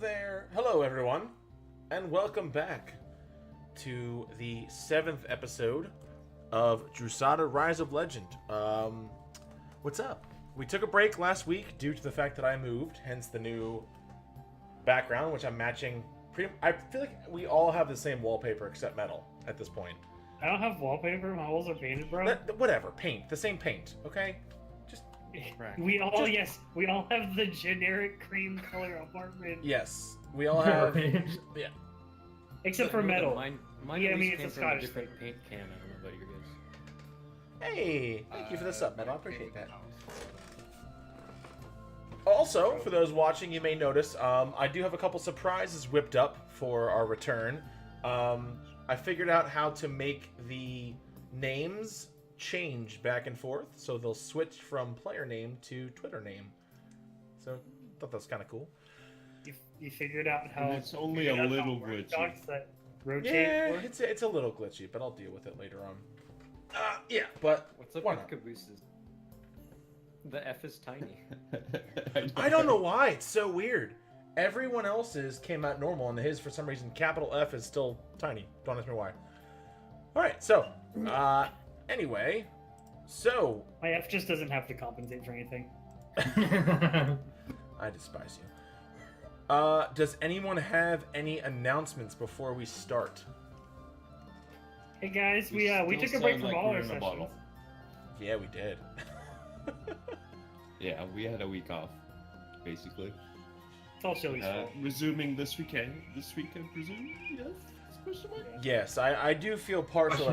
there. Hello, everyone, and welcome back to the 7th episode of Drusatta Rise of Legend. What's up? We took a break last week due to the fact that I moved, hence the new background, which I'm matching. I feel like we all have the same wallpaper except metal at this point. I don't have wallpaper. My walls are painted, bro. Whatever. Paint. The same paint, okay? We all have the generic cream color apartment. Yes. We all have... yeah. Except for metal. Mine yeah, I mean, came it's a from a Scottish different thing. paint can. I don't know about your guys. Hey, thank you for the sub, man. I appreciate that. Also, for those watching, you may notice I do have a couple surprises whipped up for our return. I figured out how to make the names change back and forth, so they'll switch from player name to Twitter name. So, I thought that was kind of cool. You figured out how... And it's only a little glitchy. Docs that rotate Yeah, for? it's a little glitchy, but I'll deal with it later on. Yeah, but What's up why with not? cabooses? The F is tiny. I don't know why. It's so weird. Everyone else's came out normal, and his, for some reason, capital F is still tiny. Don't ask me why. All right, so, anyway, so... My F just doesn't have to compensate for anything. I despise you. Does anyone have any announcements before we start? Hey guys, we took a still break sound from like all we're our in a sessions. bottle. Yeah, we did. Yeah, we had a week off, basically. It's all Chili's fault. Resuming this weekend. This week, I presume? Yes? Question mark? Yes, I do feel partial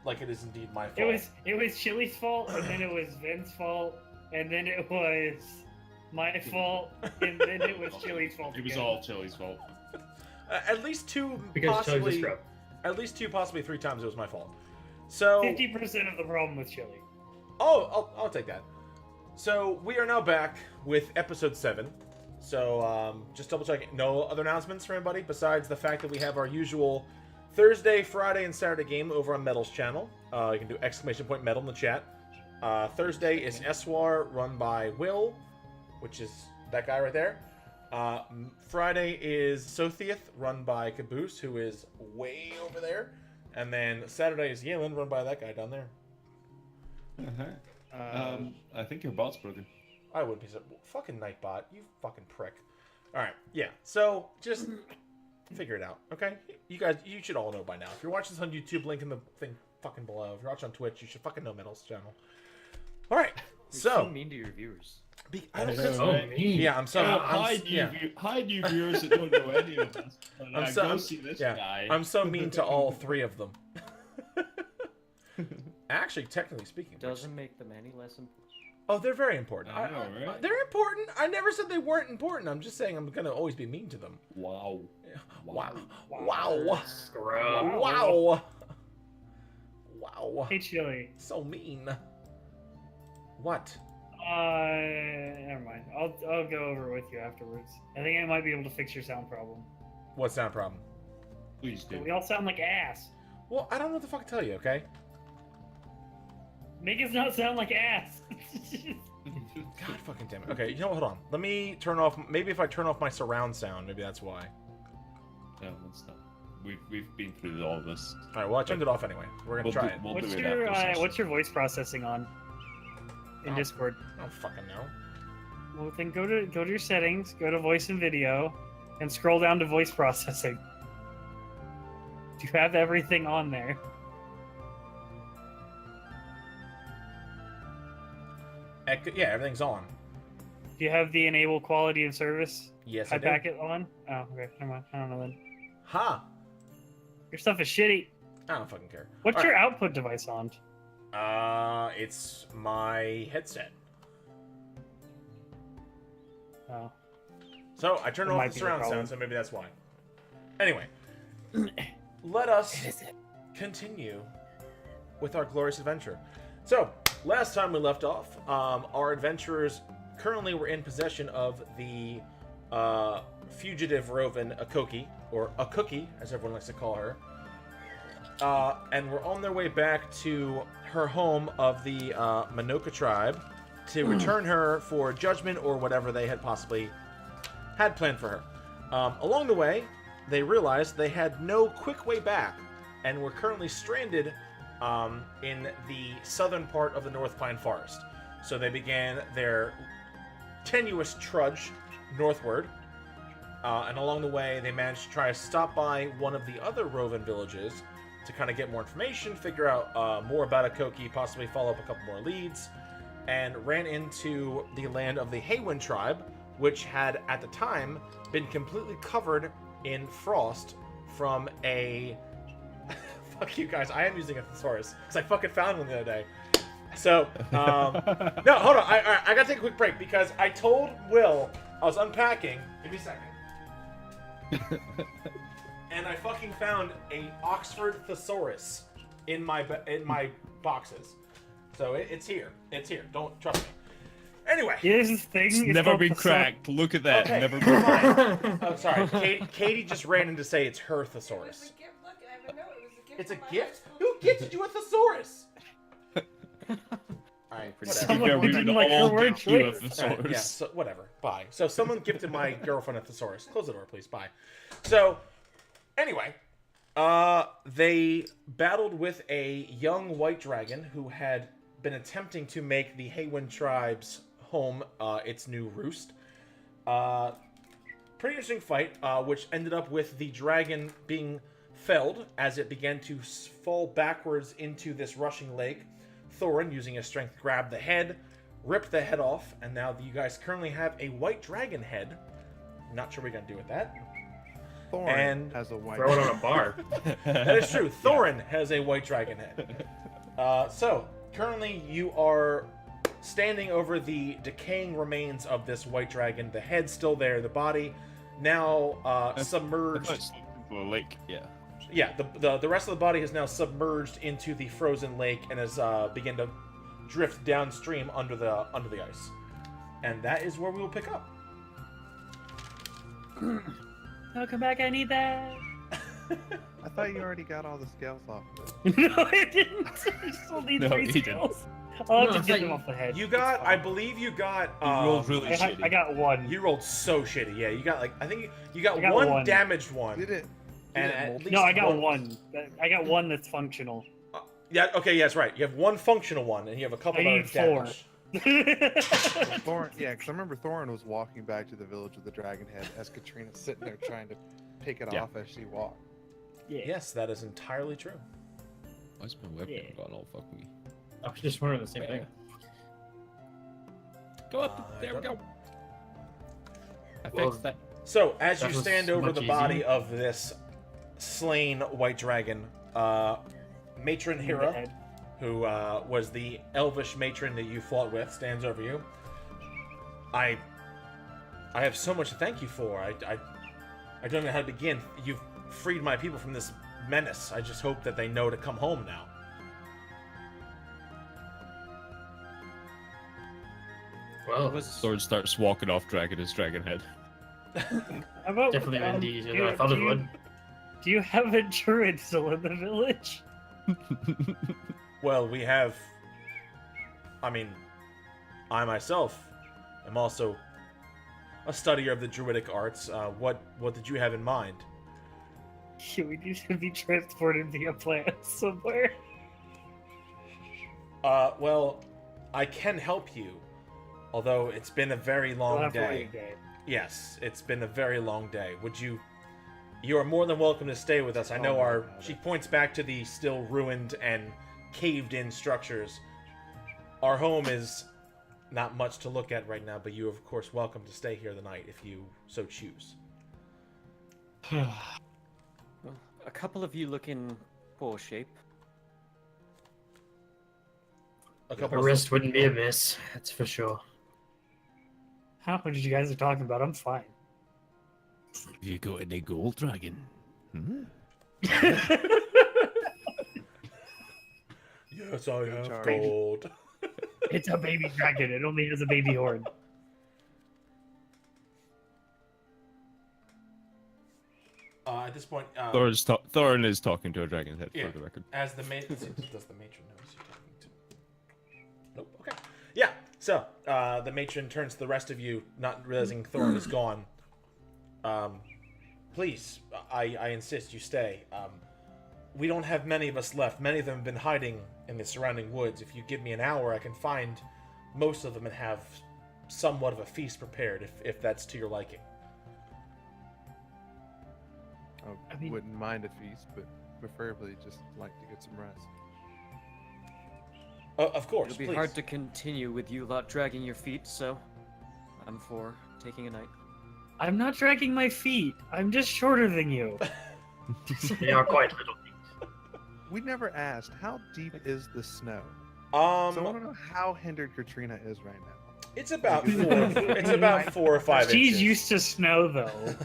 like it is indeed my fault. It was Chili's fault, and then it was Vin's fault, and then it was my fault, and then it was Chili's fault. It was again. all Chili's fault. At least two, Because Chili's a possibly... scrub. At least two, possibly three times it was my fault. So... 50% of the problem with Chili. Oh, I'll take that. So, we are now back with episode 7. So, just double checking. No other announcements for anybody besides the fact that we have our usual Thursday, Friday, and Saturday game over on Metal's channel. You can do !metal in the chat. Thursday is Eswar, run by Will, which is that guy right there. Friday is Sothieth, run by Caboose, who is way over there. And then Saturday is Yelin, run by that guy down there. I think your bot's broken. I would be so... Fucking Nightbot, you fucking prick. Alright, yeah. So, just figure it out, okay? You guys, you should all know by now. If you're watching this on YouTube, link in the thing fucking below. If you're watching on Twitch, you should fucking know Metal's channel. Alright, You're so... mean to your viewers. I don't Oh, know. mean. Yeah, I'm so... Hi, you viewers that don't know any of this. Go see this guy. I'm so mean to all three of them. Actually, technically speaking... Doesn't make them any less important. Oh, they're very important. I know, right? They're important. I never said they weren't important. I'm just saying I'm going to always be mean to them. Wow. Wow. Wow. Scrub. Wow. Wow. Hey, Chili. So mean. What? Never mind. I'll go over it with you afterwards. I think I might be able to fix your sound problem. What sound problem? Please do. We all sound like ass. Well, I don't know what the fuck to tell you, okay? Make us not sound like ass. God fucking damn it. Okay, you know what? Hold on. Let me turn off... Maybe if I turn off my surround sound, maybe that's why. No, it's not. We've been through all this. Alright, well, I turned it off anyway. We're gonna try it. We'll do What's it your after session. what's your voice processing on in Oh. Discord? I don't fucking know. Well, then go to your settings, go to voice and video, and scroll down to voice processing. Do you have everything on there? Yeah, everything's on. Do you have the enable quality of service Yes, I high do. packet on? Oh, okay. Never mind. I don't know then. Ha! Your stuff is shitty. I don't fucking care. What's All your output device on? It's my headset. Oh. So, I turned It off might the be the surround problem. sound, so maybe that's why. Anyway. Let us continue with our glorious adventure. So, last time we left off, our adventurers currently were in possession of the fugitive Rovan Ekoki, or Ekoki, as everyone likes to call her. And we're on their way back to her home of the Manoka tribe to return her for judgment or whatever they had possibly had planned for her. Along the way, they realized they had no quick way back and were currently stranded in the southern part of the North Pine Forest. So they began their tenuous trudge northward, and along the way they managed to try to stop by one of the other Rovan villages to kind of get more information, figure out more about Ekoki, possibly follow up a couple more leads, and ran into the land of the Hawynn tribe, which had at the time been completely covered in frost from a fuck you guys, I am using a thesaurus because I fucking found one the other day. So no, hold on, I gotta take a quick break because I told Will I was unpacking. Give me a second. And I fucking found a Oxford thesaurus in my boxes. So it's here. It's here. Don't trust me. Anyway. Here's this thing. It's never been cracked. Look at that. Okay, Never been cracked. Oh, sorry. Katie just ran in to say it's her It was thesaurus. a gift. Look, I didn't know it was a gift. It's a from my gift? high school Who gifted you a thesaurus? Pretty Alright, whatever. Someone Yeah, we didn't would like her all word gift you a choice. Alright, thesaurus. yeah, so whatever. Bye. So someone gifted my girlfriend a thesaurus. Close the door, please. Bye. So, anyway, they battled with a young white dragon who had been attempting to make the Hawynn tribe's home its new roost. Pretty interesting fight, which ended up with the dragon being felled as it began to fall backwards into this rushing lake. Thorin, using his strength, grabbed the head, ripped the head off, and now you guys currently have a white dragon head. Not sure what you're gonna do with that. Thorin And- has a white. Throw it on a bar. That is true. Thorin has a white dragon head. So, currently you are standing over the decaying remains of this white dragon. The head's still there, the body now submerged. The lake, yeah. Yeah, the rest of the body is now submerged into the frozen lake and has begun to drift downstream under the ice. And that is where we will pick up. Oh, come back! I need that. I thought you already got all the scales off of it. No, I didn't. I still need No, 3 he didn't. skills. I'll have No, I to thought get them you- off the head. You It's got, fine. I believe you got. You rolled really shitty. I got one. You rolled so shitty. Yeah, you got like I think you got, I got one one. damaged one. Did it? And did it at multi- least No, I got one. I got one that's functional. Yeah. Okay. Yeah, that's right. You have one functional one, and you have a couple I that are need 4. damaged. Thorin, yeah, because I remember Thorin was walking back to the village with the dragon head as Katrina's sitting there trying to pick it Yeah. off as she walked. Yeah. Yes, that is entirely true. Why's my webcam Yeah. gone all fucking? I was just wondering the same thing. Go up. There we go. I Well, fixed that. So, as That you was stand over much the body easier. of this slain white dragon, Matron The Hira, head. who was the elvish matron that you fought with, stands over you. I have so much to thank you for. I don't know how to begin. You've freed my people from this menace. I just hope that they know to come home now. Well, Sword starts walking off, dragging his dragon head. How about, definitely went easier do than I you- thought do it you- would. Do you have a druid still in the village? Well, we have. I mean, I myself am also a studier of the druidic arts. What did you have in mind? We need to be transported via plant somewhere. Well, I can help you, although it's been a very We'll long have to day. wait a day. Yes, it's been a very long day. Would you? You are more than welcome to stay with us. I know Oh, our. got She it. points back to the still ruined and caved-in structures. Our home is not much to look at right now, but you are of course welcome to stay here the night if you so choose. Well, a couple of you look in poor shape. A A couple of wrist wouldn't be amiss, that's for sure. How much you guys are talking about? I'm fine. You got any gold, dragon? Hmm? Yes, I have charge. gold. It's a baby dragon. It only has a baby horn. At this point, Thorin is talking to a dragon head, Yeah. for the record. as the matron, does the matron know who you're talking to? Nope. Okay. Yeah. So the matron turns to the rest of you, not realizing Thorin is gone. please, I insist you stay. We don't have many of us left. Many of them have been hiding in the surrounding woods. If you give me an hour, I can find most of them and have somewhat of a feast prepared, if that's to your liking. I mean- wouldn't mind a feast, but preferably just like to get some rest. Of course, It'll be please. hard to continue with you lot dragging your feet, so I'm for taking a night. I'm not dragging my feet. I'm just shorter than you. They are quite little things. We never asked, how deep is the snow? So I want to know how hindered Katrina is right now. It's about 4. It's about 4 or 5 She's inches. used to snow, though.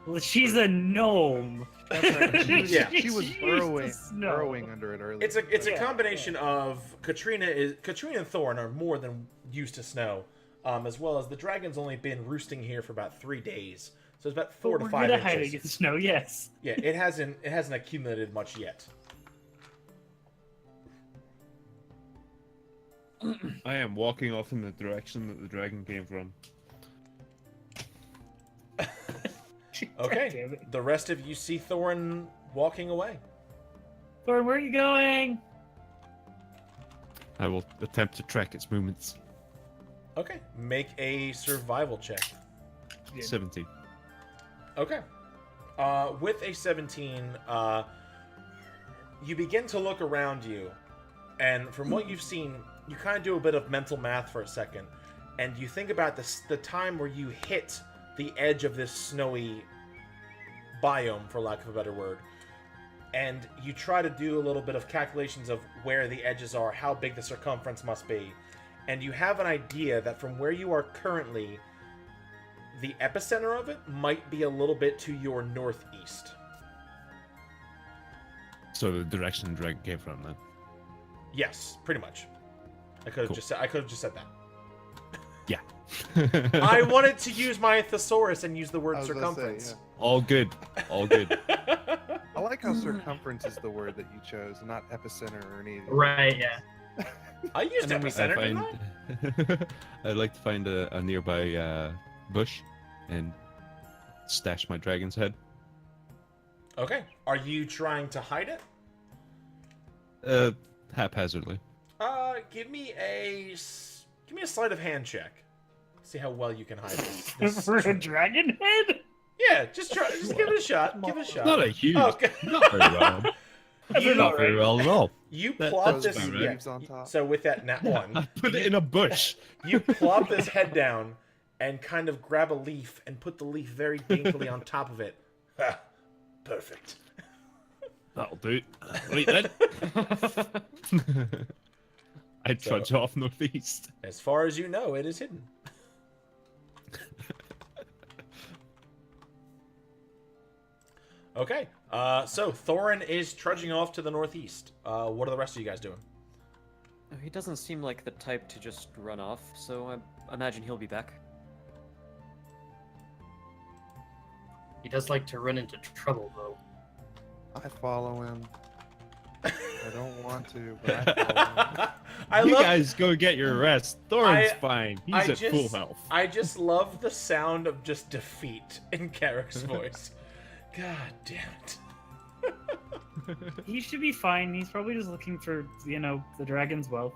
Well, she's a gnome. That's right. Yeah. She was She's used to burrowing snow. under it earlier. It's a Yeah, combination of Katrina and Thorin are more than used to snow, as well as the dragon's only been roosting here for about 3 days, so it's about 4 to We're 5 good at hiding inches. in snow, yes. Yeah, it hasn't accumulated much yet. I am walking off in the direction that the dragon came from. Okay, Damn it. the rest of you see Thorin walking away. Thorn, where are you going? I will attempt to track its movements. Okay, make a survival check. 17. Okay. With a 17, you begin to look around you, and from what you've seen, you kind of do a bit of mental math for a second, and you think about the time where you hit the edge of this snowy biome, for lack of a better word, and you try to do a little bit of calculations of where the edges are, how big the circumference must be, and you have an idea that from where you are currently, the epicenter of it might be a little bit to your northeast. So the direction the dragon came from then. Yes, pretty much. I could have Cool. just said that. Yeah. I wanted to use my thesaurus and use the I word was gonna say, circumference. All good. All good. I like how circumference is the word that you chose, and not epicenter or anything. Right, yeah. I used And then we epicenter, didn't I? I'd like to find a nearby bush and stash my dragon's head. Okay. Are you trying to hide it? Haphazardly. Give me a sleight of hand check. See how well you can hide this. For a dragon head? Yeah, just try. Just give it a shot. Give it a shot. Not a huge. Okay. Not very well. Not very well at all. You That- plop that's this. about Yeah. right. Leaves on top. So with that nat one, I put it in a bush. you plop this head down and kind of grab a leaf and put the leaf very daintily on top of it. Ha, perfect. That'll do. Wait then. I trudge off northeast. As far as you know, it is hidden. Okay, so Thorin is trudging off to the northeast. What are the rest of you guys doing? He doesn't seem like the type to just run off, so I imagine he'll be back. He does like to run into trouble, though. I follow him. I don't want to, but I follow him. I You love, guys go get your rest. Thorin's I- fine. He's I at full just- health. I just love the sound of just defeat in Carrick's voice. God damn it. He should be fine. He's probably just looking for, the dragon's wealth.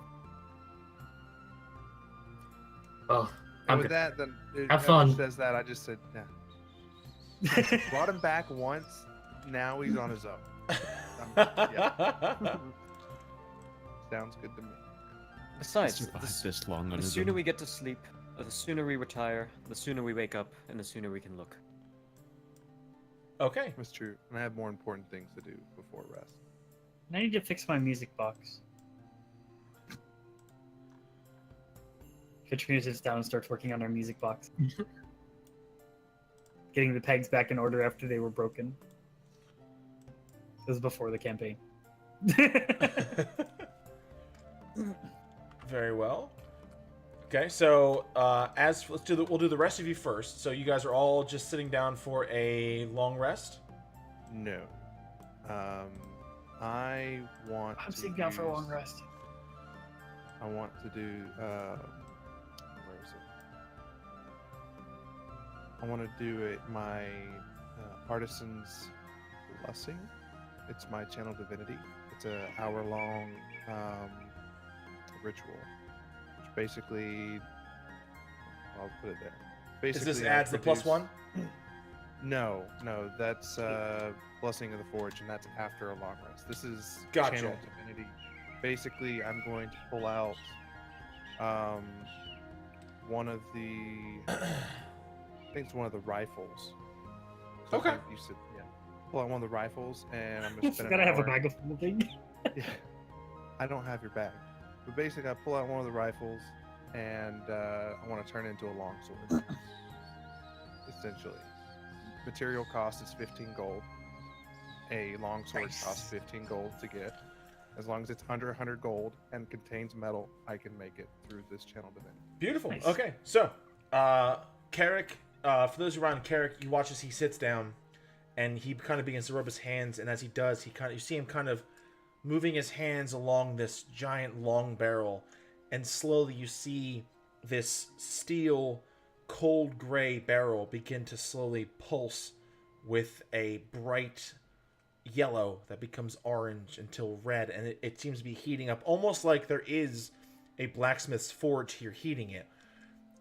Well, And I'm with good. that, then Have whoever fun. says that, I just said, yeah. Brought him back once. Now he's on his own. Yeah. Sounds good to me. Besides, Survived this long on the his sooner own. we get to sleep, the sooner we retire, the sooner we wake up, and the sooner we can look. Okay. That's true. And I have more important things to do before rest. I need to fix my music box. Katrina sits down and starts working on her music box. Getting the pegs back in order after they were broken. This was before the campaign. Very well. Okay, so we'll do the rest of you first. So you guys are all just sitting down for a long rest. No. I want I'm to sitting down for a long use- rest. I want to do where is it? I want to do it my Artisan's Blessing. It's my channel divinity. It's an hour-long ritual, which basically, I'll put it there. Is Basically, this I adds the produce- +1? No, that's Blessing of the Forge, and that's after a long rest. This is Gotcha. channel divinity. Basically, I'm going to pull out one of the, I think it's one of the rifles. So Okay. You said, yeah. Pull out one of the rifles, and I'm gonna spend Gotta an have a hour. bag of holding. Yeah. I don't have your bag, but basically, I pull out one of the rifles, and I want to turn it into a longsword. Essentially, material cost is 15 gold. A longsword Nice. costs 15 gold to get. As long as it's under 100 gold and contains metal, I can make it through this channel divinity. Beautiful. Nice. Okay, so Carrick, for those who are around Carrick, you watch as he sits down, and he kind of begins to rub his hands, and as he does, you see him kind of moving his hands along this giant long barrel, and slowly you see this steel, cold gray barrel begin to slowly pulse with a bright yellow that becomes orange until red, and it seems to be heating up, almost like there is a blacksmith's forge here heating it.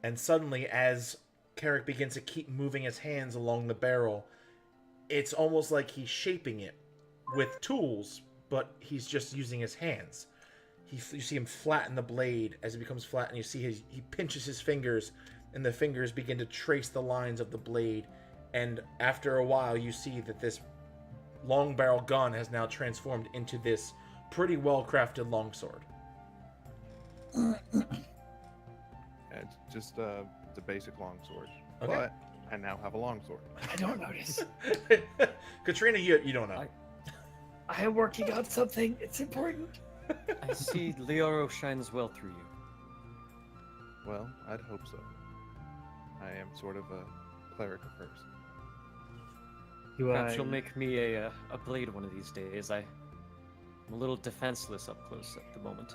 And suddenly, as Carrick begins to keep moving his hands along the barrel, it's almost like he's shaping it with tools, but he's just using his hands. You see him flatten the blade as it becomes flat, and you see he pinches his fingers, and the fingers begin to trace the lines of the blade. And after a while, you see that this long barrel gun has now transformed into this pretty well crafted longsword. And it's just it's a basic longsword, Okay. but I now have a longsword. I don't notice. Katrina, you don't know. I am working on something. It's important. I see Leoro shines well through you. Well, I'd hope so. I am sort of a cleric at first. Perhaps you'll make me a blade one of these days. I'm a little defenseless up close at the moment.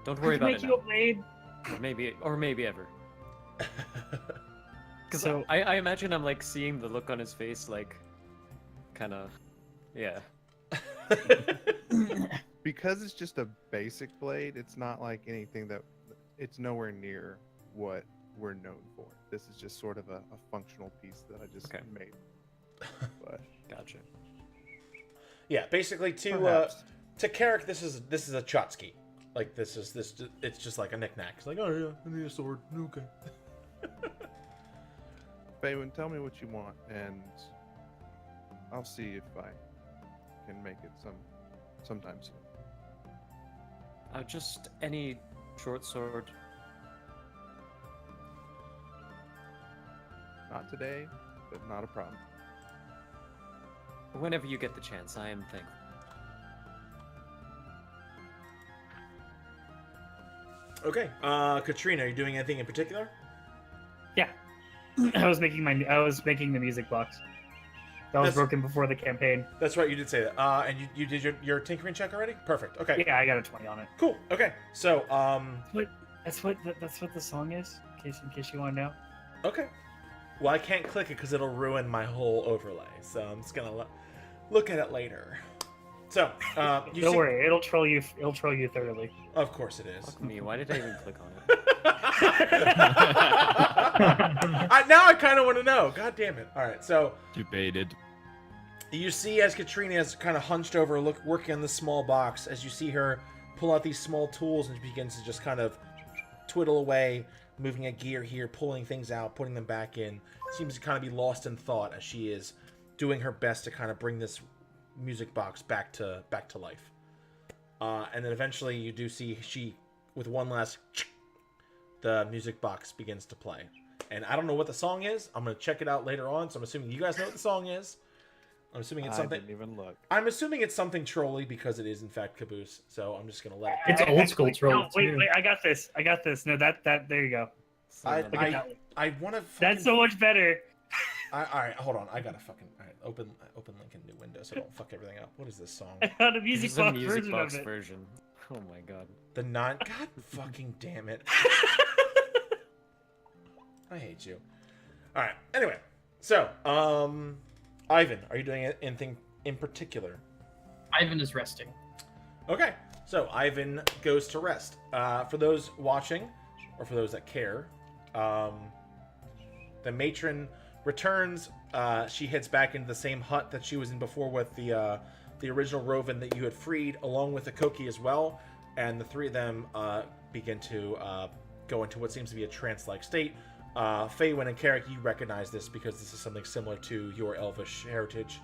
Don't worry about make it you now. a blade. Or maybe ever. Because So- I imagine I'm like seeing the look on his face, like, kind of, yeah. Because it's just a basic blade, it's not like anything that it's nowhere near what we're known for. This is just sort of a functional piece that I just made. But Gotcha. Yeah, basically perhaps. to Carrick, this is a Chotsky. Like this. It's just like a knickknack. It's like, oh yeah, I need a sword. Okay. Baywin, tell me what you want, and I'll see if I can make it sometime soon. Just any short sword. Not today, but not a problem. Whenever you get the chance, I am thankful. Okay. Katrina, are you doing anything in particular? Yeah. I was making the music box. That was That's- broken before the campaign. That's right, you did say that. And you did your tinkering check already? Perfect. Okay. Yeah, I got a 20 on it. Cool. Okay. So That's what the song is. In case you want to know. okay. Well, I can't click it because it'll ruin my whole overlay. So I'm just gonna look at it later. So Don't worry, it'll troll you. It'll troll you thoroughly. Of course it is. Fuck me, why did I even click on it? Now I kind of want to know. God damn it! All right, so Debated. you see as Katrina is kind of hunched over, working on the small box. As you see her pull out these small tools, and she begins to just kind of twiddle away, moving a gear here, pulling things out, putting them back in. Seems to kind of be lost in thought as she is doing her best to kind of bring this music box back to life. And then eventually you do see she, with one last, the music box begins to play. And I don't know what the song is. I'm going to check it out later on, so I'm assuming you guys know what the song is. I'm assuming it's something. I didn't even look. I'm assuming it's something trolly because it is in fact Caboose. So I'm just going to let it It's old school troll. No, wait, I got this. No, that. There you go. I Look at that one. I want to. That's so much better. All right, hold on. I gotta fucking. All right, open link in new window so don't fuck everything up. What is this song? I got a This music is a box music version box of it. version. Oh my god. The God fucking damn it. I hate you. All right. Anyway, So, Ivan, are you doing anything in particular? Ivan is resting. Okay, so Ivan goes to rest. For those watching, or for those that care, the matron returns. She heads back into the same hut that she was in before with the original Rovan that you had freed, along with Ekoki as well. And the three of them begin to go into what seems to be a trance-like state. Hawynn and Carrick, you recognize this because this is something similar to your elvish heritage.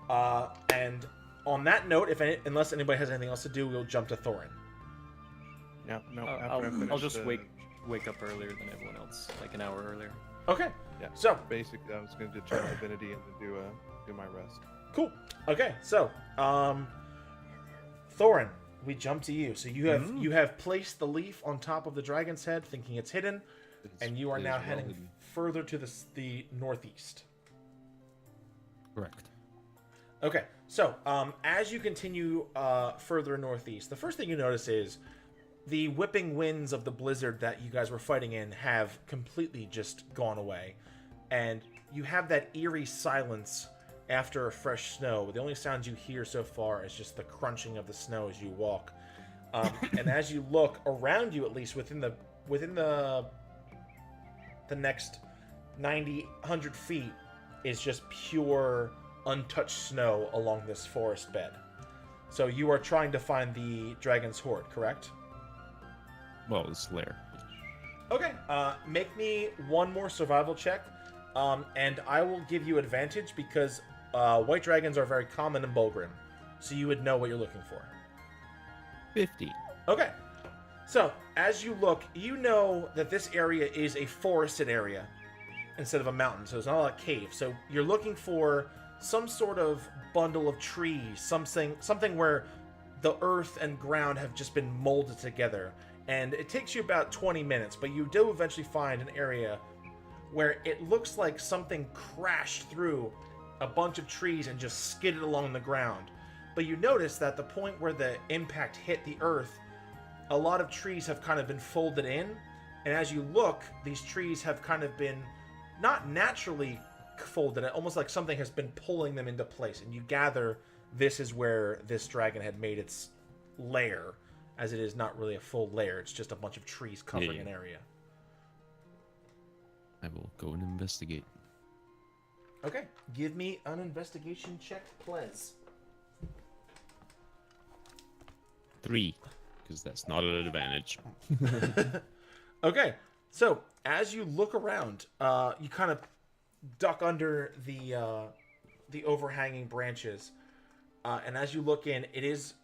And on that note, unless anybody has anything else to do, we'll jump to Thorin. Yeah, no. I'll just wake up earlier than everyone else, like an hour earlier. Okay. Yeah. So basically, I was going to determine divinity and then do my rest. cool. Okay. So, Thorin, we jump to you. So you have placed the leaf on top of the dragon's head, thinking it's hidden, and you are now heading further to the northeast. Correct. Okay, so as you continue further northeast, the first thing you notice is the whipping winds of the blizzard that you guys were fighting in have completely just gone away. And you have that eerie silence after a fresh snow. The only sounds you hear so far is just the crunching of the snow as you walk. And as you look around you, at least within the next 90, 100 feet, is just pure untouched snow along this forest bed. So you are trying to find the dragon's hoard, correct? Well, it's lair. Okay, make me one more survival check, and I will give you advantage because white dragons are very common in Bulgrim, so you would know what you're looking for. 50. Okay, so as you look, you know that this area is a forested area instead of a mountain, so it's not a cave. So you're looking for some sort of bundle of trees, something where the earth and ground have just been molded together. And it takes you about 20 minutes, but you do eventually find an area where it looks like something crashed through a bunch of trees and just skidded along the ground. But you notice that the point where the impact hit the earth, a lot of trees have kind of been folded in. And as you look, these trees have kind of been not naturally folded, almost like something has been pulling them into place. And you gather this is where this dragon had made its lair, as it is not really a full lair. It's just a bunch of trees covering an area. I will go and investigate. Okay, give me an investigation check, please. 3, because that's not an advantage. Okay, so as you look around, you kind of duck under the overhanging branches, and as you look in, it is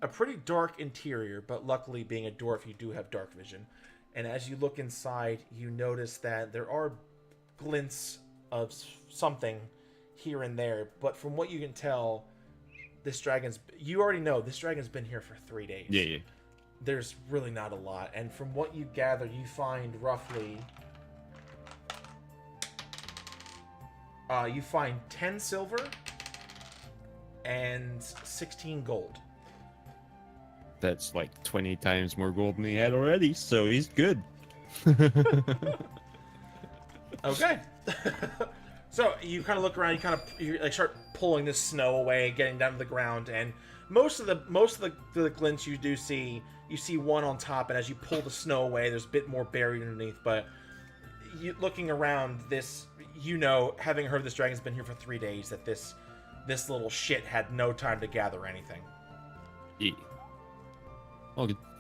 a pretty dark interior, but luckily, being a dwarf, you do have dark vision. And as you look inside, you notice that there are glints of something here and there, but from what you can tell, you already know this dragon's been here for 3 days. Yeah. There's really not a lot, and from what you gather, you find roughly 10 silver and 16 gold. That's like 20 times more gold than he had already, so he's good. Okay. So you kind of look around, you like start pulling this snow away, getting down to the ground, and most of the glints you do see, you see one on top, and as you pull the snow away, there's a bit more buried underneath. But looking around this, having heard this dragon's been here for 3 days, that this little shit had no time to gather anything. Yeah.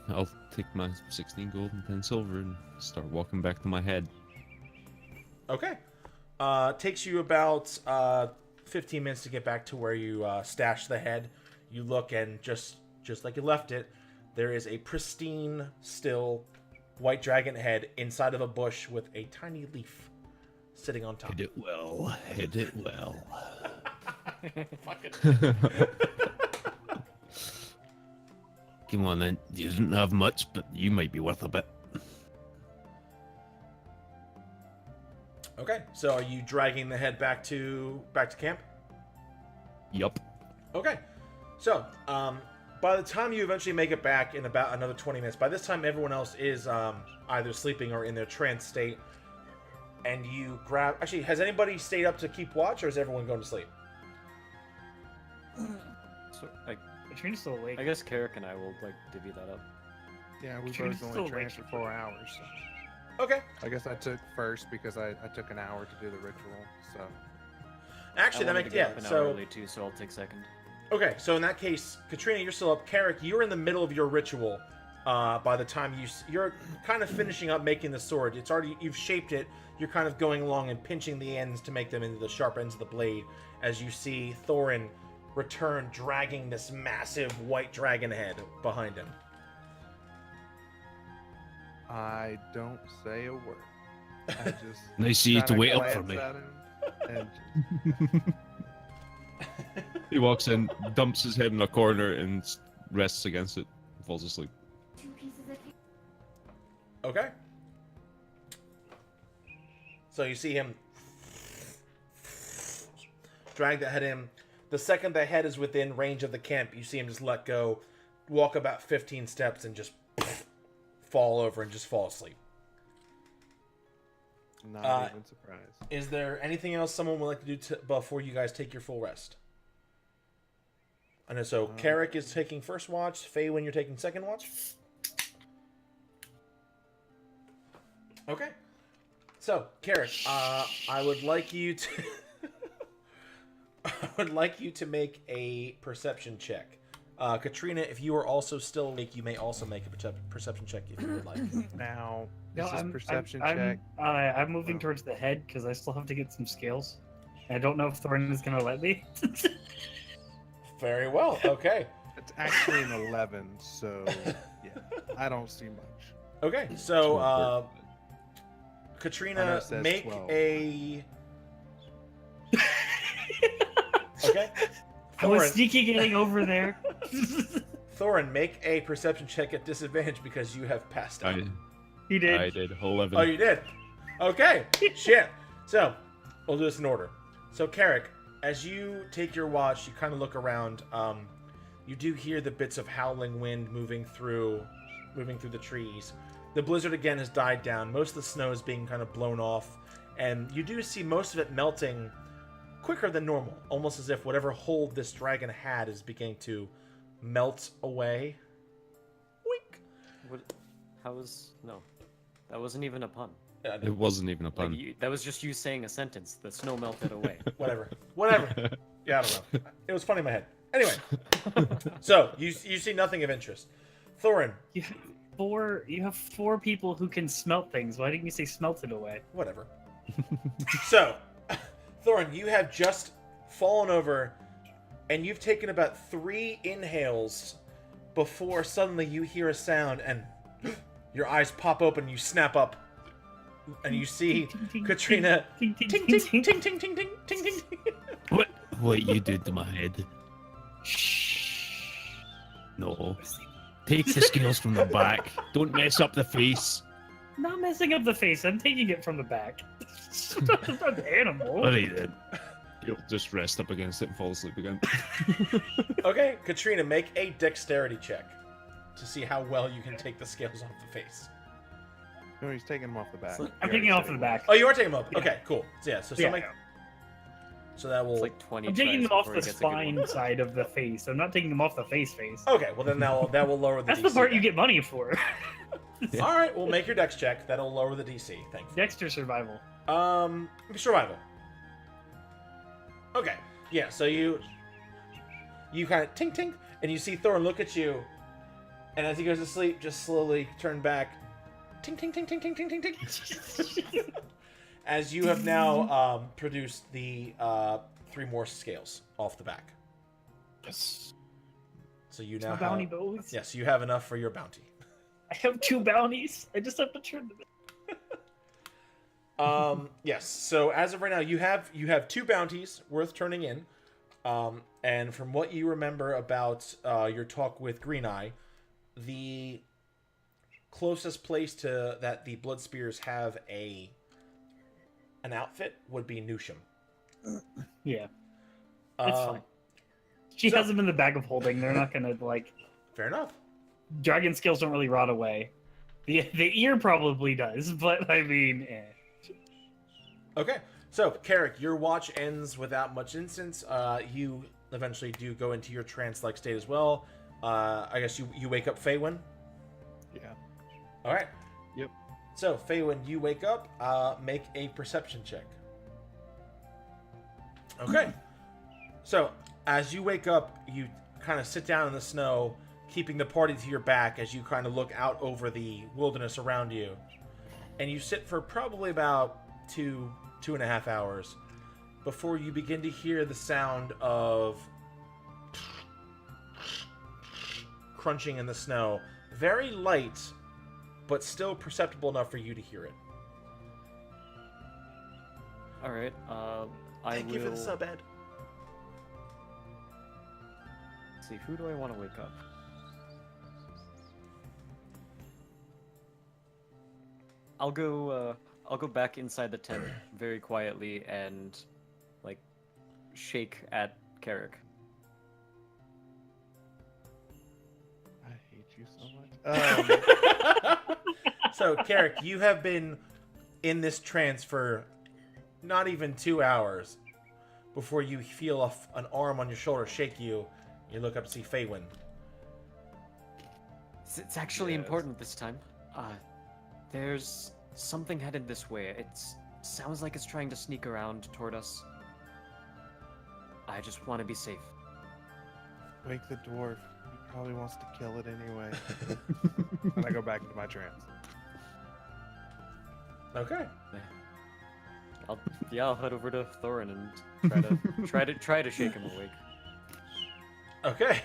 I'll take my 16 gold and 10 silver and start walking back to my head. Okay. Takes you about 15 minutes to get back to where you stashed the head. You look, and just like you left it, there is a pristine, still white dragon head inside of a bush with a tiny leaf sitting on top. Hit it well. Hit it well. Come on then. You didn't have much, but you might be worth a bit. Okay, so are you dragging the head back to camp? Yup. Okay, so by the time you eventually make it back in about another 20 minutes, by this time everyone else is either sleeping or in their trance state, and you grab. Actually, has anybody stayed up to keep watch, or is everyone going to sleep? So, like, Katrina's still awake. I guess Carrick and I will like divvy that up. Yeah, we Katrina's both still only trained awake. for 4 hours. So. Okay. I guess I took first because I took an hour to do the ritual. So Actually, I that wanted makes to get yeah. up an hour So early too, so I'll take second. okay. So in that case, Katrina, you're still up. Carrick, you're in the middle of your ritual. By the time you're kind of finishing up making the sword, it's already you've shaped it. You're kind of going along and pinching the ends to make them into the sharp ends of the blade. As you see Thorin return, dragging this massive white dragon head behind him. I don't say a word. I just Nice of you to kinda wait up for glance me. at him and He walks in, dumps his head in a corner, and rests against it, and falls asleep. Okay. So you see him drag the head in. The second the head is within range of the camp, you see him just let go, walk about 15 steps, and just fall over and just fall asleep. not even surprised. Is there anything else someone would like to do before you guys take your full rest? I know, so Carrick is taking first watch. Faye, when you're taking second watch? Okay. So, Carrick, I would like you to... I would like you to make a perception check. Katrina, if you are also still awake, you may also make a perception check if you would like. Now, No, this is I'm- perception I'm, check. I'm moving towards the head because I still have to get some scales. I don't know if Thorin is going to let me. Very well. Okay. It's actually an 11, so yeah, I don't see much. Okay. So, I know Katrina, it says make 12. a... Okay. I was Thorin, sneaky getting over there. Thorin, make a perception check at disadvantage because you have passed out. He did. I did 11. Oh, you did? Okay. Shit. So, we'll do this in order. So, Carrick, as you take your watch, you kind of look around. You do hear the bits of howling wind moving through the trees. The blizzard again has died down. Most of the snow is being kind of blown off, and you do see most of it melting quicker than normal, almost as if whatever hold this dragon had is beginning to melt away. Wink. What? How was no? That wasn't even a pun. It wasn't even a Like pun. that was just you saying a sentence. The snow melted away. Whatever. Yeah, I don't know. It was funny in my head. Anyway, so you see nothing of interest. Thorin, You have four people who can smelt things. Why didn't you say smelted away? whatever. So, Thorin, you have just fallen over, and you've taken about 3 inhales before suddenly you hear a sound, and your eyes pop open, and you snap up, and you see Katrina. Ting, Ting ting, ting ting, ting ting ting ting ting ting. What you did to my head? No. Take the scales from the back. Don't mess up the face. Not messing up the face. I'm taking it from the back. It's not an animal. Alright then. You'll just rest up against it and fall asleep again. Okay, Katrina, make a dexterity check to see how well you can take the scales off the face. No, he's taking them off the back. So- I'm taking it off of the back. Oh, you are taking them up. Yeah. Okay, cool. So yeah, so Yeah. make. So that will. It's like 20. I'm taking tries them off before the he gets a good spine one. side of the face. I'm not taking them off the face. Okay, well then that will lower the That's DC. the part you then. get money for. All right, we'll make your dex check. That'll lower the DC. Thank you. Dexter survival. Survival. Okay, yeah. So you kind of tink tink, and you see Thorin look at you, and as he goes to sleep, just slowly turn back, tink tink tink tink tink tink tink tink. As you have now produced the 3 more scales off the back. Yes. So you My now bounty have, bows. yes, you have enough for your bounty. I have 2 bounties. I just have to turn them in. Yes. So as of right now, you have 2 bounties worth turning in, and from what you remember about your talk with Green Eye, the closest place to that the Blood Spears have an outfit would be Newsham. Yeah, it's Um, fine. She so- has them in the bag of holding. They're not gonna like. Fair enough. Dragon skills don't really rot away. The ear probably does, but I mean, Okay, so Carrick, your watch ends without much instance. You eventually do go into your trance-like state as well. I guess you wake up Hawynn. Yeah. All right. Yep. So Hawynn, you wake up. Make a perception check. Okay. So as you wake up, you kind of sit down in the snow, keeping the party to your back as you kind of look out over the wilderness around you, and you sit for probably about 2.5 hours before you begin to hear the sound of crunching in the snow. Very light, but still perceptible enough for you to hear it. All right. Thank you for the sub, Ed. Let's see, who do I want to wake up? I'll go back inside the tent very quietly and like shake at Carrick. I hate you so much. So, Carrick, you have been in this trance for not even 2 hours before you feel an arm on your shoulder shake you. You look up to see Hawynn. It's actually Yes. important this time. There's something headed this way. It sounds like it's trying to sneak around toward us. I just want to be safe. Wake the dwarf. He probably wants to kill it anyway. And I go back into my trance. Okay. I'll head over to Thorin and try to shake him awake. Okay.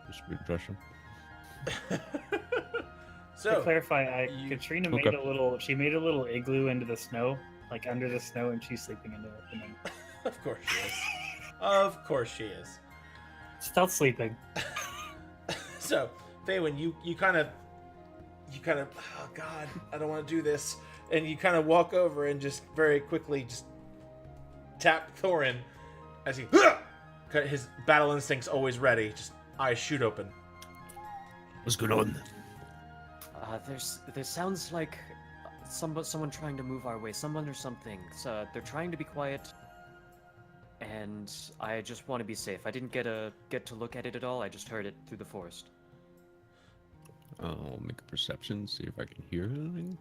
Just refresh him. To So, clarify, you- Katrina Okay. made a little igloo into the snow, like under the snow, and she's sleeping in it. And then of course she is. Of course she is. stealth sleeping. So, Hawynn, you kind of, oh God, I don't want to do this. And you kind of walk over and just very quickly just tap Thorin as he, his battle instinct's always ready. Just eyes shoot open. What's going on? There sounds like someone trying to move our way, someone or something. So they're trying to be quiet, and I just want to be safe. I didn't get to look at it at all. I just heard it through the forest. I'll make a perception, see if I can hear anything,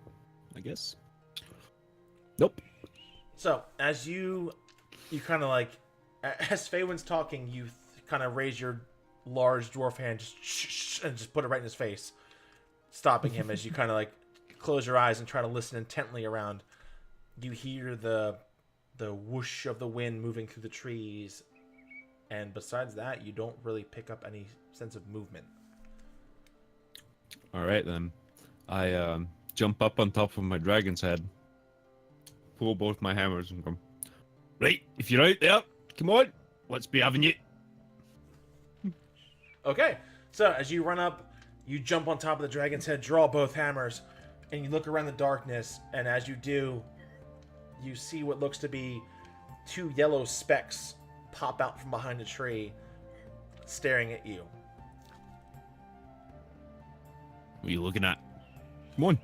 I guess. Nope. So, as you kind of like, as Hawyn's talking, you kind of raise your large dwarf hand just and just put it right in his face, stopping him as you kind of like close your eyes and try to listen intently around. You hear the whoosh of the wind moving through the trees, and besides that, you don't really pick up any sense of movement. All right then. I jump up on top of my dragon's head, pull both my hammers, and go. Right, if you're out there, come on, let's be having you. Okay, so as you run up, you jump on top of the dragon's head, draw both hammers, and you look around the darkness, and as you do, you see what looks to be 2 yellow specks pop out from behind a tree, staring at you. What are you looking at? Come on.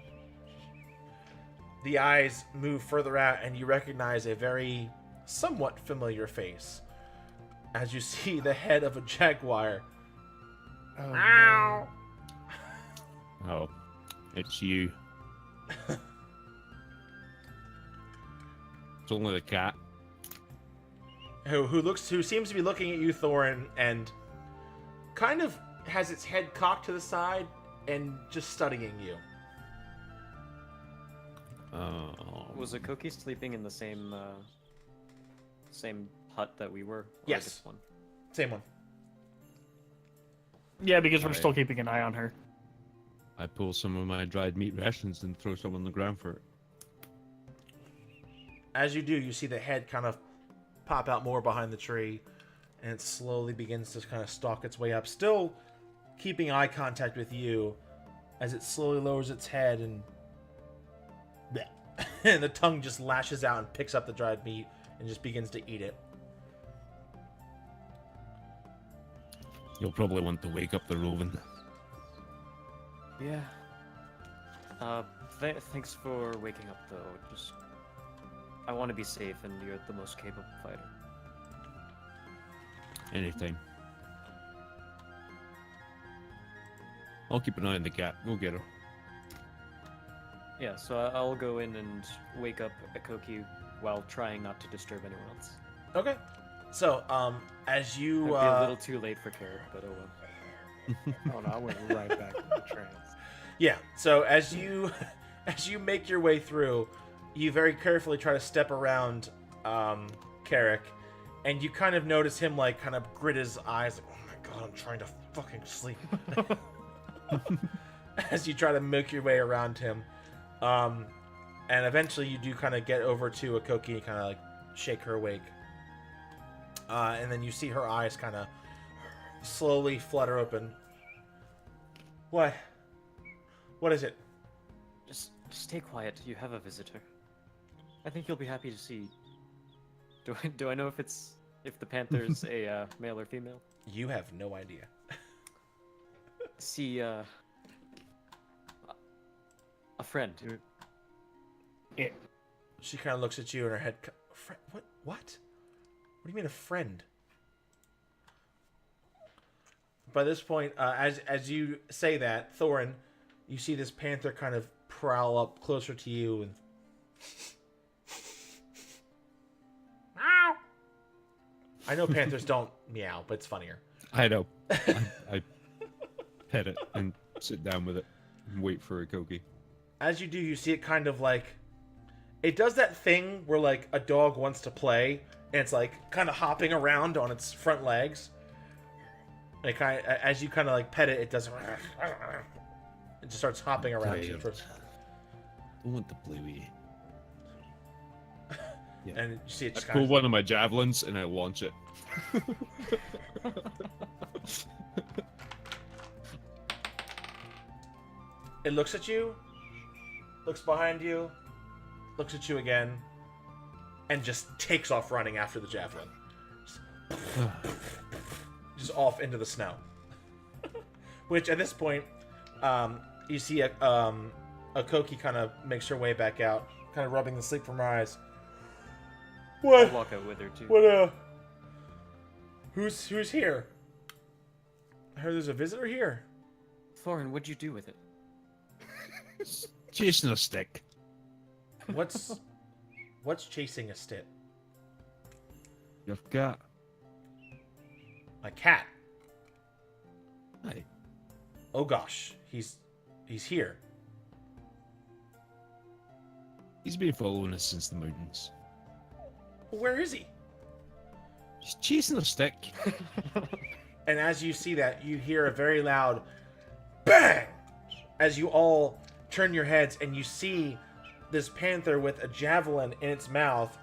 The eyes move further out, and you recognize a very somewhat familiar face as you see the head of a jaguar. Oh, Ow! Oh, it's you. It's only the cat. Who seems to be looking at you, Thorin, and kind of has its head cocked to the side and just studying you. Was Ekoki sleeping in the same hut that we were? Or Yes. this one? Same one. Yeah, because we're Alright. still keeping an eye on her. I pull some of my dried meat rations and throw some on the ground for it. As you do, you see the head kind of pop out more behind the tree, and it slowly begins to kind of stalk its way up, still keeping eye contact with you, as it slowly lowers its head and and the tongue just lashes out and picks up the dried meat and just begins to eat it. You'll probably want to wake up the roving. Yeah. Thanks for waking up, though. Just I want to be safe, and you're the most capable fighter. Anytime. I'll keep an eye on the cat. Go get her. Yeah, so I'll go in and wake up Ekoki while trying not to disturb anyone else. Okay. So, as you It'd be a little too late for Carrot, but oh well. Oh no, I went right back into trance. yeah. So as you as you make your way through, you very carefully try to step around Carrick, and you kind of notice him like kind of grit his eyes, like, oh my god, I'm trying to fucking sleep. As you try to make your way around him, and eventually you do kind of get over to Ekoki and kind of like shake her awake, and then you see her eyes kind of slowly flutter open. What? What is it? Just stay quiet. You have a visitor. I think you'll be happy to see. Do I know if the panther's a male or female? You have no idea. See, a friend. She kind of looks at you and her head. What? What? What do you mean a friend? By this point, as you say that, Thorin, you see this panther kind of prowl up closer to you and. Meow. I know panthers don't meow, but it's funnier. I know. I pet it and sit down with it and wait for Ekoki. As you do, you see it kind of like. It does that thing where like a dog wants to play and it's like kind of hopping around on its front legs. And it kind of, as you kind of like pet it, it does. It just starts hopping around you. I want to play with you. Yeah. And you see it I just pull kind of. one of my javelins and I launch it. It looks at you, looks behind you, looks at you again, and just takes off running after the javelin. Just off into the snow. Which at this point, you see a Koki kind of makes her way back out, kind of rubbing the sleep from her eyes. I'll What? walk out with her too. What? Who's here? I heard there's a visitor here. Thorin, what'd you do with it? Chasing a stick. What's chasing a stick? Your cat. A cat. Aye. Oh gosh, he's here. He's been following us since the mountains. Where is he? He's chasing a stick. And as you see that, you hear a very loud bang as you all turn your heads and you see this panther with a javelin in its mouth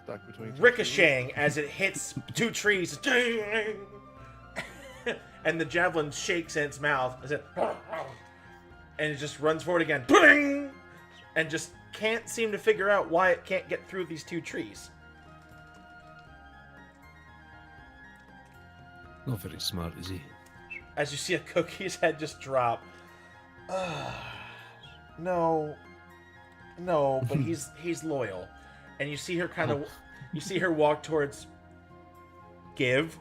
Stuck between two ricocheting as it hits two trees. And the javelin shakes in its mouth as it and it just runs forward again. Bang! And just can't seem to figure out why it can't get through these two trees. Not very smart, is he? As you see a Cookie's head just drop. No, but he's loyal, and you see her kind of, you see her walk towards. Give,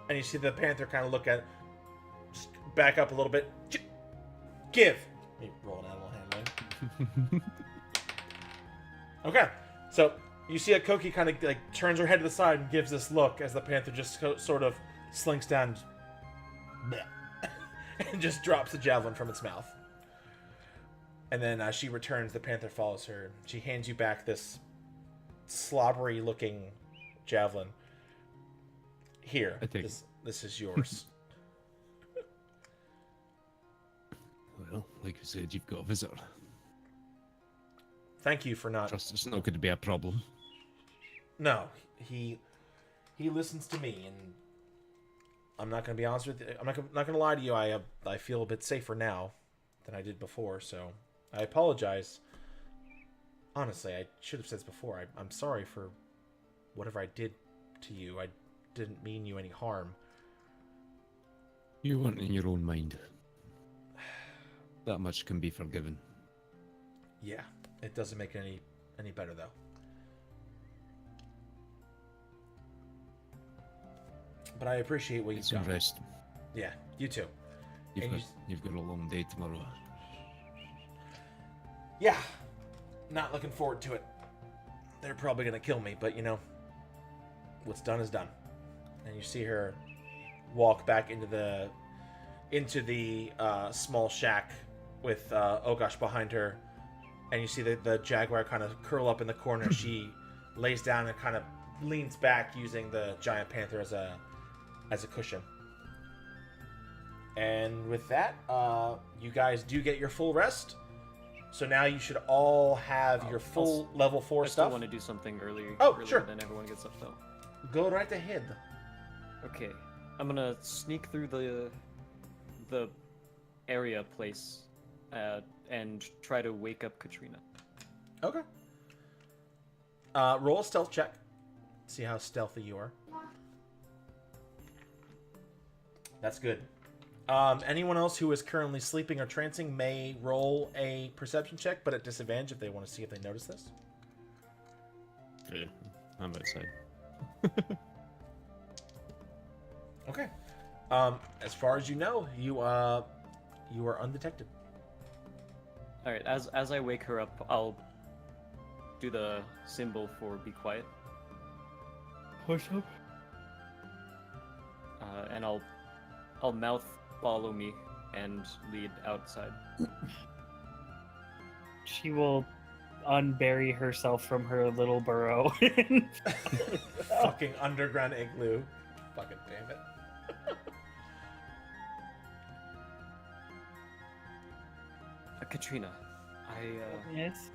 and you see the panther kind of look at, just back up a little bit. Give. You roll an animal handling. Okay, so you see a Koki kind of like turns her head to the side and gives this look as the panther just sort of slinks down. And just drops the javelin from its mouth. And then as she returns, the panther follows her. She hands you back this slobbery-looking javelin. Here, I take this is yours. Well, like I said, you've got a visitor. Thank you for not. Trust it's not going to be a problem. No, he listens to me, and I'm not going to be honest with you. I'm not going to lie to you. I feel a bit safer now than I did before, so I apologize. Honestly, I should have said this before. I'm sorry for whatever I did to you. I didn't mean you any harm. You weren't in your own mind. That much can be forgiven. Yeah, It doesn't make it any better though. But I appreciate what Get you've some done. rest. Yeah, you too. You've And got, you've got a long day tomorrow. Yeah, not looking forward to it. They're probably gonna kill me, but you know, what's done is done. And you see her walk back into the small shack with Ogosh behind her, and you see the jaguar kind of curl up in the corner. She lays down and kind of leans back using the giant panther as a cushion. And with that, you guys do get your full rest. So now you should all have your full level 4 I still stuff. want to do something earlier. Oh, earlier sure. Than everyone gets up though. Go right ahead. Okay, I'm gonna sneak through the area place, and try to wake up Katrina. Okay. Roll a stealth check. See how stealthy you are. That's good. Anyone else who is currently sleeping or trancing may roll a perception check, but at disadvantage if they want to see if they notice this. Yeah, I'm outside. Okay. As far as you know, you are undetected. All right, as I wake her up, I'll do the symbol for be quiet. Push up. And I'll mouth follow me and lead outside. She will unbury herself from her little burrow. Fucking underground igloo. Fucking damn it. Katrina, Yes.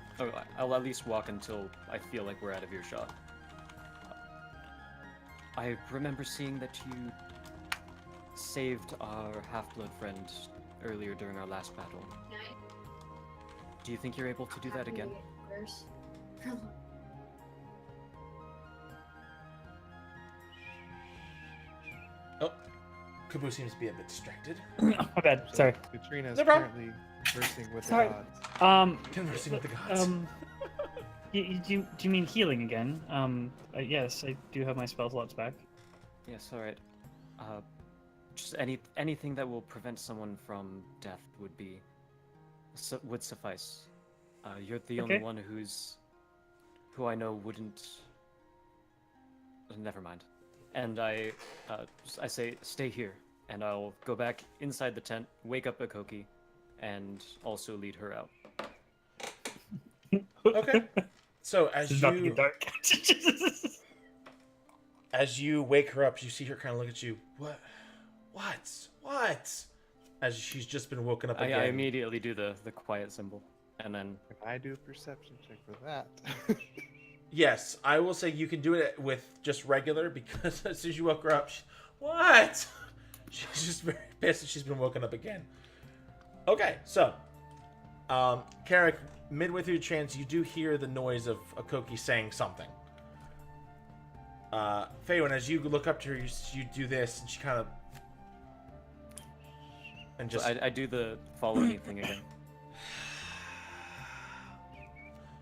I'll at least walk until I feel like we're out of earshot. I remember seeing that you saved our half-blood friend earlier during our last battle. Do you think you're able to do that again? Oh, Kubu seems to be a bit distracted. Oh, my bad. Sorry. Katrina is No problem. currently conversing with Sorry. the gods. Conversing with the gods. Do you mean healing again? Yes, I do have my spell slots back. Yes, all right. Just anything that will prevent someone from death would suffice. You're the only Okay. one who I know wouldn't. Never mind. And I say stay here, and I'll go back inside the tent, wake up Ekoki, and also lead her out. Okay. So This is about to get dark. as you wake her up, you see her kind of look at you. What? As she's just been woken up I again. immediately do the quiet symbol, and then Can I do a perception check for that? Yes, I will say you can do it with just regular because as soon as you woke her up, what? She's just very pissed that she's been woken up again. Okay, so, Carrick, midway through the trance, you do hear the noise of Ekoki saying something. Faywin, as you look up to her, you do this, and she kind of, and just. so I do the follow me thing again.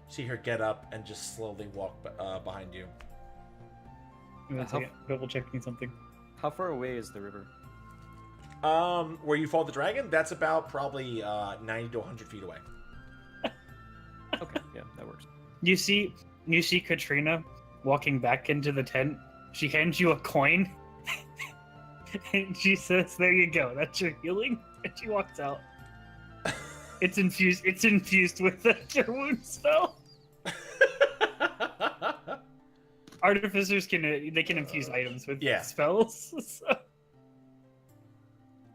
See her get up and just slowly walk behind you. Double checking something. How far away is the river? Where you fought the dragon, that's about probably 90 to 100 feet away. Okay, yeah, that works. You see Katrina walking back into the tent. She hands you a coin, and she says, "There you go. That's your healing." And she walks out. It's infused. It's infused with the cure wound spell. Artificers can infuse items with Yeah. spells. So.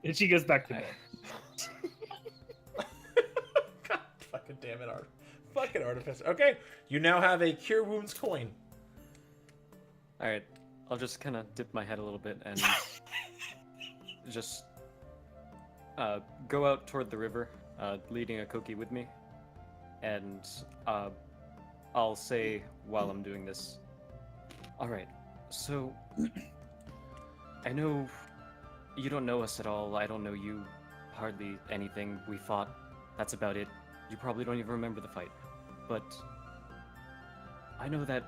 And she goes back to bed. God fucking damn it, fucking artificer. Okay, you now have a cure wounds coin. All right, I'll just kind of dip my head a little bit and just go out toward the river, leading Ekoki with me, and I'll say while I'm doing this. All right, so I know you don't know us at all. I don't know you hardly anything. We fought. That's about it. You probably don't even remember the fight. but I know that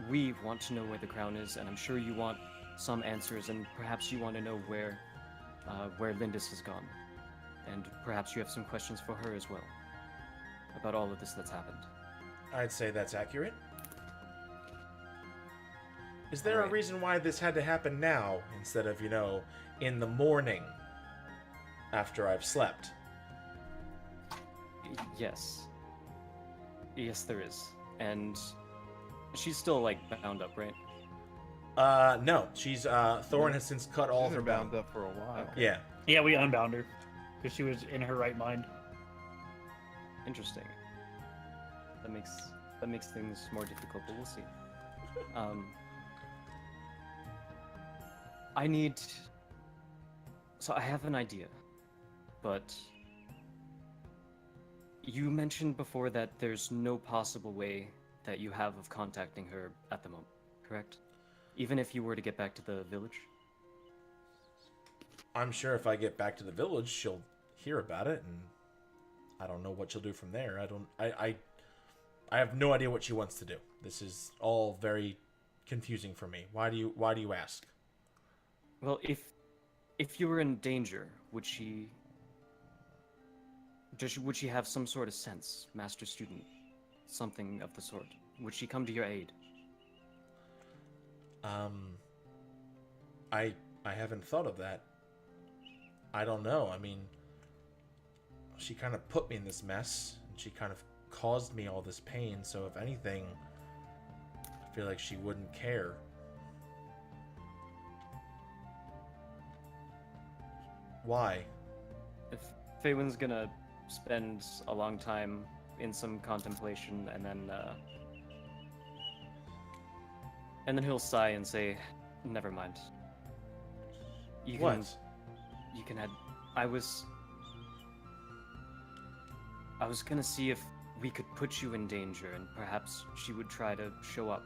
we want to know where the crown is, and I'm sure you want some answers, and perhaps you want to know where Lindis has gone. And perhaps you have some questions for her as well, about all of this that's happened. I'd say that's accurate. Is there a Alright. reason why this had to happen now instead of, in the morning after I've slept? Yes. Yes, there is. And she's still, like, bound up, right? No. She's, Thorin has since cut all She's of her been bound bound. up for a while. Okay. Yeah. Yeah, we unbound her because she was in her right mind. Interesting. That makes things more difficult, but we'll see. So I have an idea, but you mentioned before that there's no possible way that you have of contacting her at the moment, correct? Even if you were to get back to the village? I'm sure if I get back to the village, she'll hear about it, and I don't know what she'll do from there. I have no idea what she wants to do. This is all very confusing for me. Why do you ask? Well, if you were in danger, would she have some sort of sense, master student, something of the sort? Would she come to your aid? I haven't thought of that. I don't know. I mean, she kind of put me in this mess, and she kind of caused me all this pain, so if anything, I feel like she wouldn't care. Why? If Hawyn's gonna spend a long time in some contemplation, and then he'll sigh and say, "Never mind. You can, What? You can add. I was gonna see if we could put you in danger, and perhaps she would try to show up.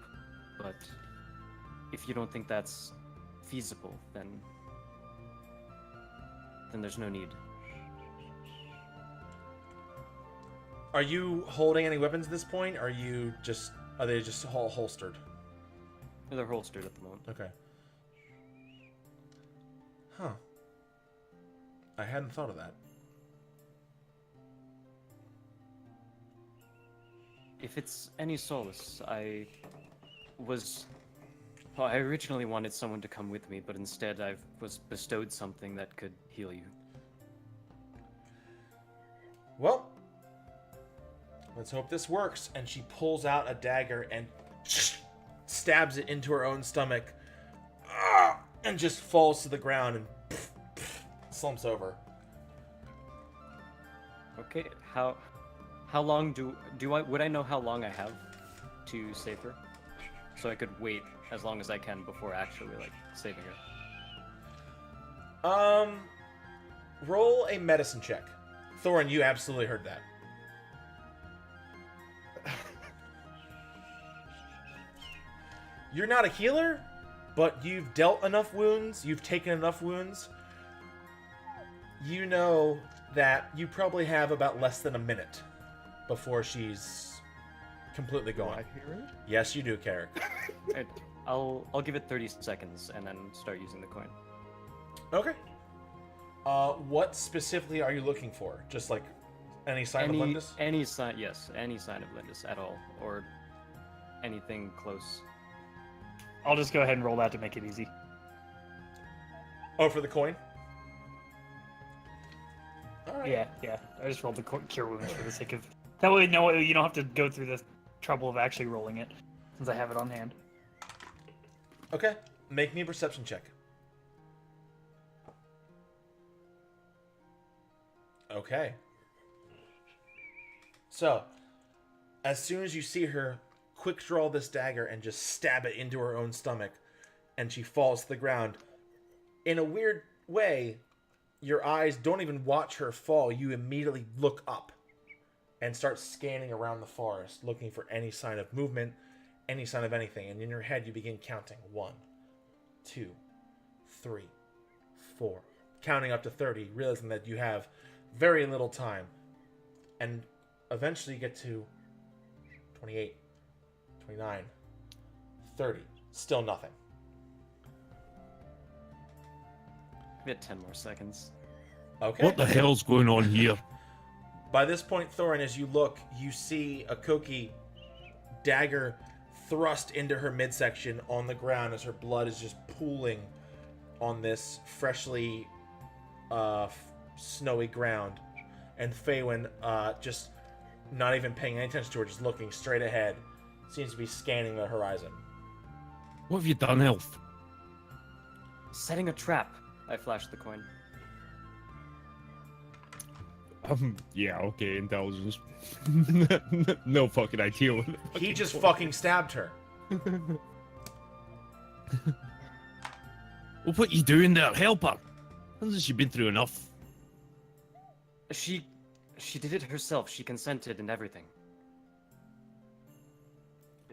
But if you don't think that's feasible, then there's no need." Are you holding any weapons at this point? Are they just all holstered? They're holstered at the moment. Okay. Huh. I hadn't thought of that. If it's any solace, I originally wanted someone to come with me, but instead I was bestowed something that could heal you. Well, let's hope this works. And she pulls out a dagger and stabs it into her own stomach, and just falls to the ground and slumps over. Okay, how long would I know how long I have to save her? So I could wait as long as I can before actually, saving her. Roll a medicine check. Thorin, you absolutely heard that. You're not a healer, but you've dealt enough wounds, you've taken enough wounds. You know that you probably have about less than a minute before she's completely Do gone. I hear it? Yes, you do, Carrick. Alright, I'll give it 30 seconds and then start using the coin. Okay. What specifically are you looking for? Just like any sign of Lindis? Any sign, yes, any sign of Lindis at all, or anything close. I'll just go ahead and roll that to make it easy. Oh, for the coin? Alright. Yeah. I just rolled the cure wounds for the sake of. That way, no, you don't have to go through the trouble of actually rolling it, since I have it on hand. Okay. Make me a perception check. Okay. So, as soon as you see her quick draw this dagger and just stab it into her own stomach, and she falls to the ground, in a weird way, your eyes don't even watch her fall. You immediately look up and start scanning around the forest, looking for any sign of movement, any sign of anything. And in your head, you begin counting 1, 2, 3, 4, counting up to 30, realizing that you have very little time. And eventually you get to 28, 29, 30. Still nothing. We had 10 more seconds. Okay. What the hell's going on here? By this point, Thorin, as you look, you see Ekoki dagger thrust into her midsection on the ground as her blood is just pooling on this freshly snowy ground. And Hawynn, just not even paying any attention to her, just looking straight ahead, seems to be scanning the horizon. What have you done, Elf? Setting a trap. I flashed the coin. Yeah, okay, intelligence. No fucking idea what the He fucking just point. fucking stabbed her. Well, what you doing there? Help her. Hasn't she been through enough? She did it herself. She consented and everything.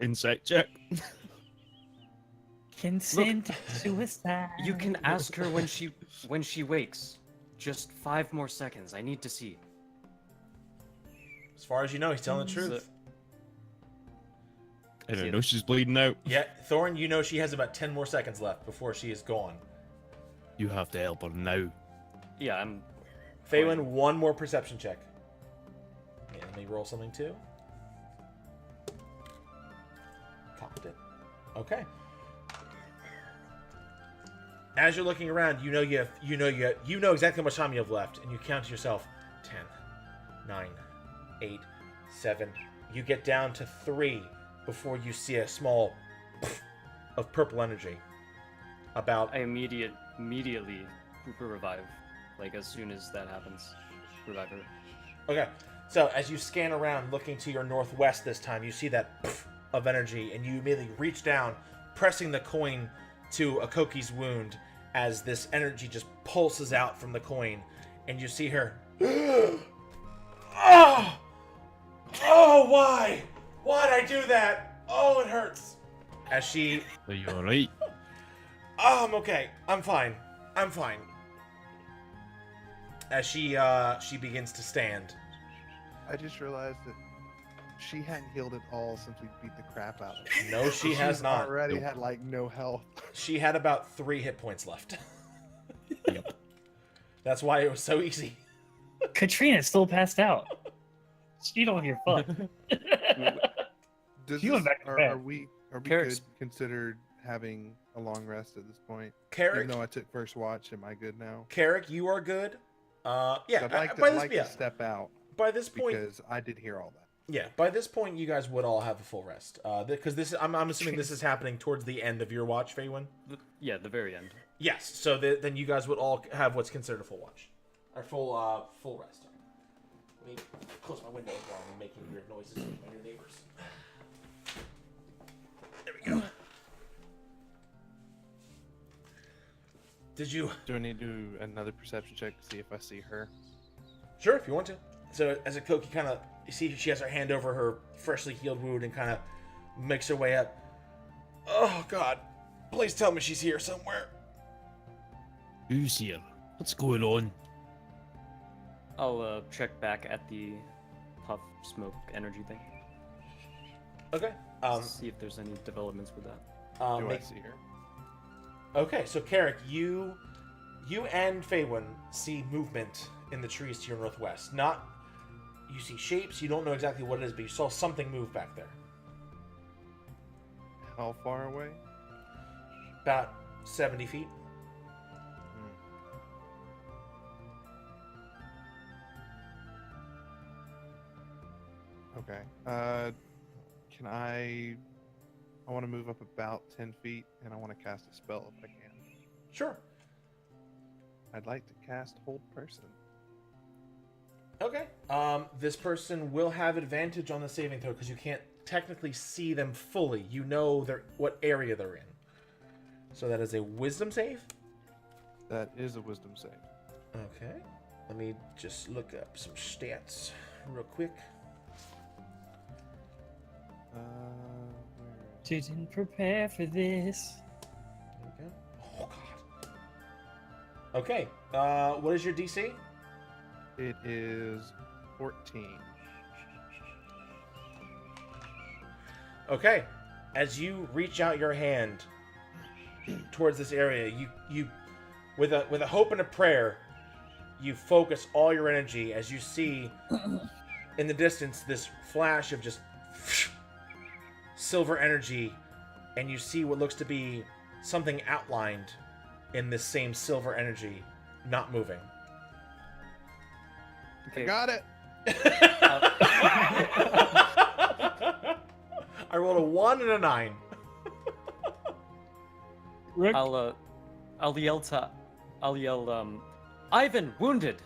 Insect check. Consent suicide. You can ask her when she wakes. Just 5 more seconds. I need to see. As far as you know, he's telling the truth. I don't know, she's bleeding out. Yeah, Thorin, you know she has about 10 more seconds left before she is gone. You have to help her now. Yeah, I'm. Hawynn, one more perception check. Yeah, let me roll something too. Cocked it. Okay. As you're looking around, you know exactly how much time you have left, and you count to yourself 10, 9, 8, 7. You get down to 3 before you see a small of purple energy. I immediately revive. Like as soon as that happens, revive her. Okay, so as you scan around, looking to your northwest this time, you see that of energy, and you immediately reach down, pressing the coin to Ekoki's wound as this energy just pulses out from the coin, and you see her. Oh! Oh, why? Why'd I do that? Oh, it hurts. As she. Are you alright? Oh, I'm okay. I'm fine. I'm fine. As she begins to stand. I just realized that she hadn't healed at all since we beat the crap out of her. No, she has She's not. already had like no health. She had about 3 hit points left. Yep. That's why it was so easy. Katrina's still passed out. She don't give a fuck. Does She went back to are, bed. are we Carrick's- good considered having a long rest at this point? Carrick, Even though I took first watch, am I good now? Carrick, you are good. Yeah, I'd like, to, by I'd this, like yeah, to step out by this point, because I did hear all that. yeah, by this point, you guys would all have a full rest. Because this, I'm assuming this is happening towards the end of your watch, Hawynn. Yeah, the very end. Yes. So then you guys would all have what's considered a full watch, or full rest. Let me close my window while I'm making weird noises with my new neighbors. There we go. Did you? Do I need to do another perception check to see if I see her? Sure, if you want to. So as Ekoki kind of, you see she has her hand over her freshly healed wound and kind of makes her way up. Oh God, please tell me she's here somewhere. Who's here? What's going on? I'll check back at the puff smoke energy thing. Okay. See if there's any developments with that. Do I Make, see her? okay, so Carrick, you and Hawynn see movement in the trees to your northwest. Not, you see shapes. You don't know exactly what it is, but you saw something move back there. How far away? About 70 feet. Okay. Can I want to move up about 10 feet, and I want to cast a spell if I can. Sure. I'd like to cast Hold Person. Okay. This person will have advantage on the saving throw because you can't technically see them fully. You know what area they're in. So that is a Wisdom save. That is a Wisdom save. Okay. Let me just look up some stats real quick. Where is Didn't prepare for this. There we go. Oh God. Okay. What is your DC? it is 14. Okay, as you reach out your hand towards this area, you with a hope and a prayer, you focus all your energy as you see in the distance this flash of just silver energy, and you see what looks to be something outlined in this same silver energy, not moving. I got it. I rolled a 1 and a 9. Rick, I'll yell, Ivan, wounded!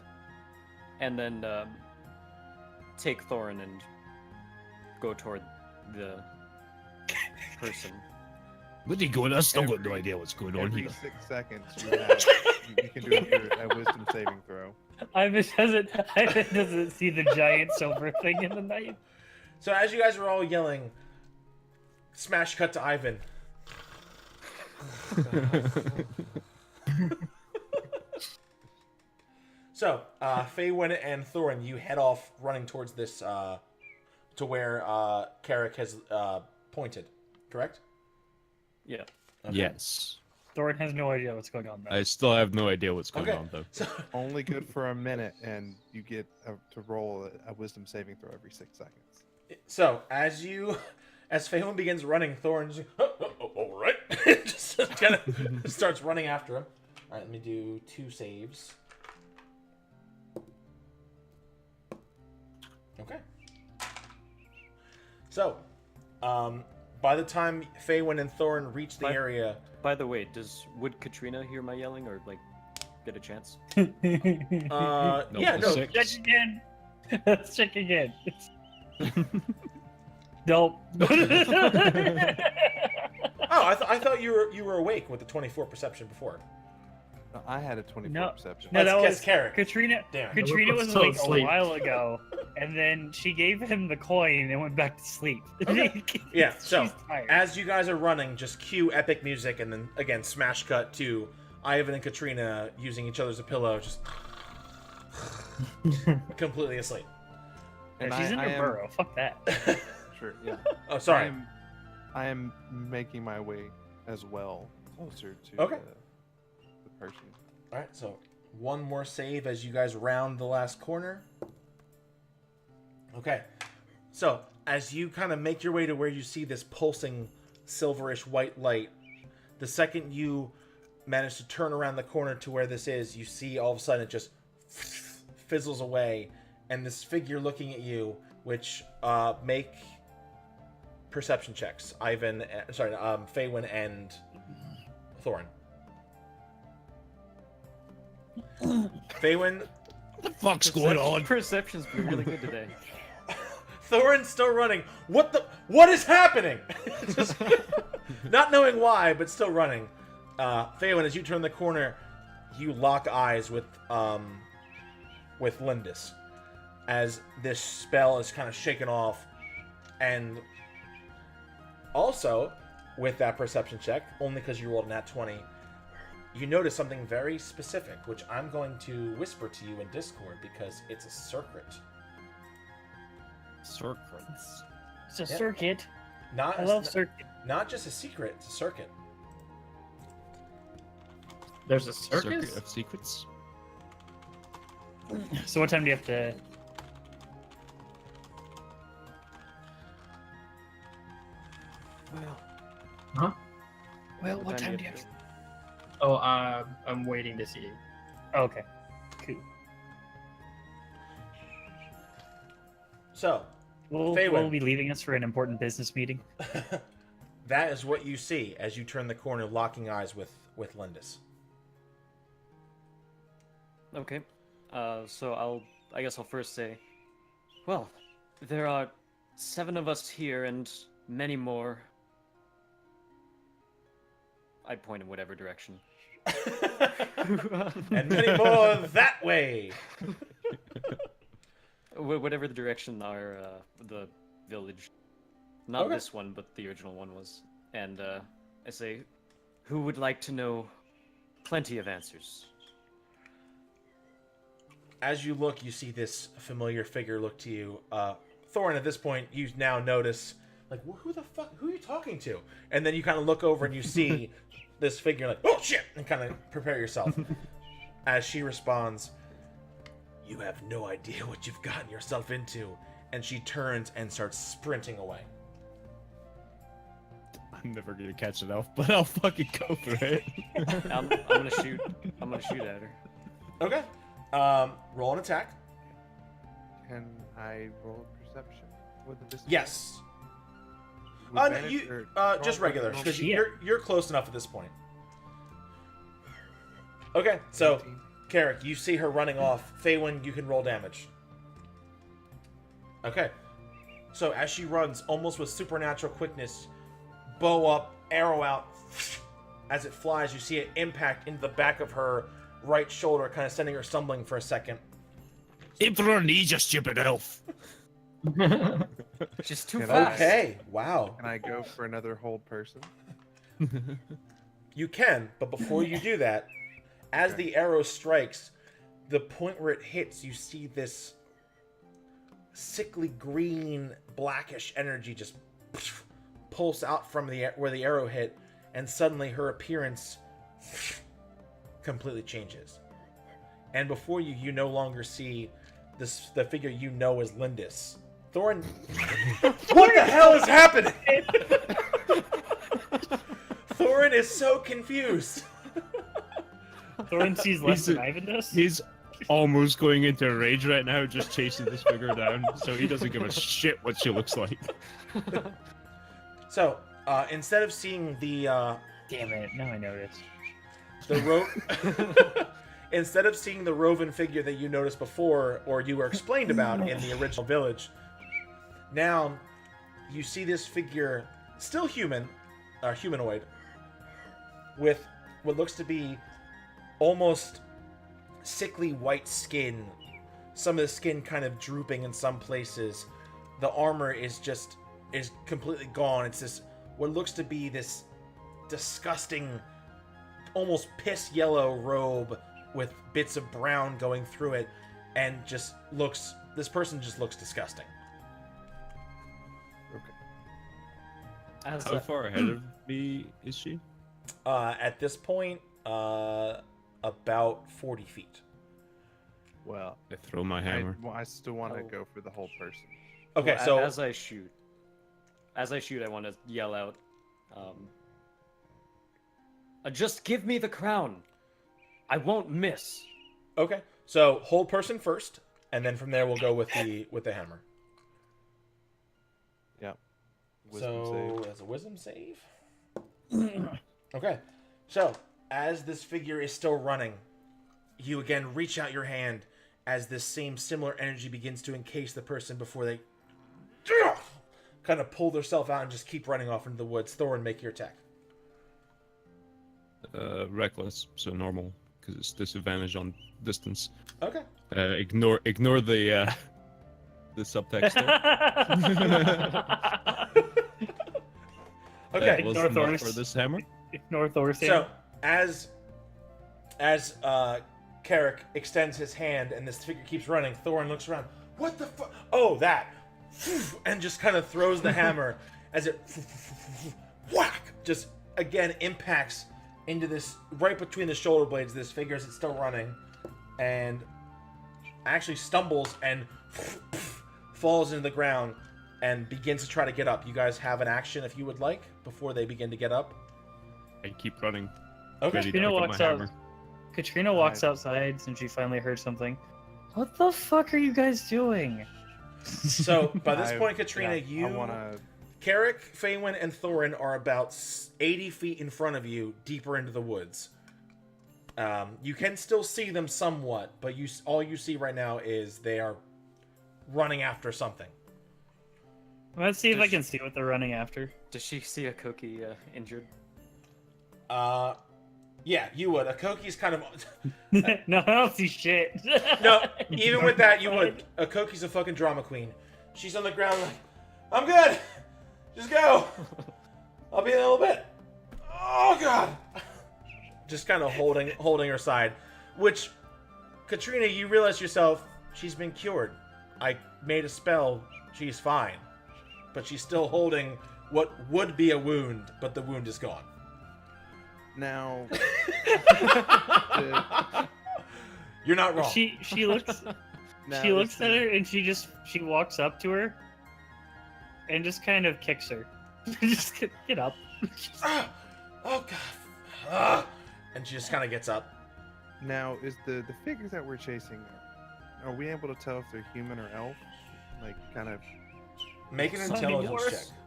And then, take Thorin and go toward the person. Where'd he go? I still got no idea what's going on Every here. 6 seconds, you can do a wisdom saving throw. Ivan doesn't see the giant silver thing in the night. So as you guys are all yelling, smash cut to Ivan. So, Hawynn and Thorin, you head off running towards this, to where Carrick has pointed, correct? Yeah. Okay. Yes. Thorin has no idea what's going on though. I still have no idea what's going Okay. on though. So, Only good for a minute, and you get to roll a wisdom saving throw every 6 seconds. so as Hawynn begins running, Thorin's all right, just kind of starts running after him. All right, let me do 2 saves. Okay. So, by the time Hawynn and Thorin reach the area, By the way, would Katrina hear my yelling or like get a chance? yeah, no, six. Check again. Let's check again. Nope. Oh, I thought you were awake with the 24 perception before. No, I had a 24 No. perception. No, that That's was Carrick. Katrina. Damn. Katrina We're was still like asleep. a while ago, and then she gave him the coin and went back to sleep. Okay. Yeah, so She's tired. as you guys are running, just cue epic music, and then again smash cut to Ivan and Katrina using each other as a pillow, just completely asleep. Yeah, And she's in I her am- burrow. Fuck that. Sure, yeah. Oh, sorry. I am making my way as well closer to Okay. the person. All right, so one more save as you guys round the last corner. Okay, so as you kind of make your way to where you see this pulsing silverish white light, the second you manage to turn around the corner to where this is, you see all of a sudden it just fizzles away, and this figure looking at you, which make perception checks. Hawynn and Thorin. Hawynn, What the fuck's going on? Perception's been really good today. Thorin's still running. What is happening? Just, not knowing why, but still running. Hawynn, as you turn the corner, you lock eyes with Lindis, as this spell is kind of shaken off, and also with that perception check, only because you rolled a nat 20, you notice something very specific, which I'm going to whisper to you in Discord because it's a secret. Circuits. It's a Yeah. circuit. Not I love circuit. not just a secret, it's a circuit. There's a Circuit circus? of secrets. So what time do you have to? Well, Huh? Well, what time do you have to? Oh, I'm waiting to see. Oh, okay. Cool. So, Will Hawynn. be leaving us for an important business meeting. that is what you see as you turn the corner, locking eyes with Lindis. Okay. So I guess I'll first say, well, there are 7 of us here and many more. I'd point in whatever direction. And many more that way. Whatever the direction our the village, not Okay. this one, but the original one was. And I say, who would like to know plenty of answers? As you look, you see this familiar figure look to you. Thorin, at this point, you now notice like, who the fuck? Who are you talking to? And then you kind of look over and you see this figure, like, oh shit, and kind of prepare yourself. As she responds, "You have no idea what you've gotten yourself into," and she turns and starts sprinting away. I'm never gonna catch it off, but I'll fucking go for it. I'm gonna shoot. I'm gonna shoot at her. Okay. Roll an attack. Can I roll perception with the distance? Yes. With No, advantage you or just normal- regular, normal because Yeah. you're close enough at this point. Okay, so 18? Carrick, you see her running off. Hawynn, you can roll damage. Okay. So as she runs, almost with supernatural quickness, bow up, arrow out. As it flies, you see it impact into the back of her right shoulder, kind of sending her stumbling for a second. Aim for her knees, you stupid elf. Just too Can fast. Okay, wow. Can I go for another hold person? You can, but before you do that, as Okay. the arrow strikes, the point where it hits, you see this sickly green, blackish energy just pulse out from where the arrow hit, and suddenly her appearance completely changes. And before you, you no longer see the figure you know as Lindis. Thorin, what the hell is happening? Thorin is so confused. Thorin sees less He's than a- Ivan does. He's almost going into a rage right now, just chasing this figure down, so he doesn't give a shit what she looks like. So, instead of seeing the Damn it! Now I noticed. instead of seeing the Roven figure that you noticed before, or you were explained about in the original village, now you see this figure, still human, humanoid, with what looks to be almost sickly white skin. Some of the skin kind of drooping in some places. The armor is completely gone. It's this what looks to be this disgusting, almost piss yellow robe with bits of brown going through it, and this person just looks disgusting. As How far ahead of me is she? At this point, about 40 feet. Well, I throw my hammer. I still want to Oh. go for the whole person. Okay, well, so as I shoot, I want to yell out, "Just give me the crown. I won't miss." okay, so hold person first, and then from there we'll go with the hammer. Yep. So as a wisdom save. Okay, so as this figure is still running, you again reach out your hand as this same similar energy begins to encase the person before they kind of pull themselves out and just keep running off into the woods. Thorin, make your attack. Reckless, so normal, because it's disadvantage on distance. Okay. Ignore the subtext there. Okay. That was Ignore enough Thor's- for this hammer. Ignore Thor's So hand. as Carrick extends his hand and this figure keeps running, Thorin looks around. What the fuck? Oh, that! And just kind of throws the hammer as it whack! Just again impacts into this right between the shoulder blades. This figure as it's still running, and actually stumbles and falls into the ground and begins to try to get up. You guys have an action if you would like before they begin to get up. I keep running. Okay. Ready to Katrina pick up my walks out. hammer. Katrina walks outside since she finally heard something. What the fuck are you guys doing? So by this I- point, Katrina, yeah, I want to. Carrick, Hawynn, and Thorin are about 80 feet in front of you, deeper into the woods. You can still see them somewhat, but all you see right now is they are running after something. Let's see if I can see what they're running after. Does she see Ekoki injured? Yeah, you would. Akoki's kind of... No, I don't see shit. No, even with that, you would. Akoki's a fucking drama queen. She's on the ground like, I'm good! Just go! I'll be in a little bit. Oh, God! Just kind of holding her side. Which, Katrina, you realize yourself, she's been cured. I made a spell. She's fine. but she's still holding what would be a wound, but the wound is gone. Now, You're not wrong. She looks now she looks is at the- her and she walks up to her and just kind of kicks her. Just get up. Ah! Oh god. Ah! And she just kind of gets up. Now, is the figures that we're chasing, are we able to tell if they're human or elf? Like, kind of. Make an Sounding intelligence worse. check.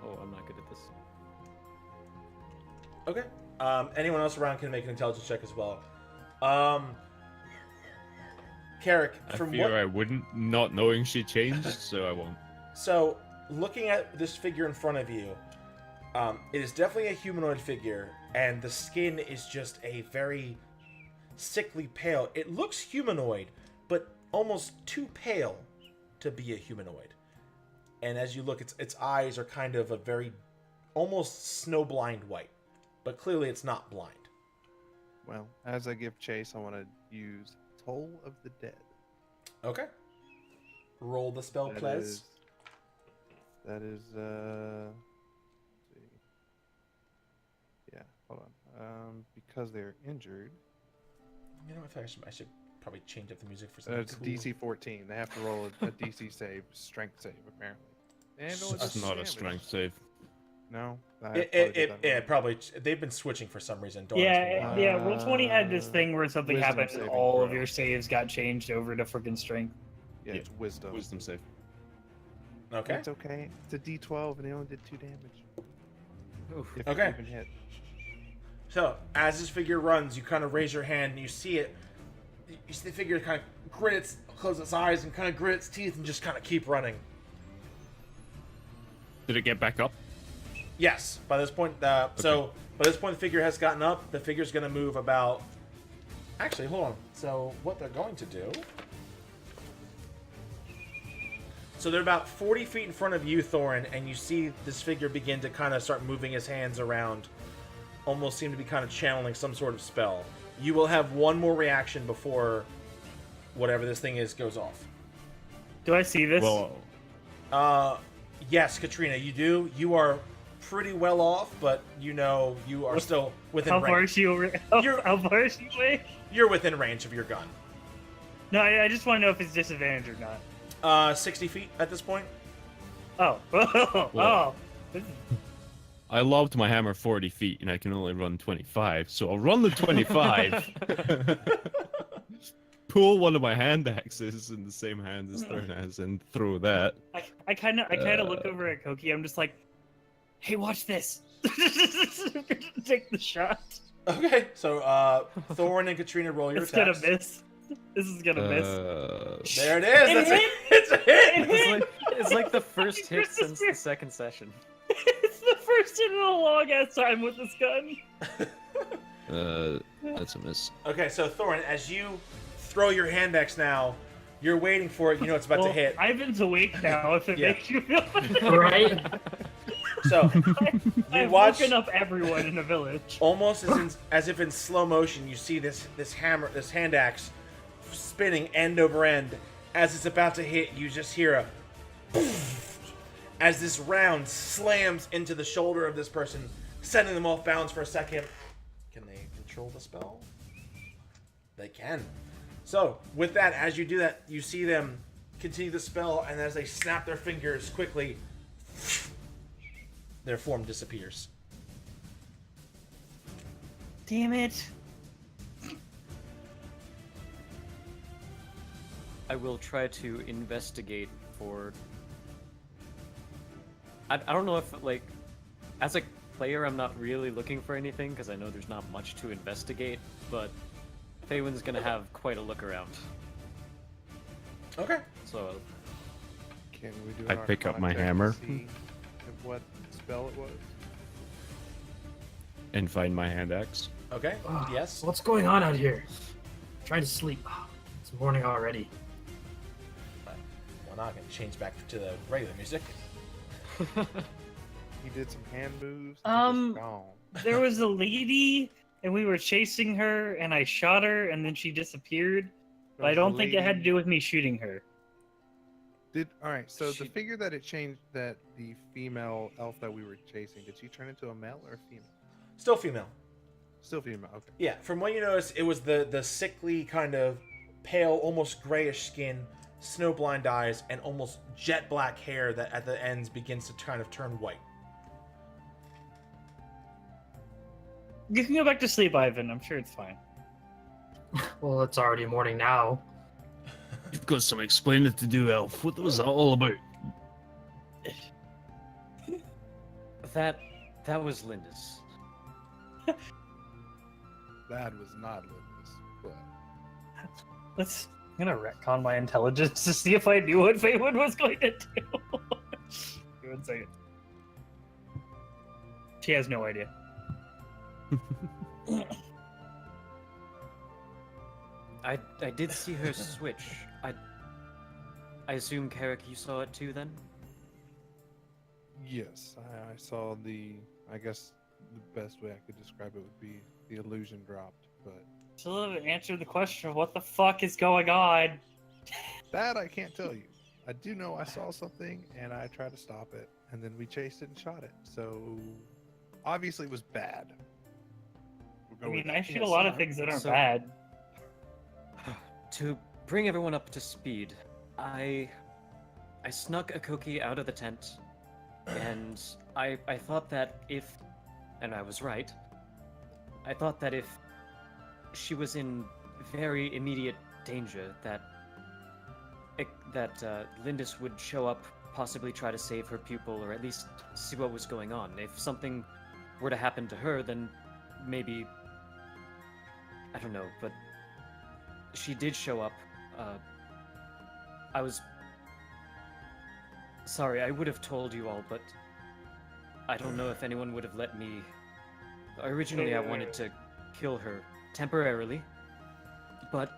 Oh, I'm not good at this. Okay. Anyone else around can make an intelligence check as well. Carrick, I from fear what? I wouldn't, not knowing she changed, so I won't. So, looking at this figure in front of you, it is definitely a humanoid figure, and the skin is just a very sickly pale. It looks humanoid, but almost too pale to be a humanoid. And as you look, its eyes are kind of a very almost snowblind white, but clearly it's not blind. Well, as I give chase, I want to use Toll of the Dead. Okay. Roll the spell, please. That is, let's see. Yeah, hold on. Because they're injured, You know, I should probably change up the music for something it's cool. DC 14. They have to roll a DC save, strength save, apparently. And only That's does not a damage. strength save. No? I It probably did that wrong. probably they've been switching for some reason. Don't ask me Yeah, why. yeah. Roll20 had this Uh, thing where something wisdom happened and saving all of throw. your saves got changed over to freaking strength. Yeah, it's wisdom. Wisdom save. Okay. It's okay. It's a D12 and they only did 2 damage. Oof. If Okay. it even hit. So as this figure runs, you kind of raise your hand and you see it. You see the figure kind of close its eyes and kind of grit its teeth and just kind of keep running. Did it get back up? Yes. By this point, so by this point, the figure has gotten up. The figure's going to move about. Actually, hold on. So what they're going to do? So they're about 40 feet in front of you, Thorin, and you see this figure begin to kind of start moving his hands around, almost seem to be kind of channeling some sort of spell. You will have one more reaction before whatever this thing is goes off. Do I see this? Well, Yes, Katrina, you do. You are pretty well off, but you know you are still within how far range. is she over? You're- How far is she away? You're within range of your gun. No, I just want to know if it's disadvantage or not. 60 feet at this point. Oh, oh. This is- I lobbed my hammer 40 feet and I can only run 25, so I'll run the 25. Pull one of my hand axes in the same hand as Thurn has and throw that. I kind of look over at Koki. I'm just like, hey, watch this. Take the shot. Okay, so Thorin and Katrina, roll your It's attacks. gonna miss. This is gonna miss. There it is. It That's hit! it's a hit. It's like the first hit Christmas since the spirit. second session. It's the first hit in a long ass time with this gun. That's a miss. Okay, so Thorin, as you throw your hand axe now, you're waiting for it. You know it's about to hit. Ivan's awake now. If it Yeah. makes you feel Right? So I've watch- woken up everyone in the village. almost as if in slow motion, you see this hand axe spinning end over end. As it's about to hit, you just hear a as this round slams into the shoulder of this person, sending them off balance for a second. Can they control the spell? They can. So, with that, as you do that, you see them continue the spell, and as they snap their fingers quickly, their form disappears. Damn it. I will try to investigate for. I don't know if, like, as a player, I'm not really looking for anything because I know there's not much to investigate, but Hawyn's gonna have quite a look around. Okay. So, Can we do I an pick up Arcana my check to hammer. see what spell it was? And find my hand axe. Okay. Ah, Yes. What's going on out here? trying to sleep. It's morning already. We're not going to change back to the regular music. He did some hand moves. Um, Just gone. There was a lady, and we were chasing her, and I shot her, and then she disappeared. But I There was don't a think it had to lady- do with me shooting her. All right. So She- the figure that it changed, that the female elf that we were chasing, did she turn into a male or a female? Still female. Still female. Okay. Yeah, from what you notice, it was the sickly kind of pale, almost grayish skin, snowblind eyes, and almost jet black hair that at the ends begins to kind of turn white. You can go back to sleep, Ivan. I'm sure it's fine. Well, it's already morning now. You've got some explaining to do, Elf. What was that all about? That was Linda's. That was not Linda's, but I'm gonna retcon my intelligence to see if I knew what Feywood was going to do. Give me 1 second. She has no idea. I did see her switch. I assume, Carrick, you saw it too then? yes, I saw the. I guess the best way I could describe it would be the illusion dropped, but Still haven't answered the question of what the fuck is going on. that I can't tell you. I do know I saw something and I tried to stop it, and then we chased it and shot it. So obviously it was bad. We'll I go with mean, that. I shoot a lot of things that aren't So- bad. To bring everyone up to speed, I snuck Ekoki out of the tent, and I thought that if, and I was right, I thought that if she was in very immediate danger, that Lindis would show up, possibly try to save her pupil, or at least see what was going on. If something were to happen to her, then maybe, I don't know, but she did show up. I was sorry, I would have told you all, but I don't know if anyone would have let me. Originally, I wanted to kill her temporarily, but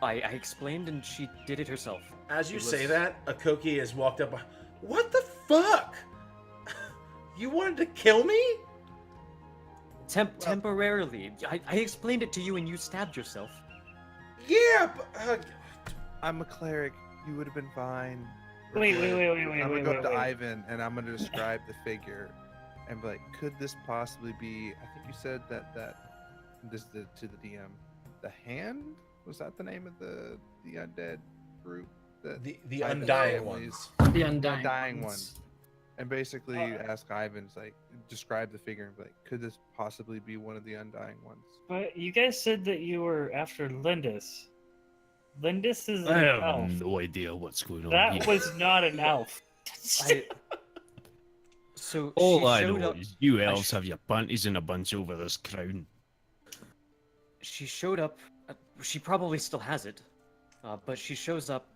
I explained and she did it herself. As you It say was- that, Ekoki has walked up. What the fuck? You wanted to kill me? Temporarily. I explained it to you and you stabbed yourself. Yeah, but I'm a cleric. You would have been fine. Wait, I'm gonna wait, go up to wait. Ivan and I'm gonna describe the figure, and be like, could this possibly be? I think you said that this to the DM. The hand, was that the name of the undead group? the Ivan's undying family's- ones. The undying, Undying ones. And basically ask Ivan's like, describe the figure and be like, could this possibly be one of the undying ones? But you guys said that you were after Lindis. Lindis is I an have elf. no idea what's going on That here. was not an elf. So All she I showed know up. is you I elves sh- have your panties in a bunch over this crown. She showed up. She probably still has it, but she shows up.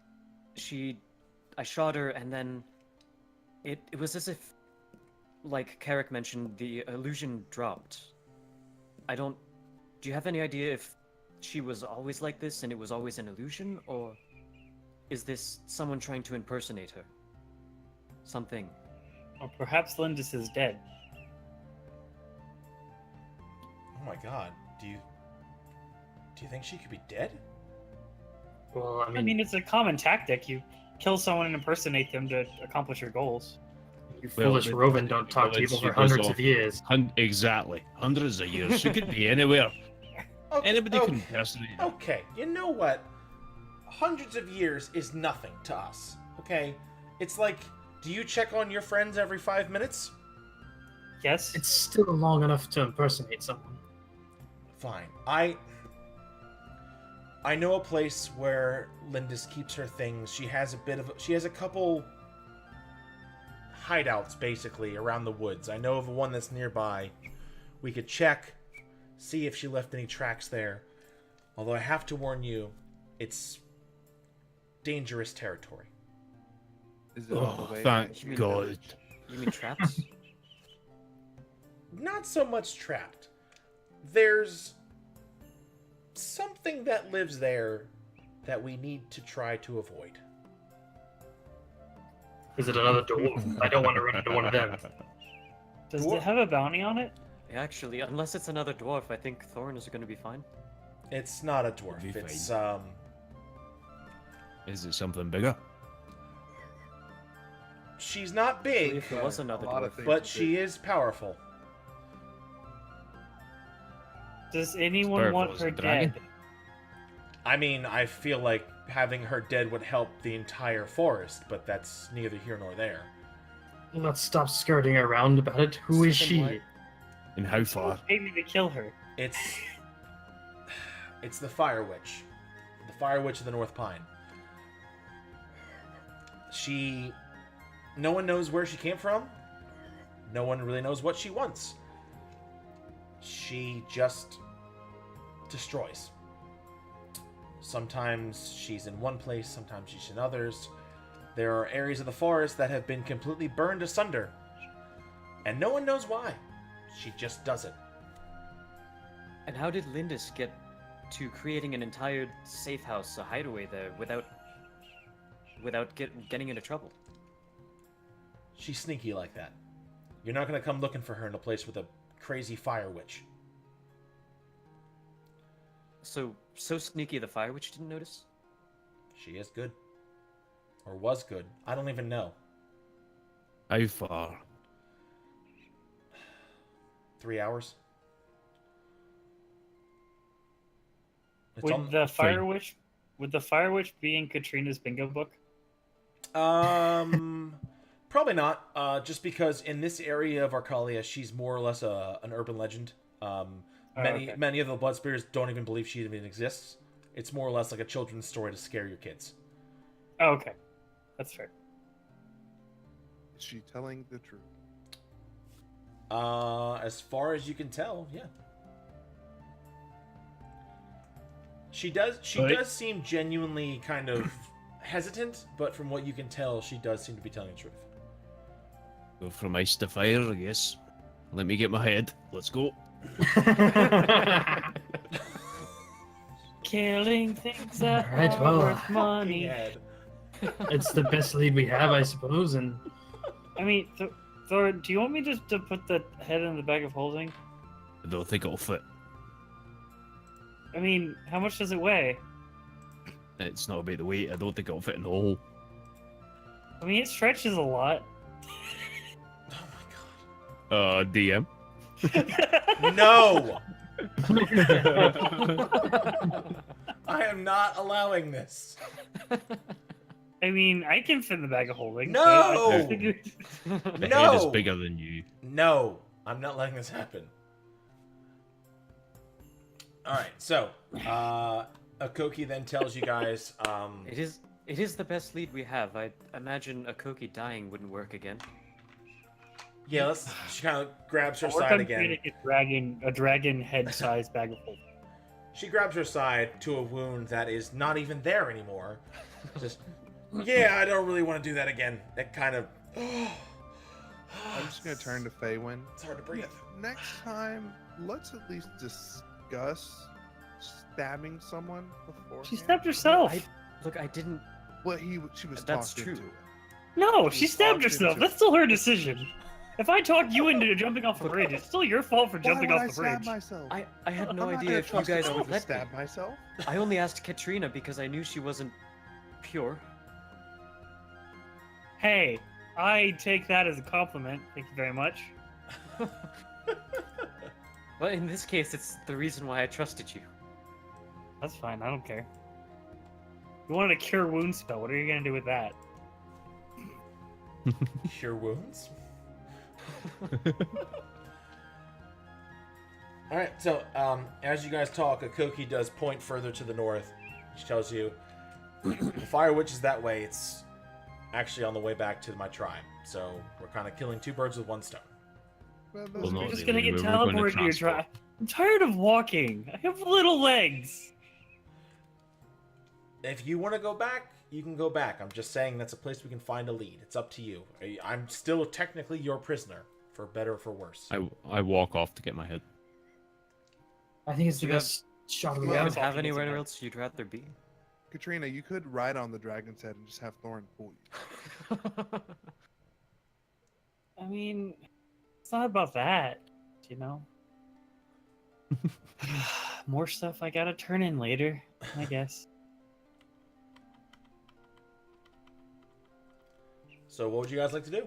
I shot her, and then it was as if, like Carrick mentioned, the illusion dropped. Do you have any idea if she was always like this and it was always an illusion, or is this someone trying to impersonate her? Something. Or perhaps Lindis is dead. Oh my god. Do you think she could be dead? Well, I mean, it's a common tactic. You kill someone and impersonate them to accomplish your goals. you Well, foolish it- Rovan don't talk to well, people she for goes hundreds off. of years. Exactly. Hundreds of years. She could be anywhere. Okay, Anybody can okay, impersonate her. Okay, you know what? Hundreds of years is nothing to us. Okay, it's like, do you check on your friends every 5 minutes? Yes? It's still long enough to impersonate someone. Fine. I know a place where Lindis keeps her things. She has a couple hideouts basically around the woods. I know of one that's nearby. We could check, see if she left any tracks there. Although I have to warn you, it's dangerous territory. Is it on the Oh, way? thank You mean God. village? You mean traps? Not so much trapped. There's something that lives there that we need to try to avoid. Is it another dwarf? I don't want to run into one of them. Does Dwarf- it have a bounty on it? Actually, unless it's another dwarf, I think Thorn is going to be fine. It's not a dwarf. Be It's fine. Is it something bigger? She's not Actually, big, if there was another A lot of dwarf, things. but she is powerful. Does anyone Sparrow want is her a dragon? dead? I mean, I feel like having her dead would help the entire forest, but that's neither here nor there. Let's stop skirting around about it. Who is Then why- she? And how far? Pay me to kill her. It's the Fire Witch. The Fire Witch of the North Pine. No one knows where she came from. No one really knows what she wants. She just destroys. Sometimes she's in one place, sometimes she's in others. There are areas of the forest that have been completely burned asunder. And no one knows why. She just does it. And how did Lindis get to creating an entire safe house, a hideaway there, without getting into trouble? She's sneaky like that. You're not going to come looking for her in a place with a crazy fire witch. So sneaky the Fire Witch didn't notice? She is good. Or was good. I don't even know. How far? 3 hours? It's Would on... the Fire Witch be in Katrina's bingo book? Probably not. Just because in this area of Arcalia, she's more or less an urban legend. Many of the blood spirits don't even believe she even exists. It's more or less like a children's story to scare your kids. Oh, okay. That's fair. Is she telling the truth? As far as you can tell, yeah. She does seem genuinely kind of hesitant, but from what you can tell, she does seem to be telling the truth. Go from ice to fire, I guess. Let me get my head. Let's go. Killing things that Alright, are well, worth money. Head. It's the best lead we have, I suppose, and I mean, Thor, do you want me just to put the head in the bag of holding? I don't think it'll fit. I mean, how much does it weigh? It's not about the weight. I don't think it'll fit in the hole. I mean, it stretches a lot. Oh DM. my god. No! I am not allowing this. I mean, I can fit in the bag of holding. No! I figured- The head No! is bigger than you. No, I'm not letting this happen. Alright, so, Ekoki then tells you guys, It is the best lead we have. I imagine Ekoki dying wouldn't work again. yeah, she kind of grabs her Work side on again. creating a dragon head-sized bag of holding. She grabs her side to a wound that is not even there anymore. Just, yeah, I don't really want to do that again. That kind of... I'm just gonna turn to Hawynn. It's hard to breathe. Next time, let's at least discuss stabbing someone before. She stabbed herself. I didn't. Well, she was That's talked true. into it. No, She she was stabbed talked herself. into That's it. still her decision. If I talk you into jumping off the bridge, it's still your fault for Why jumping would off I the stab bridge. myself? I had no I'm not idea gonna if you trust guys someone would to let me. stab myself. I only asked Katrina because I knew she wasn't pure. Hey, I take that as a compliment. Thank you very much. Well, in this case, it's the reason why I trusted you. That's fine. I don't care. You wanted a cure wound spell. What are you gonna do with that? Cure wounds? Alright, so, as you guys talk, Ekoki does point further to the north. She tells you, the Fire Witch is that way. It's actually on the way back to my tribe. So, we're kind of killing two birds with one stone. Well, Well, those- not You're just really, gonna get we're going to teleported to your transport. tribe. I'm tired of walking. I have little legs. If you want to go back, you can go back. I'm just saying that's a place we can find a lead. It's up to you. I'm still technically your prisoner, for better or for worse. I walk off to get my head. I think it's the You have- best shot Do we you have. guys have walking anywhere together. else you'd rather be? Katrina, you could ride on the dragon's head and just have Thorin pull you. I mean, it's not about that, you know? More stuff I gotta turn in later, I guess. So what would you guys like to do?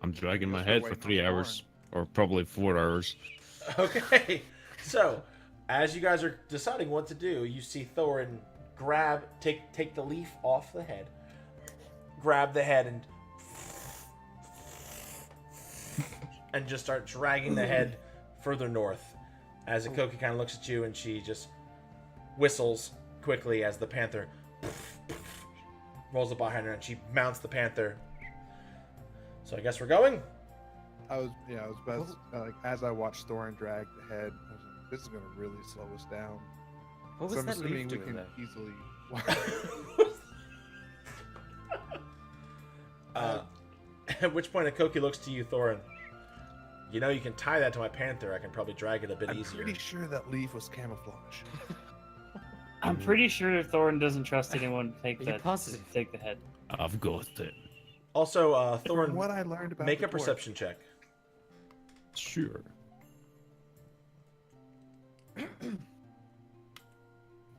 I'm dragging my Guess we're head for waiting on 3 hours, or probably 4 hours. Okay, so as you guys are deciding what to do, you see Thorin take the leaf off the head, grab the head, and just start dragging the head further north. As Ekoki kind of looks at you, and she just whistles quickly as the panther rolls up behind her, and she mounts the panther. So I guess we're going. I was about like as I watched Thorin drag the head, I was like, this is gonna really slow us down. What So was I'm that leaf assuming we doing can there? easily. At which point Ekoki looks to you, Thorin. You know, you can tie that to my panther. I can probably drag it a bit I'm easier. pretty sure that leaf was camouflage. I'm pretty sure Thorin doesn't trust anyone to take Are you that. positive? Take the head. I've got it. Also, From Thorin, what I learned about make the a dwarf, perception check. Sure.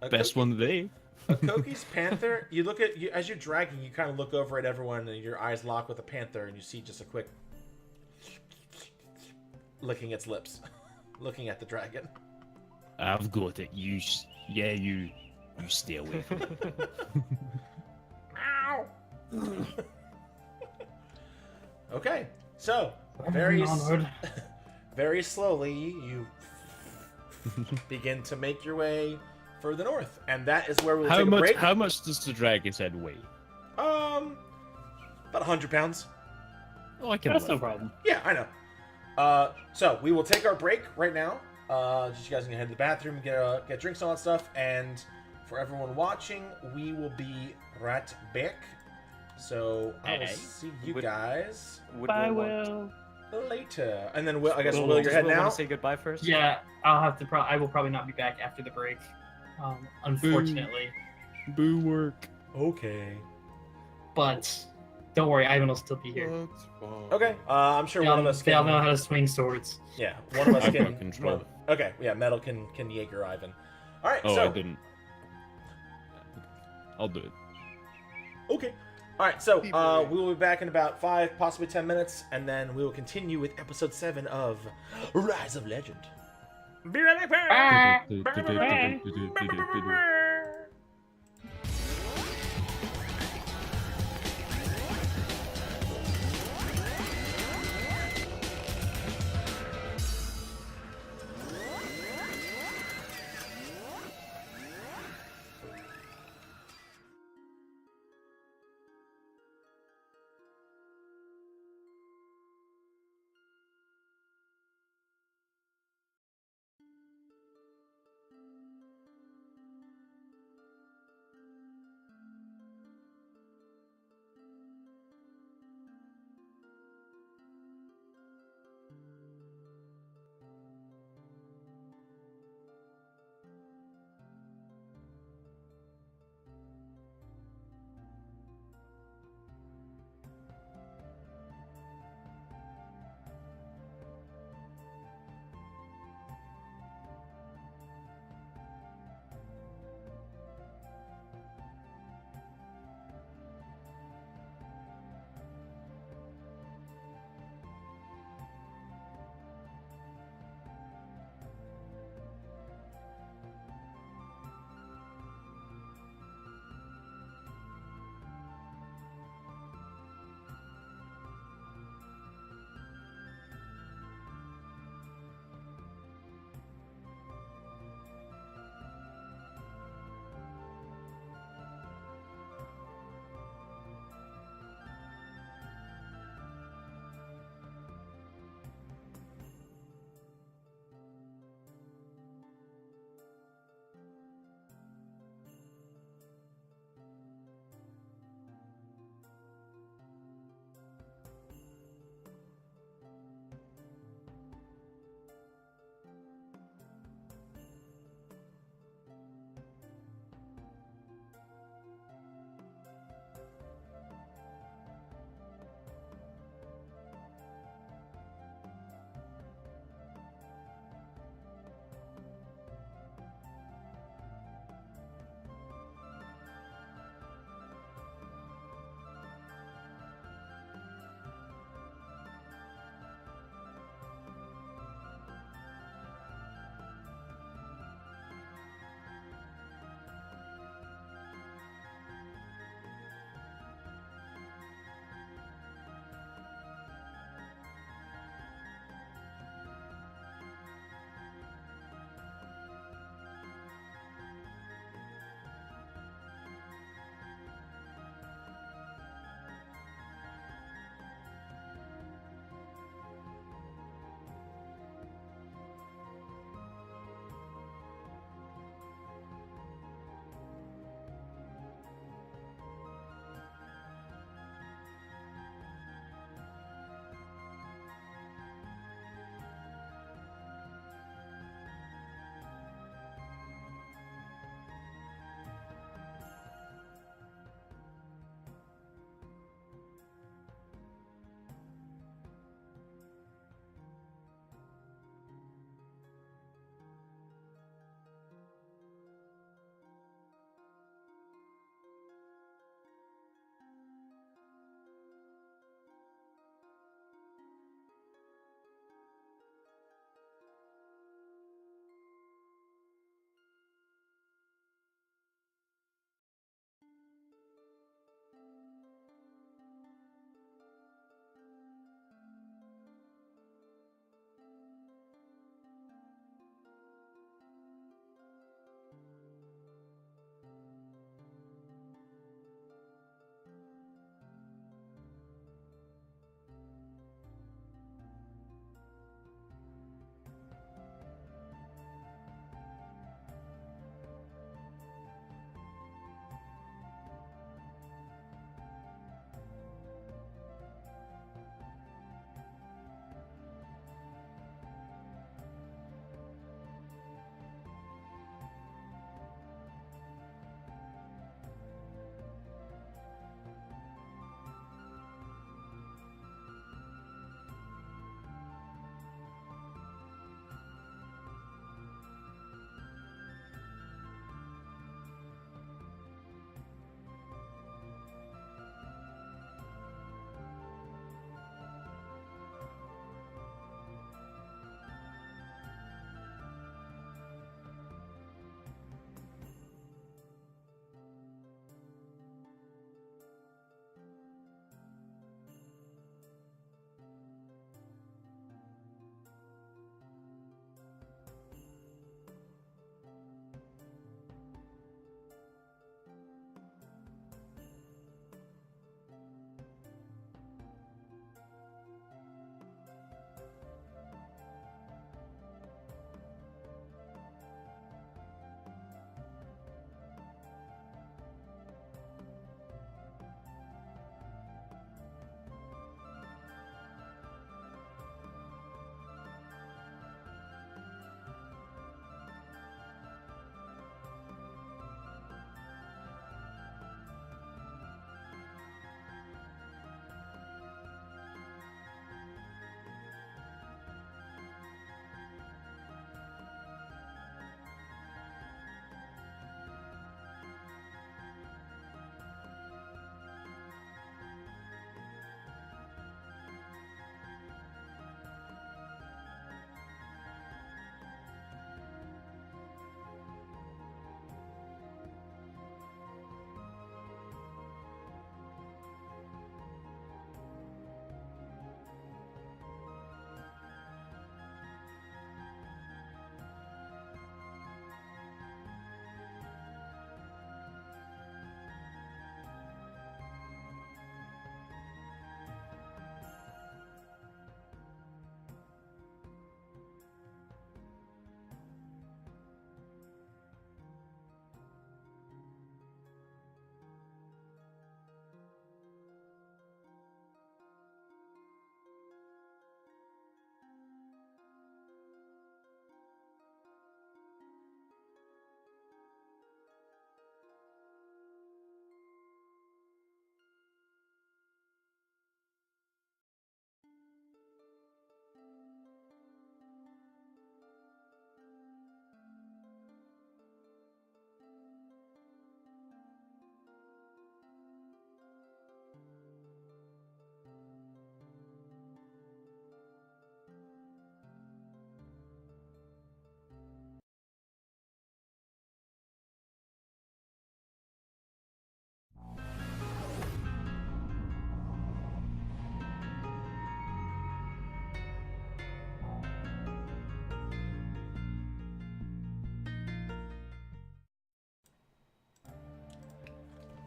Best one today. Ekoki's panther. You look at as you're dragging. You kind of look over at everyone, and your eyes lock with the panther, and you see just a quick licking its lips, looking at the dragon. I've got it. You stay away from it. Ow! Okay, so very Onward. very slowly you begin to make your way further north, and that is where we'll take a break. How much does the dragon's head weigh? About 100 pounds. Oh, I can That's no live. problem. Yeah, I know. So we will take our break right now. Just you guys can head to the bathroom, get drinks and all that stuff, and for everyone watching, we will be right back. So I will Hey. see you Would- guys Would Bye, want- Will. later. And then Will, I guess Will, Will, Does your head Will now. want to say goodbye first? Yeah, I'll have to. I will probably not be back after the break. Unfortunately, Boo work. Okay. but don't worry, Ivan will still be here. That's fine. Okay. I'm sure one of us They all know can. how to swing swords. Yeah, one of us I've got can. control. Okay. Yeah, Metal can Jaeger Ivan. All right. Oh, so I didn't. I'll do it. okay. All right, so Keep moving. we will be back in about 5, possibly 10 minutes, and then we will continue with episode 7 of Rise of Legend. Be right back.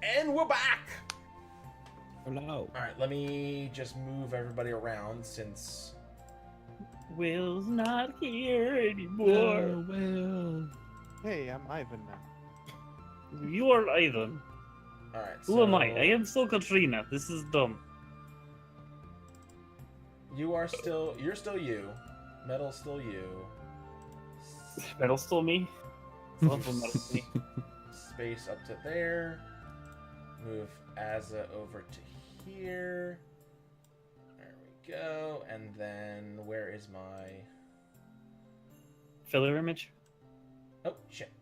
And we're back! Hello. Alright, let me just move everybody around since... Will's not here anymore. Oh, well. Hey, I'm Ivan now. You are Ivan. Alright, Who am I? I am still Katrina. This is dumb. You're still you. Metal's still you. Metal's still me. Love when metal's me. Space up to there. Move Azza over to here. There we go. And then where is my... Filler image. Oh, shit.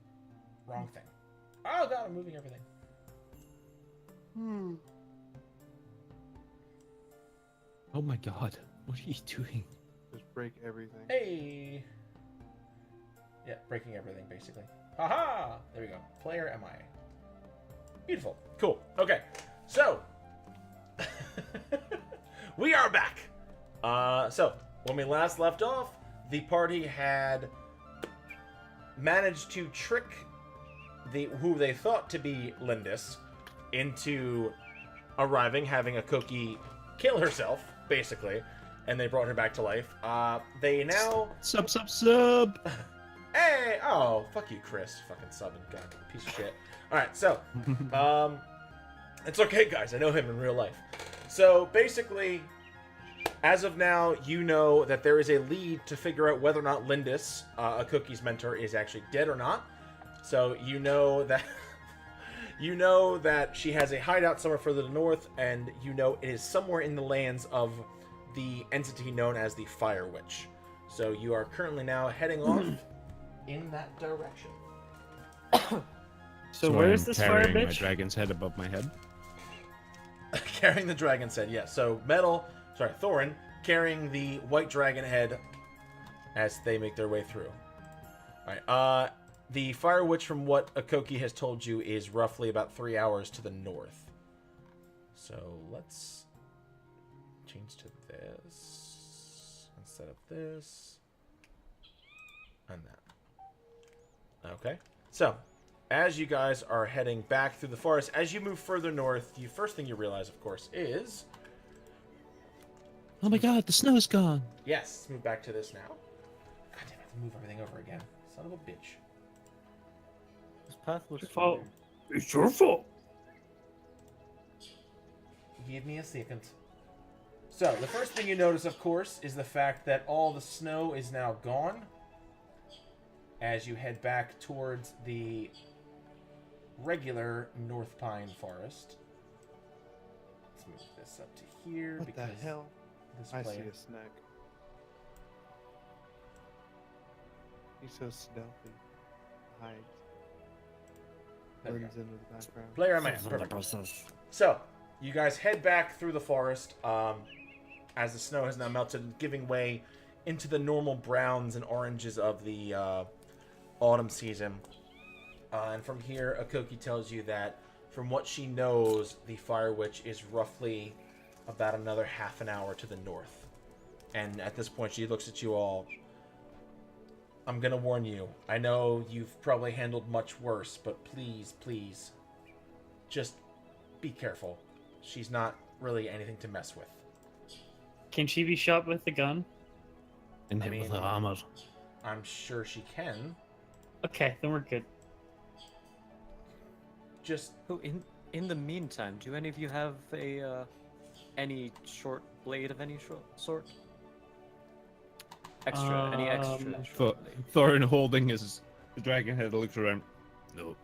Wrong thing. Oh, God, I'm moving everything. Oh my god. What are you doing? Just break everything. Hey! Yeah, breaking everything, basically. Haha! There we go. Player MI. Beautiful. Cool. Okay. So, we are back. So, when we last left off, the party had managed to trick who they thought to be Lindis into arriving, having Ekoki kill herself, basically, and they brought her back to life. They now... Sub. Hey! Oh, fuck you, Chris. Fucking subbing. God, piece of shit. Alright, so, it's okay, guys. I know him in real life. So, basically, as of now, you know that there is a lead to figure out whether or not Lindis, Ekoki's mentor, is actually dead or not. So, you know that... You know that she has a hideout somewhere further north, and you know it is somewhere in the lands of the entity known as the Fire Witch. So you are currently now heading off in that direction. So where is I'm this fire carrying my bitch? dragon's head above my head. Carrying the dragon's head, yes. So Thorin carrying the white dragon head as they make their way through. Alright, the Fire Witch, from what Ekoki has told you, is roughly about 3 hours to the north. So let's change to this instead of this and that. Okay. So, as you guys are heading back through the forest, as you move further north, the first thing you realize, of course, is... Oh my god, the snow's gone. Yes, let's move back to this now. God damn, I have to move everything over again. Son of a bitch. This path looks Your fault. familiar. It's your fault. Give me a second. So, the first thing you notice, of course, is the fact that all the snow is now gone. As you head back towards the regular North Pine Forest. Let's move this up to here. What the because hell? This I see player... a snake. He's so stealthy. Hides. There we go. Blends into the background. Player man. Perfect. So, you guys head back through the forest as the snow has now melted, giving way into the normal browns and oranges of the autumn season. And from here, Ekoki tells you that from what she knows, the Fire Witch is roughly about another half an hour to the north. And at this point, she looks at you all. I'm going to warn you. I know you've probably handled much worse, but please, please, just be careful. She's not really anything to mess with. Can she be shot with the gun? And I hit with mean- the armor. I'm sure she can. Okay, then we're good. Just Oh, in the meantime, do any of you have a any short blade of any sort? Any extra? Um, short blade? Thorin holding his dragon head looks around. No.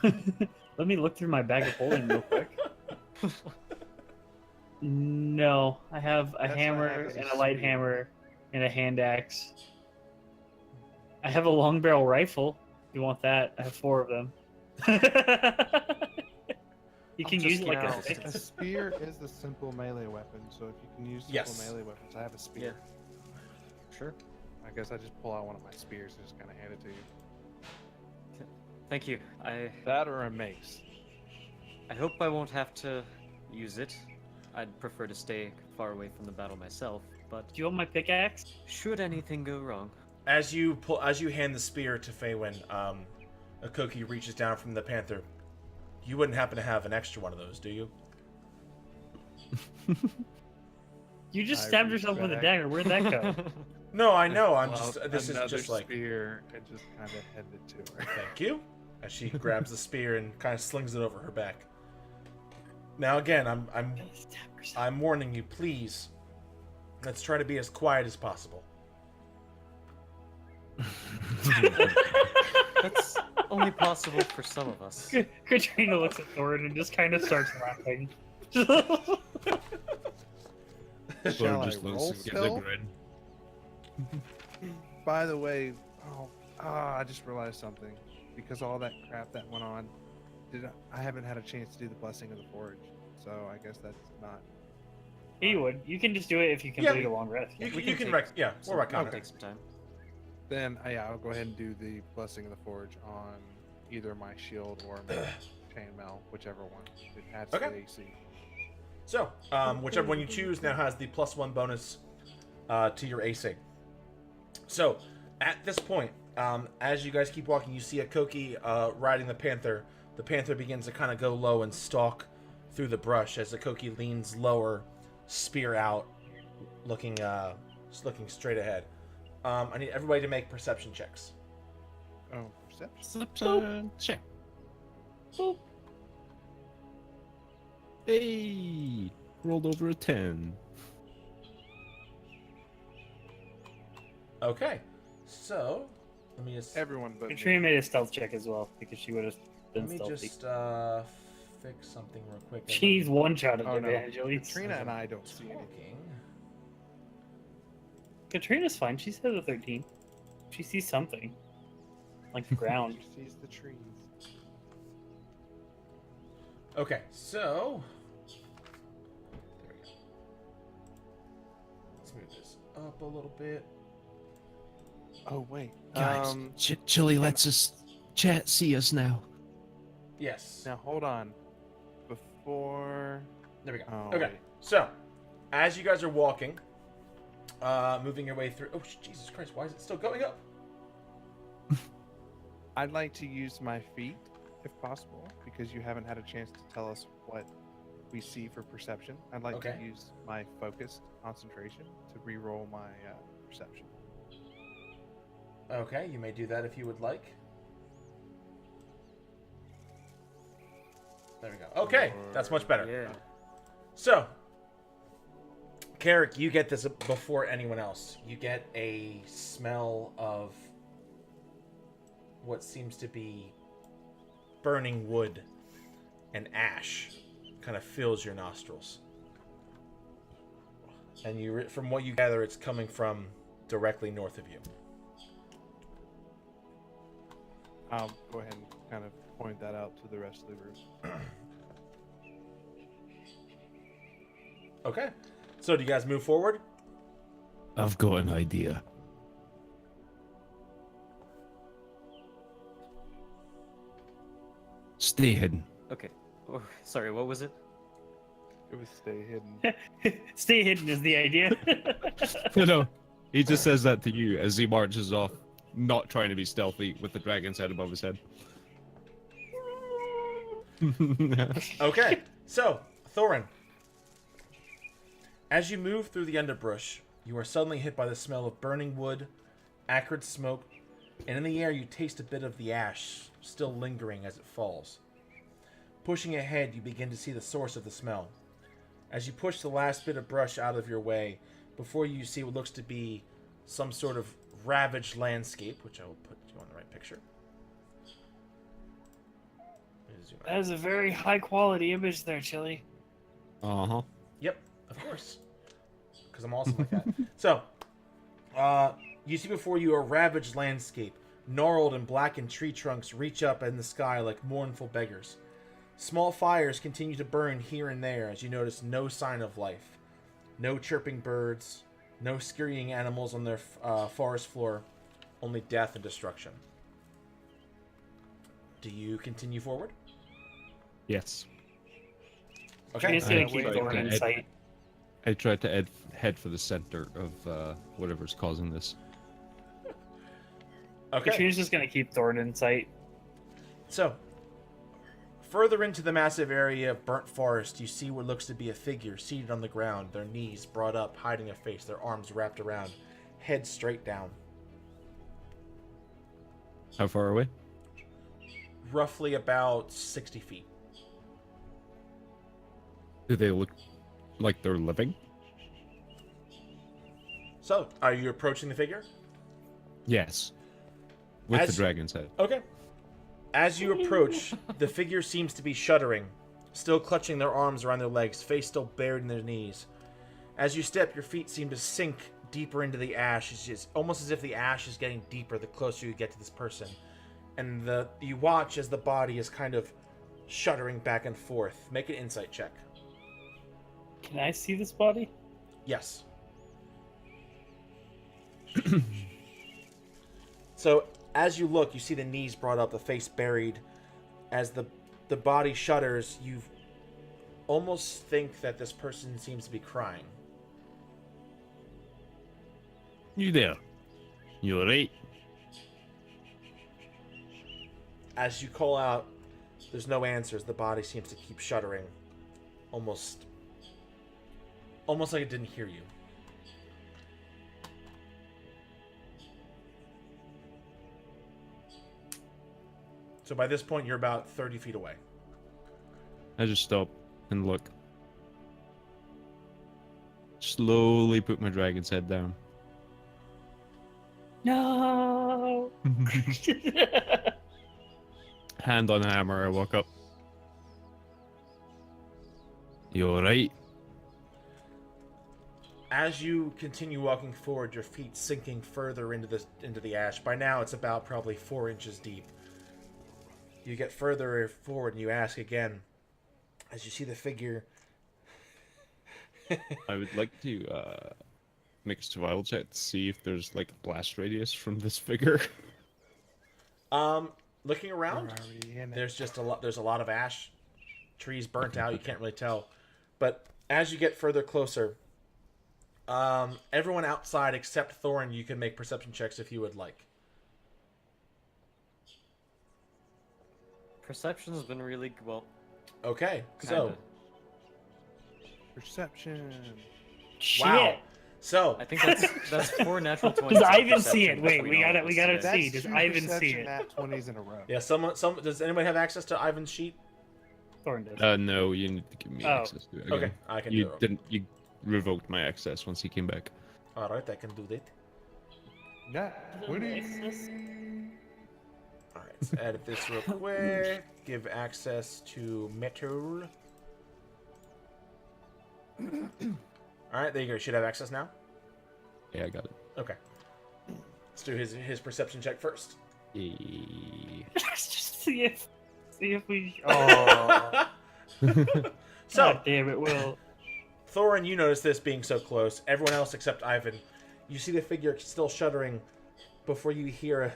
Let me look through my bag of holding real quick. No, I have a That's what I hammer have is a and a light spear. hammer and a hand axe. I have a long barrel rifle. If you want that? I have 4 of them. You can just use it like a now. stick. A spear is the simple melee weapon, so if you can use simple Yes. melee weapons, I have a spear. Sure. I guess I just pull out one of my spears and just kind of hand it to you. Thank you. That or a mace. I hope I won't have to use it. I'd prefer to stay far away from the battle myself, but Do you want my pickaxe? should anything go wrong, as you hand the spear to Hawynn, Ekoki reaches down from the panther. You wouldn't happen to have an extra one of those, do you? You just I stabbed yourself with a respect. dagger. Where'd that go? No, I know. I'm Well, just. This is another just like. spear and just kind of headed to her. Thank you. As she grabs the spear and kind of slings it over her back. Now again, I'm warning you. Please, let's try to be as quiet as possible. That's only possible for some of us. Katrina looks at Thorin and just kind of starts laughing. Shall I just roll looks at the still? grin. By the way, I just realized something. Because all that crap that went on, I haven't had a chance to do the Blessing of the Forge. So I guess that's not. You would. You can just do it if you complete a long rest. You We can can rec. take Yeah, we'll rec on It'll it. take some time. Then yeah, I'll go ahead and do the Blessing of the Forge on either my shield or my chainmail, whichever one. It adds to Okay. the AC. So, whichever one you choose now has the +1 bonus to your AC. So, at this point, as you guys keep walking, you see Ekoki riding the panther. The panther begins to kind of go low and stalk through the brush as Ekoki leans lower, spear out, looking straight ahead. I need everybody to make perception checks. Oh, perception. Perception check. Boop. Hey, rolled over a 10. Okay, so let me just Everyone but me. Katrina made a stealth check as well because she would have been let me stealthy. just fix something real quick. She's one shot at Oh, no. advantage at least. Katrina and I don't see anything. Talking. Katrina's fine. She said a 13. She sees something. Like the ground. She sees the trees. Okay, so there we go. Let's move this up a little bit. Oh wait, Guys, Chilii lets us chat see us now. Yes. now hold on. Before. There we go. Oh, Okay, wait. so as you guys are walking, moving your way through. Oh Jesus Christ! Why is it still going up? I'd like to use my feet, if possible, because you haven't had a chance to tell us what we see for perception. I'd like Okay. to use my focused concentration to re-roll my perception. Okay, you may do that if you would like. There we go. Okay, that's much better. Yeah. So, Carrick, you get this before anyone else. You get a smell of what seems to be burning wood and ash. Kind of fills your nostrils. And from what you gather, it's coming from directly north of you. I'll go ahead and kind of point that out to the rest of the group. Okay. So, do you guys move forward? I've got an idea. Stay hidden. Okay. Oh, sorry, what was it? It was stay hidden. Stay hidden is the idea. No, he just says that to you as he marches off, not trying to be stealthy with the dragon's head above his head. Okay, so, Thorin. As you move through the underbrush, you are suddenly hit by the smell of burning wood, acrid smoke, and in the air you taste a bit of the ash still lingering as it falls. Pushing ahead, you begin to see the source of the smell. As you push the last bit of brush out of your way, before you see what looks to be some sort of ravaged landscape, which I will put you on the right picture. Let me zoom out. That is a very high quality image there, Chilii. Uh-huh. Yep, of course. Because I'm awesome like that. So, you see before you a ravaged landscape. Gnarled and blackened tree trunks reach up in the sky like mournful beggars. Small fires continue to burn here and there as you notice no sign of life. No chirping birds, no scurrying animals on their forest floor, only death and destruction. Do you continue forward? Yes. Okay. She's gonna I keep wait. Thorin in sight. I tried to head for the center of whatever's causing this. Okay. Katrina's just gonna keep Thorin in sight. So, Further into the massive area of burnt forest, you see what looks to be a figure seated on the ground, their knees brought up, hiding a face, their arms wrapped around, head straight down. How far away? Roughly about 60 feet. Do they look like they're living? So, are you approaching the figure? Yes. With As- the dragon's head. Okay. As you approach, the figure seems to be shuddering, still clutching their arms around their legs, face still buried in their knees. As you step, your feet seem to sink deeper into the ash. It's just almost as if the ash is getting deeper the closer you get to this person. And you watch as the body is kind of shuddering back and forth. Make an insight check. Can I see this body? Yes. So, as you look, you see the knees brought up, the face buried. As the body shudders, you almost think that this person seems to be crying. You there? You alright? As you call out, there's no answers. The body seems to keep shuddering. Almost like it didn't hear you. So by this point, you're about 30 feet away. I just stop and look. Slowly put my dragon's head down. No. Hand on hammer, I walk up. You alright? As you continue walking forward, your feet sinking further into the ash. By now, it's about probably 4 inches deep. You get further forward and you ask again, as you see the figure. I would like to make a survival check to see if there's like a blast radius from this figure. Looking around, We're already in it. there's a lot of ash, trees burnt out. You can't really tell, but as you get further closer, everyone outside except Thorin, you can make perception checks if you would like. Perception's been really well. Okay, so Kinda. Perception. Shit. wow, so I think that's 4 natural 20s. Does on Ivan see perception it? Wait, between all of we us, gotta yeah. see. That's Does 2 Ivan see perception it? nat 20s in a row. yeah, some does anybody have access to Ivan's sheet? Thorn does. No, you need to give me Oh. access to it again. Okay, I can do You it. didn't. You revoked my access once he came back. All right, I can do that. Nat 20s. All right, let's edit this real quick. Give access to Metal. All right, there you go. You should have access now. Yeah, I got it. Okay. Let's do his perception check first. Yeah. Let's just see if we. Oh. So, God damn it, Will. Thorin, you notice this being so close. Everyone else except Ivan, you see the figure still shuddering before you hear a.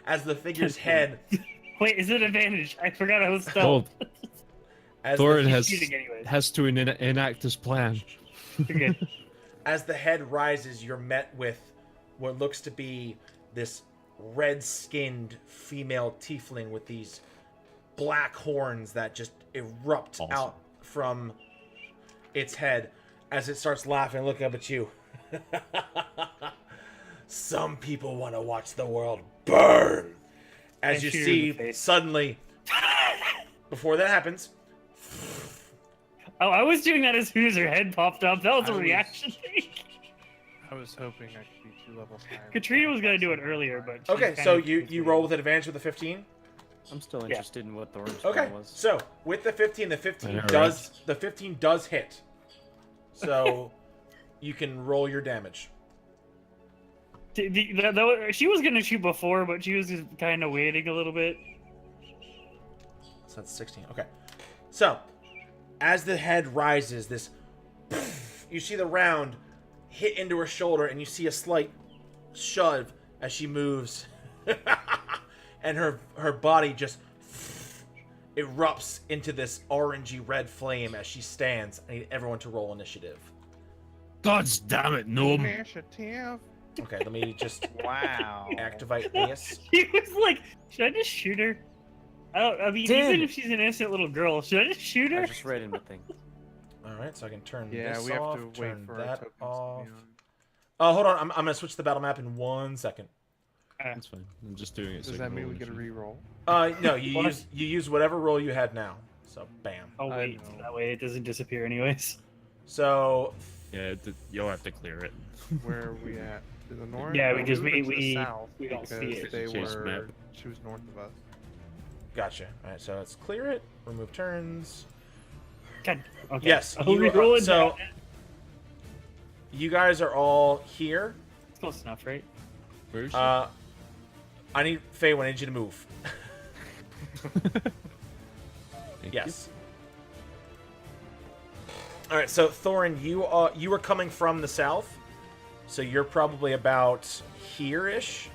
As the figure's head. Wait, is it advantage? I forgot I was Oh, stealth. As Thorin the, has shooting anyways. to enact his plan. You're good. as the head rises, you're met with what looks to be this red-skinned female tiefling with these black horns that just erupt Awesome. out from its head as it starts laughing, looking up at you. Some people want to watch the world burn. As And you shoot her in the see, face. suddenly, before that happens, Oh, I was doing that as soon as her head popped up. That was I a was- reaction thing. I was hoping I could be 2 levels higher. Katrina was gonna do it earlier, but she okay, kinda so confused you me. roll with advantage with a 15. I'm still Yeah. interested in what Thorn's Okay, plan was. so with the 15, the 15 does hit. So you can roll your damage. She was gonna shoot before, but she was just kind of waiting a little bit. So that's 16. Okay. So as the head rises, this you see the round hit into her shoulder, and you see a slight shove as she moves, and her body just erupts into this orangey red flame as she stands. I need everyone to roll initiative. God damn it, gnome! Initiative. Okay, let me just Wow. activate this. He was like, should I just shoot her? I mean, Did. even if she's an innocent little girl, should I just shoot her? I just read into things. Alright, so I can turn Yeah, this we have off, to wait turn for our that tokens off. to be on. Oh, hold on. I'm gonna switch the battle map in 1 second. That's fine. I'm just doing it. so Does I that can mean roll we get a the shit. re-roll? No, you What? use whatever roll you had now. So bam. Oh I wait, know. that way it doesn't disappear anyways. So Yeah, you'll have to clear it. Where are we at? To the north? Yeah, No, we just- went to the we- south we don't because see it. they Chase were. map. She was north of us. gotcha. Alright, so let's clear it. Remove turns. God, okay. Yes, I'll you- re-roll it so- down. You guys are all here. It's close enough, right? Where's I need Faye. I need you to move. Yes. All right. So Thorin, you were coming from the south, so you're probably about here-ish.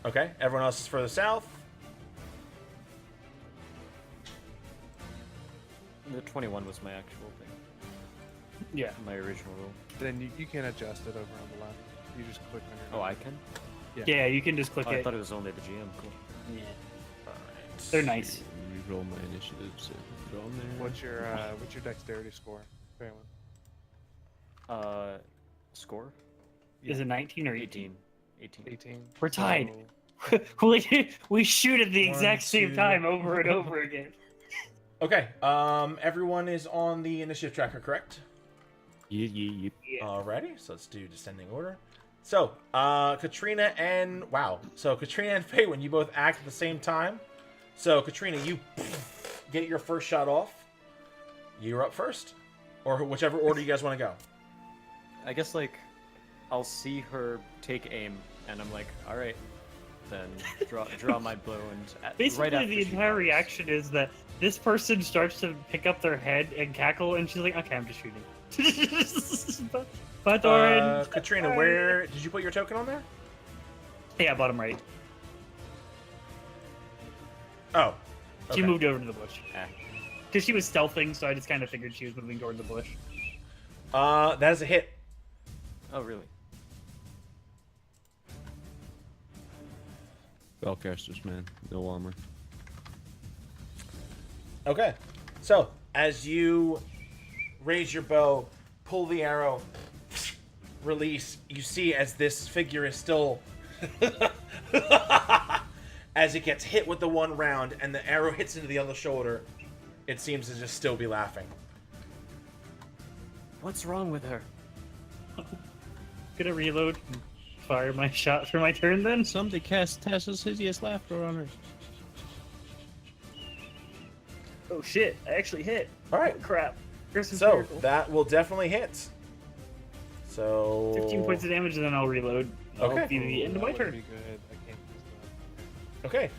Okay. Everyone else is further south. The 21 was my actual thing. Yeah. My original roll. Then you can adjust it over on the left. You just click on your. Oh, I can? Yeah, you can just click Oh, I it. thought it was only the GM. Cool. Yeah. All right. They're nice. Reroll my initiative, so put it on there. What's your dexterity score, Phelan? Score? Is it 19 or 18? 18. 18. We're tied. So, we shoot at the One, exact same two. time over and over again. Okay. Everyone is on the initiative tracker, correct? Yeah. Yeah. Alrighty, so let's do descending order. So, Katrina and Faye, when you both act at the same time. So, Katrina, you get your first shot off. You're up first, or whichever order you guys want to go. I guess, like, I'll see her take aim, and I'm like, alright. Then draw my bow, and Basically, right after the she entire fires. reaction is that this person starts to pick up their head and cackle, and she's like, okay, I'm just shooting. But Thorin. Katrina, where did you put your token on there? Yeah, bottom right. Oh, She okay. moved over to the bush. Ah. Because she was stealthing, so I just kind of figured she was moving toward the bush. That is a hit. Oh, really? Spellcasters, man. No armor. Okay, so as you raise your bow, pull the arrow, release, you see as this figure is still as it gets hit with the one round and the arrow hits into the other shoulder, it seems to just still be laughing. What's wrong with her? Gonna reload and fire my shot for my turn then. Somebody cast Tasha's hideous laughter on her. Oh shit, I actually hit. All right, Crap. Here's some so miracle. that will definitely hit. So 15 points of damage, and then I'll reload. That'll Okay. be the end of my that would turn. be good. I can't use that. Okay,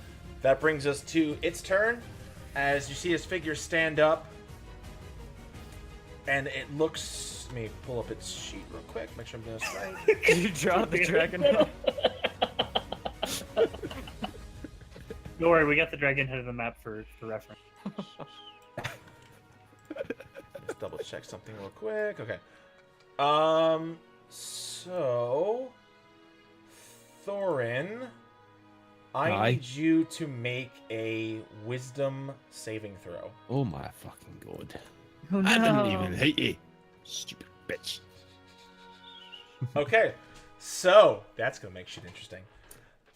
that brings us to its turn. As you see his figure stand up, and it looks. Let me pull up its sheet real quick. Make sure I'm doing this right. Did you draw the dragon head? Don't worry, we got the dragon head of the map for reference. Let's double check something real quick. Okay. So Thorin, I Aye. need you to make a wisdom saving throw. Oh my fucking god. Oh, I didn't even hate you. Stupid bitch. Okay. So that's gonna make shit interesting.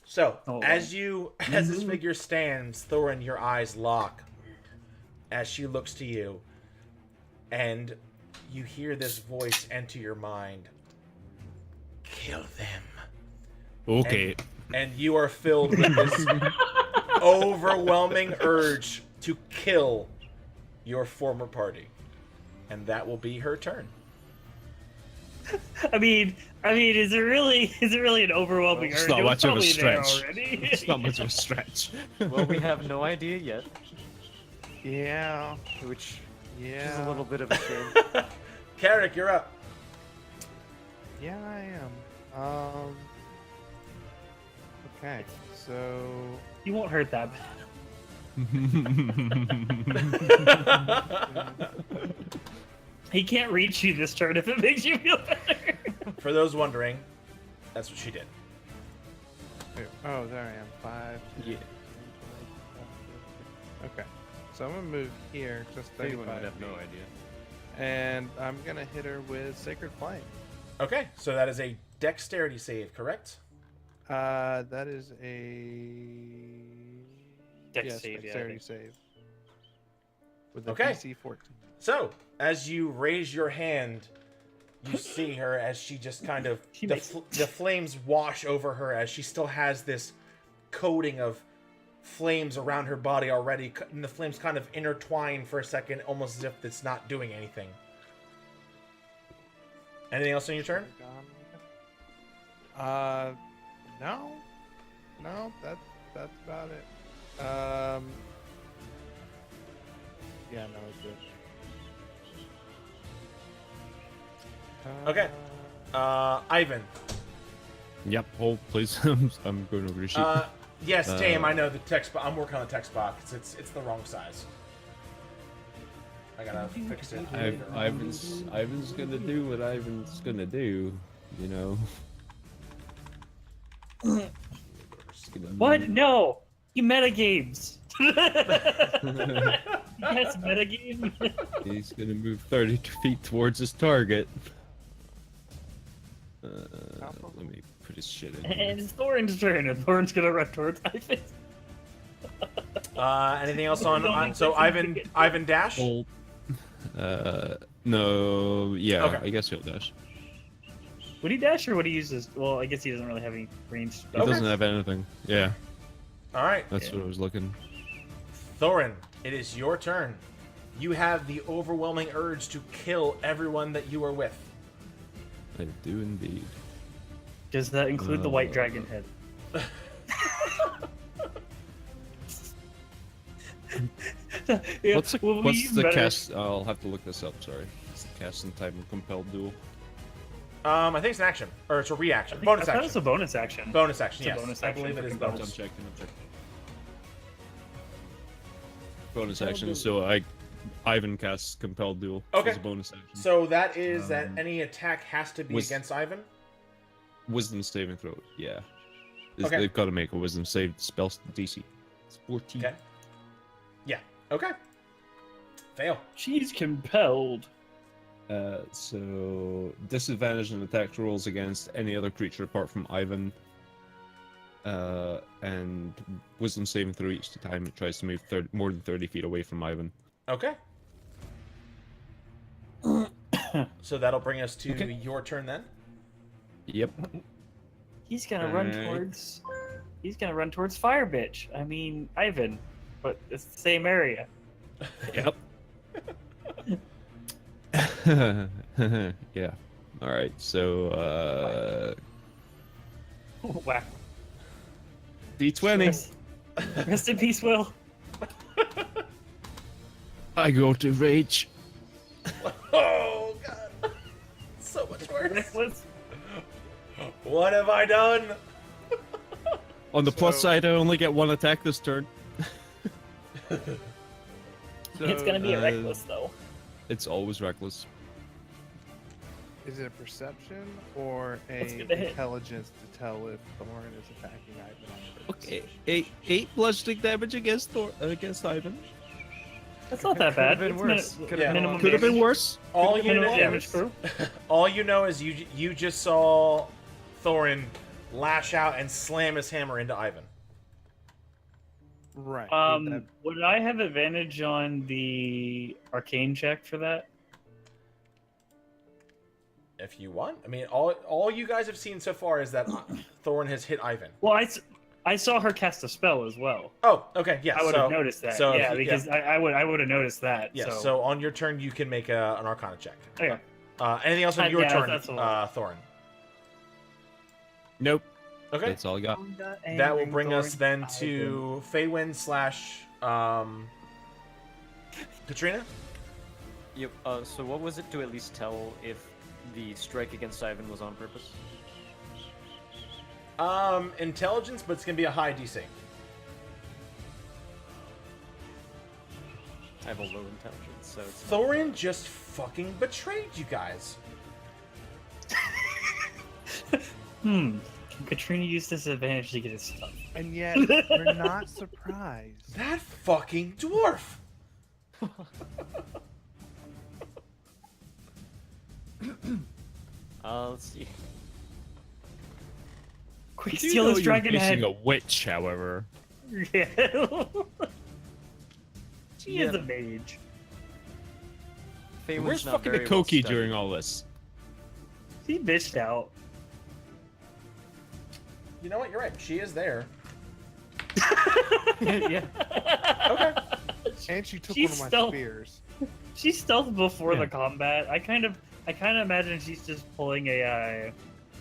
So Oh, as this figure stands, Thorin, your eyes lock as she looks to you, and you hear this voice enter your mind. Kill them. Okay. And you are filled with this overwhelming urge to kill your former party. And that will be her turn. I mean, is it really an overwhelming It's urge? not It was much of a probably there stretch. already. It's not much of a stretch. Well, we have no idea yet, Yeah. which Yeah. is a little bit of a shame. Carrick, you're up. Yeah, I am. Okay, so You won't hurt that bad. He can't reach you this turn if it makes you feel better. For those wondering, that's what she did. Oh, there I am. 5. Yeah. Okay. So I'm gonna move here just Anyone 35 would have no feet, idea. and I'm gonna hit her with Sacred Flame. Okay, so that is a dexterity save, correct? That is a Dex save, yeah, I dexterity think. save. With a Okay. DC 14. So, as you raise your hand, you see her as she just kind of the flames wash over her as she still has this coating of flames around her body already, and the flames kind of intertwine for a second, almost as if it's not doing anything. Anything else on your turn? No. No, that's about it. Yeah, no, it's good. Okay. Ivan. Yep, hold please. I'm going over the sheet. Yes, Tame, I know the text box. I'm working on the text box. It's the wrong size. I gotta fix it. Ivan's gonna do what Ivan's gonna do, you know. Just gonna What? move- No! He metagames! Yes, metagame! He's gonna move 30 feet towards his target. Let me put his shit in. And Here. it's Thorin's turn, and Thorin's gonna run towards Ivan. Anything else on so Ivan dash? Hold. No, yeah, Okay. I guess he'll dash. Would he dash or would he use his? Well, I guess he doesn't really have any range. He doesn't have anything. Yeah, All right. that's what I was looking. Thorin, it is your turn. You have the overwhelming urge to kill everyone that you are with. I do indeed. Does that include the white dragon head? Yeah, What's the, will we what's use the better- cast? I'll have to look this up. Sorry. It's the cast and time and compelled duel. I think it's an action, or it's a reaction. I Bonus thought it action. was a bonus action. Bonus action. It's a Yes, bonus I action believe it for is compelled. I'm bonus. checking. Bonus action. So Ivan casts compelled duel. Okay. As a bonus action. So that is that any attack has to be was- against Ivan. Wisdom saving throw. Yeah. Okay. They've got to make a wisdom save. Spell DC. It's 14. Okay. Yeah. Okay. Fail. She's compelled. So disadvantage on attack rolls against any other creature apart from Ivan. And wisdom saving throw each time it tries to move more than 30 feet away from Ivan. Okay. So that'll bring us to Okay. your turn then. Yep. He's gonna run Alright. towards. He's gonna run towards Fire Bitch. I mean Ivan, but it's the same area. Yep. Yeah. All right. So Wow. D20. Rest in peace, Will. I go to rage. Oh god. So much worse. Reckless. What have I done? On the plus So- side, I only get one attack this turn. It's gonna be a uh, reckless though. It's always reckless. Is it a perception or What's a gonna hit? intelligence to tell if Thorin is attacking Ivan on purpose? Okay, eight bludgeoning damage against Ivan. That's not that bad. been It's worse. Could've been minimum Could have been damage. worse. All you Minimum know damage is, crew. all you know is you just saw Thorin lash out and slam his hammer into Ivan. Right. Would I have advantage on the arcane check for that? If you want. I mean, all you guys have seen so far is that Thorin has hit Ivan. Well, I saw her cast a spell as well. Oh, okay, yeah. I would so, have noticed that. so if yeah, you- because I would have noticed that. Yeah, so, so on your turn, you can make an Arcana check. okay. Anything else on your Yeah, turn, that's all. Thorin? Nope. Okay. That's all I got. That will bring us then to Hawynn / Katrina. Yep. So what was it to at least tell if the strike against Ivan was on purpose? Intelligence, but it's gonna be a high DC. I have a low intelligence, so it's Thorin just fucking betrayed you guys. Can Katrina use this advantage to get his stuff? And yet, we're not surprised. That fucking dwarf! Let's see. Quick, You steal know this you're dragon facing head. a witch, however. Yeah. She is Yeah. a mage. Feywin's Where's not fucking very well Ekoki studied. during all this? She bitched out. You know what? You're right. She is there. Yeah. Okay. And she took She's one of my stealth. spears. She stealthed before Yeah. the combat. I kind of imagine she's just pulling a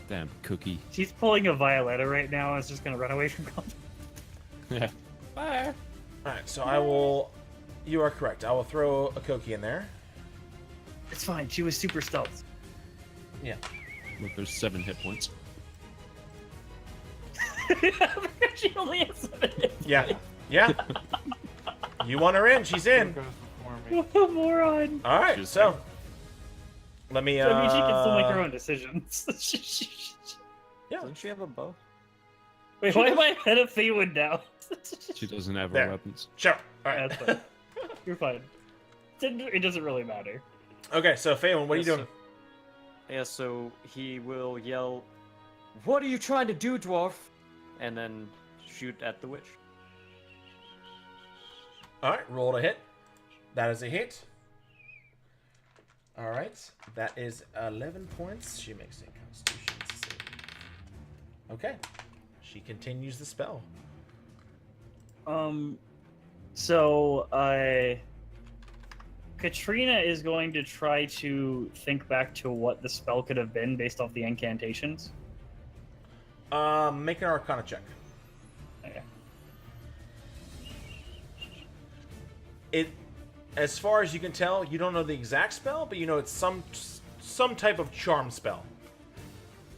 Damn, Cookie. she's pulling a Violetta right now and is just gonna run away from combat. Yeah. Bye. Alright, so I will... You are correct. I will throw a Koki in there. It's fine. She was super stealth. Look, there's 7 hit points. She only has 7 hit Yeah. Yeah. You want her in, she's in. Here goes before me. points. What a moron. Alright, She's so... Let me, I mean, she can still make her own decisions. Yeah. Doesn't she have a bow? Wait, why am I ahead of Feywin now? She doesn't have There. her weapons. Sure. Alright. That's fine. You're fine. It doesn't really matter. Okay, so Phelan, what are you Yeah, doing? Yeah, so he will yell, "What are you trying to do, dwarf?" And then shoot at the witch. Alright, roll to hit. That is a hit. Alright, that is 11 points. She makes a constitution save. Okay. She continues the spell. So, Katrina is going to try to think back to what the spell could have been based off the incantations. Make an Arcana check. Okay. It, as far as you can tell, you don't know the exact spell, but you know it's some type of charm spell.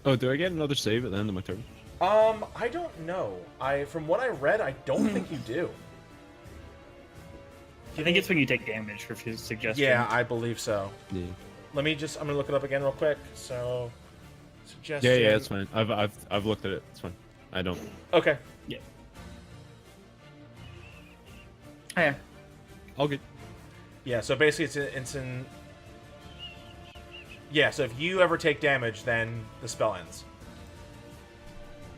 Oh, do I get another save at the end of my turn? I don't know. From what I read, I don't think you do. I think it's when you take damage for his suggestion. Yeah, I believe so. Yeah. I'm gonna look it up again real quick. So, Yeah, suggestion. yeah, it's fine. I've looked at it. It's fine. I don't. Okay. Yeah. All good. Yeah, so basically it's in... Yeah, so if you ever take damage, then the spell ends.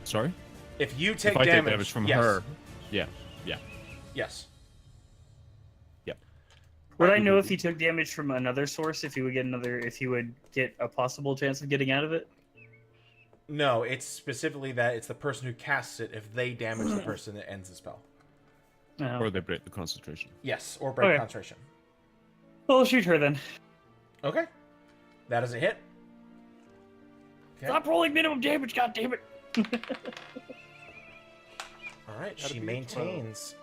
Sorry? If you take If I damage... take damage from yes. her. Yeah. Yes. Would I know if he took damage from another source? If he would get a possible chance of getting out of it? No, it's specifically that it's the person who casts it. If they damage the person, it ends the spell. No. Or they break the concentration. Yes, or break Okay. concentration. Well, I'll shoot her then. Okay. That is a hit. Okay. Stop rolling minimum damage, goddammit! Alright, Gotta she be a 12. maintains.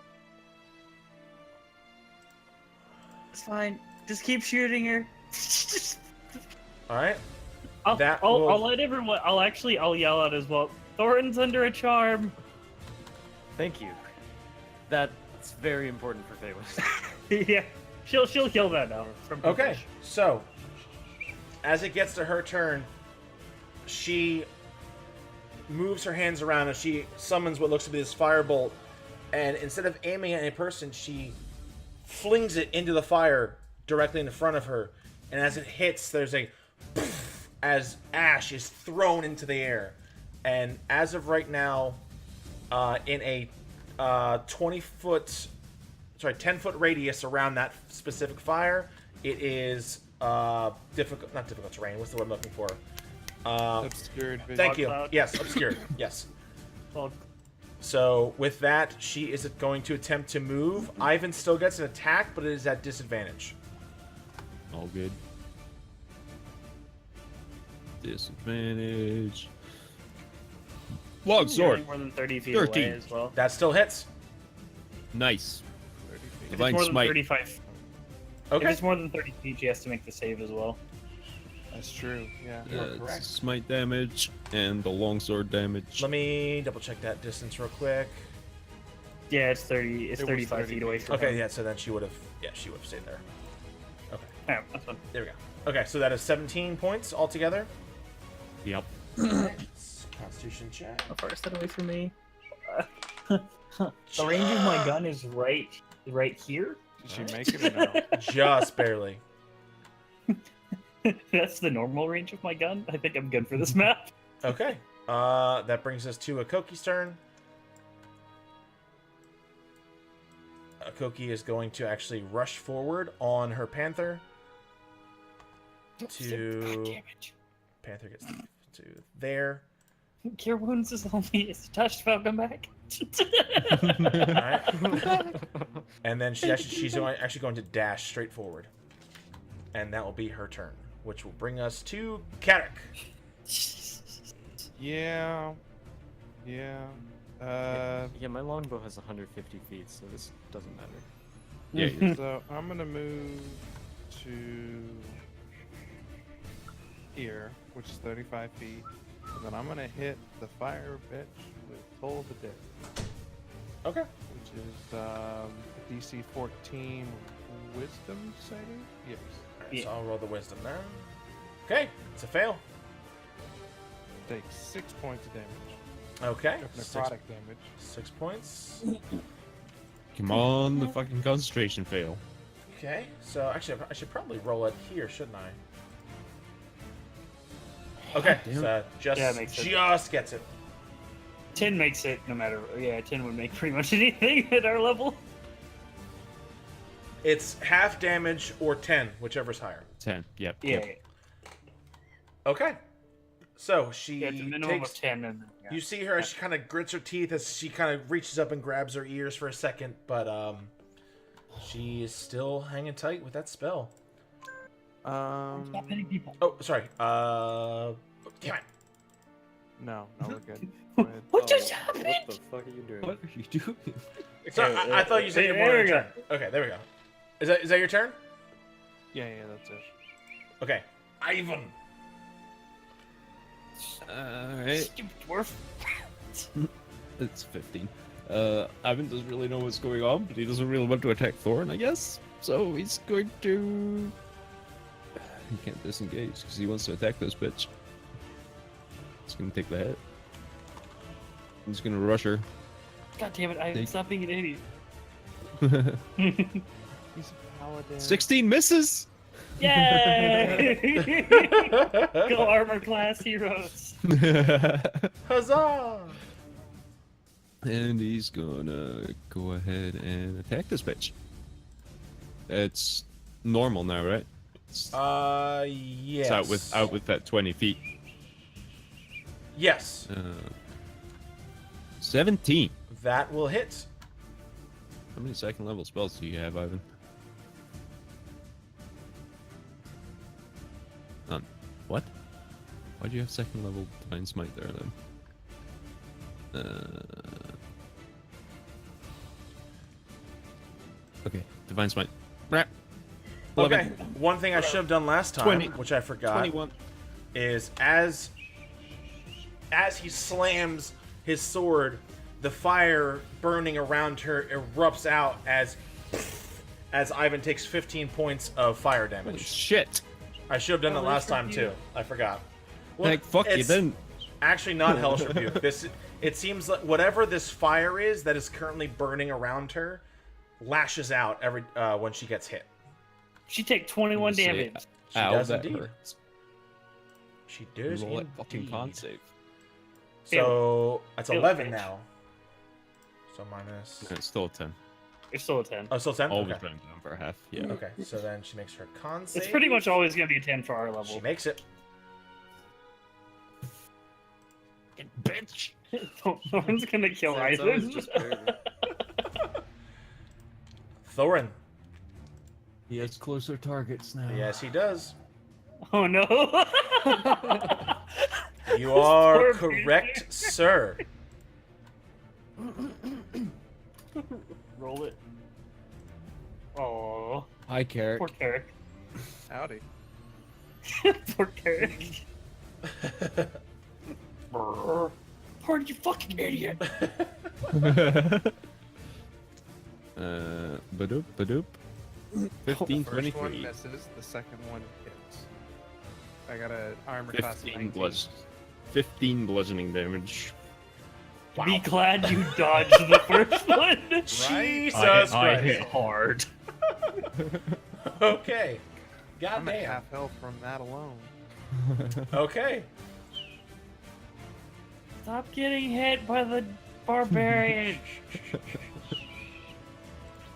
It's fine. Just keep shooting her. Alright. I'll will- let everyone. I'll yell out as well. Thorin's under a charm. Thank you. That's very important for Feywin. Yeah, she'll kill that now. From Okay, English. so as it gets to her turn, she moves her hands around and she summons what looks to be this firebolt, and instead of aiming at a person, she flings it into the fire directly in front of her, and as it hits, there's a poof as ash is thrown into the air, and as of right now, in a 10-foot radius around that specific fire, it is not difficult terrain. What's the word I'm looking for? Obscured vision. Thank you. cloud. Yes, obscured. Yes. Well, So with that, she is going to attempt to move. Ivan still gets an attack, but it is at disadvantage. All good. Disadvantage. Long you're sword. getting more than 30 feet 13. away as well. That still hits. Nice. 30 feet. If it's Divine more than smite. 35. If Okay. it's more than 30 feet, she has to make the save as well. That's true. Yeah, you are It's correct. smite damage and the longsword damage. Let me double check that distance real quick. Yeah, it's 30. It's It was 35 30 feet away from Okay, him. yeah. So then she would have stayed there. Okay, Yeah, that's fine. there we go. Okay, so that is 17 points altogether. Yep. Constitution check. How far is that away from me? The range of my gun is right here. Did she make it or no? Just barely. That's the normal range of my gun. I think I'm good for this map. Okay. That brings us to Ekoki's turn. Ekoki is going to actually rush forward on her Panther. God To damn it. Panther gets to there. Cure wounds is only it's touched Falcon back. Alright. And then she's actually going to dash straight forward. And that will be her turn, which will bring us to Carrick. Yeah. Yeah. Yeah, my longbow has 150 feet, so this doesn't matter. Yeah. So I'm gonna move to here, which is 35 feet, and then I'm gonna hit the fire bitch with Toll of the Dead, Okay. which is DC 14 Wisdom saving. Yes. Alright, so I'll roll the wisdom now. Okay, it's a fail. Takes 6 points of damage. Okay. Of necrotic damage. 6 points. Come on, the fucking concentration fail. Okay, so actually I should probably roll it here, shouldn't I? Okay, damn. so Yeah, it makes sense. just gets it. 10 makes it no matter. Yeah, 10 would make pretty much anything at our level. It's half damage or 10, whichever's higher. 10. Yep. Yeah, Yep. Okay. So she yeah, it's a minimum takes. of 10. And yeah. You see her as she kind of grits her teeth as she kind of reaches up and grabs her ears for a second, but she is still hanging tight with that spell. Stop hitting people. Oh, sorry. Damn it. No, we're good. Go ahead. What just happened? What the fuck are you doing? What are you doing? So I thought you said you there wanted we your go. turn. Okay, there we go. Is that your turn? Yeah, that's it. Okay. Ivan. Alright. Stupid dwarf. It's 15. Ivan doesn't really know what's going on, but he doesn't really want to attack Thorin, I guess. So he's going to... He can't disengage because he wants to attack this bitch. He's going to take the hit. He's going to rush her. God damn it, I Take- stop being an idiot. He's a paladin. 16 misses! Yay! Go armor class heroes. Huzzah! And he's gonna go ahead and attack this bitch. It's normal now, right? It's, Yes. it's out with that 20 feet. Yes. 17. That will hit. How many second level spells do you have, Ivan? None. What? Why do you have second level Divine Smite there then? Okay, Divine Smite. Rah. 11. Okay. One thing I should have done last time, 20. which I forgot, 21. is as he slams his sword, the fire burning around her erupts out as Ivan takes 15 points of fire Holy damage. shit! I should have done that Hellish last time Rebuke. too. I forgot. Like, fuck you it's then. Actually, not Hellish Rebuke. It seems like whatever this fire is that is currently burning around her lashes out every when she gets hit. She take 21 Say, damage. She Ow, does that indeed. hurts. She does Roll that fucking indeed. con save. So that's Fail, 11 bitch. now. So minus. No, it's still a 10. It's still a 10. Oh, still 10. Always Okay. round down for a half. Yeah. Okay. So then she makes her con save. It's pretty much always going to be a 10 for our She level. makes it. Bitch! Thorn's going to kill So it's always Ivan. just barely. Thorin. He has closer targets now. Yes, he does. Oh no! You are Poor correct, sir. Roll it. Oh, Hi, Carrick. poor Carrick. Howdy. Poor Carrick. Poor you fucking idiot. Badoop, badoop. 15, The first one 23. misses, the second one hits. I got a armor class of 15 19. was 15 bludgeoning damage. Be glad you dodged the first one. Jesus I Christ. hit hard. Okay. I'm at Goddamn. half health from that alone. Okay. Stop getting hit by the barbarian.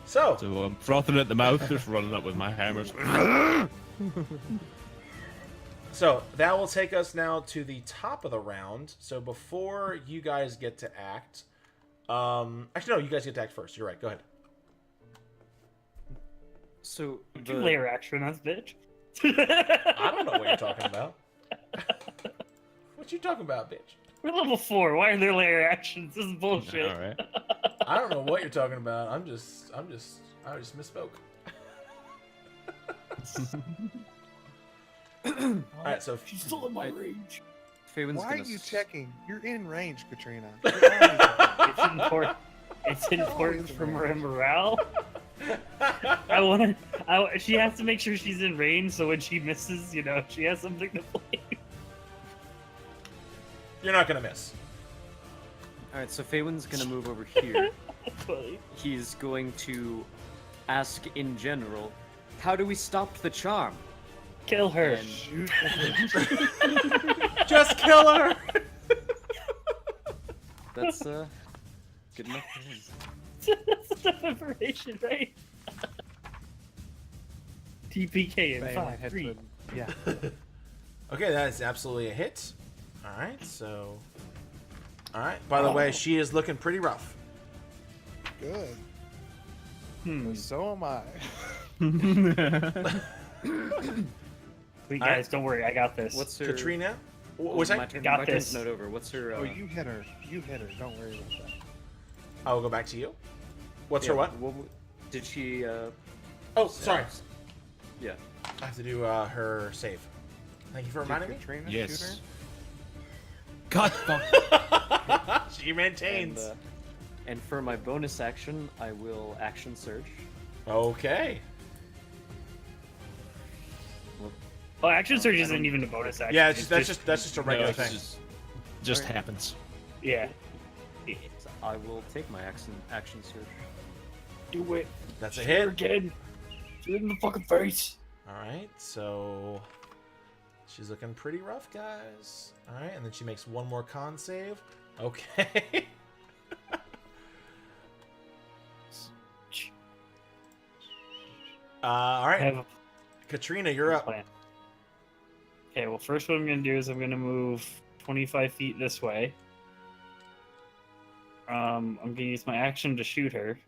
So, So I'm frothing at the mouth, just running up with my hammers. so that will take us now to the top of the round. So before you guys get to act, actually no, you guys get to act first. You're right. Go ahead. So You layer action us, bitch. I don't know what you're talking about. What you talking about, bitch? We're level 4. Why are there layer actions? This is bullshit. All right. I don't know what you're talking about. I just misspoke. All right, so She's still in my range. Faywin's Why are gonna you s- checking? You're in range, Katrina. It's important. It's important for her morale. She has to make sure she's in range, so when she misses, you know, she has something to play. you're not gonna miss. All right, so Faywin's gonna move over here. Funny. He's going to ask in general, how do we stop the charm? Kill her. And Just kill her. that's good enough for him. That's enough information, right? TPK in Bang, 5, hit 3. the- Yeah. Okay, that is absolutely a hit. All right, so. All right. By the way, she is looking pretty rough. Good. Hmm. So am I. Wait, guys, don't worry, I got this. What's her? Katrina, Oh, was my that? turn. Got My this. turn's not over. What's her? Oh, you hit her. You hit her. Don't worry about that. I will go back to you. What's yeah, her what? Did she? Oh, sorry. Yeah. I have to do her save. Thank you for reminding me. Katrina Yes. shoot God fuck. She maintains. And for my bonus action, I will action surge. Okay. Oh, action surge isn't even a bonus action. Yeah, it's that's just a regular No, thing. it's just Alright. happens. Yeah. So I will take my action surge. Do it. That's a Shoot her hit. again. Shoot it in the fucking face. All right, so she's looking pretty rough, guys. All right, and then she makes one more con save. Okay. All I right, have a Katrina, you're up. plan. Okay, well, first what I'm going to do is I'm going to move 25 feet this way. I'm going to use my action to shoot her.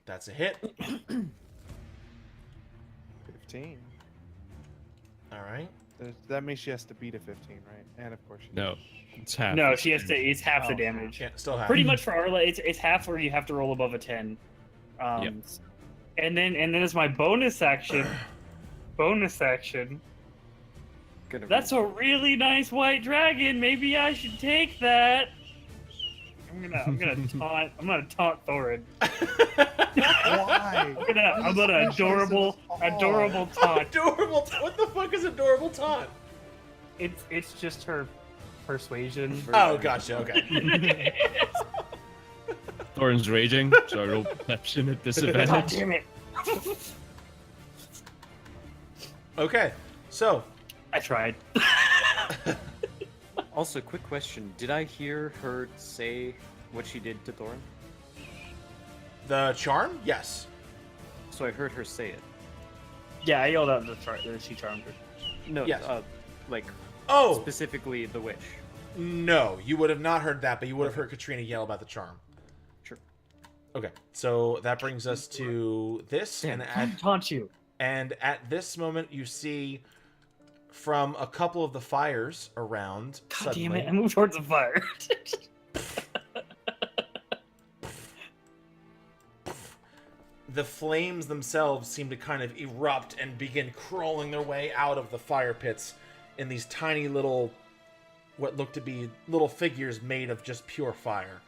That's a hit. 15. All right. That means she has to beat a 15, right? And of course she No, it's half. No, she has to. It's half the Oh, damage. Yeah, still have. Pretty much for Arla, it's half, or you have to roll above a 10. Yep. And then as my bonus action, Gonna that's a really nice white dragon. Maybe I should take that. I'm gonna taunt Thorin. Why? I'm gonna adorable taunt. Adorable. What the fuck is adorable taunt? It's just her persuasion. Oh, gotcha. Okay. Thorin's raging, so I roll perception at God disadvantage. damn it! Okay. So, I tried. Also, quick question: did I hear her say what she did to Thorin? the charm? Yes. So I heard her say it. Yeah, I yelled out the she charmed her. No, Yes. like Oh, specifically the witch. no. You would have not heard that, but you would have heard Katrina yell about the charm. Sure. Okay. So that brings us to this. Damn, Taunt you. And at this moment, you see from a couple of the fires around. God damn suddenly, it! I moved towards the fire. the flames themselves seem to kind of erupt and begin crawling their way out of the fire pits in these tiny little, what look to be little figures made of just pure fire.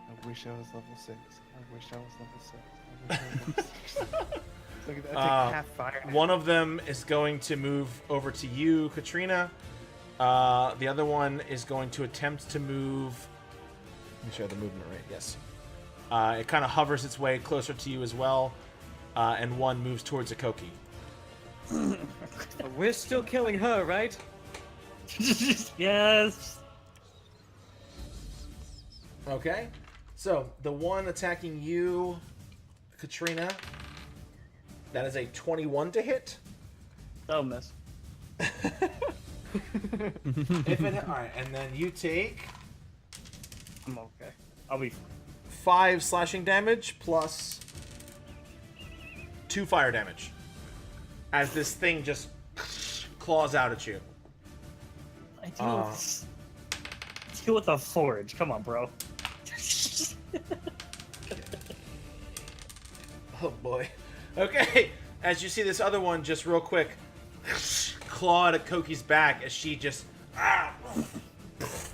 I wish I was level 6. I wish I was level 6. I wish I was level 6. Look at that. I take half fire. One of them is going to move over to you, Katrina, The other one is going to attempt to move. Let me show the movement right. Yes. It kind of hovers its way closer to you as well, and one moves towards Ekoki. We're still killing her, right? Yes. Okay. So the one attacking you, Katrina, that is a 21 to hit. Oh, miss. If it, all right, and then you take I'm okay. I'll be fine. 5 slashing damage plus 2 fire damage as this thing just claws out at you. I deal with a forge. Come on, bro. Oh boy. Okay, as you see this other one just real quick claw at Koki's back as she just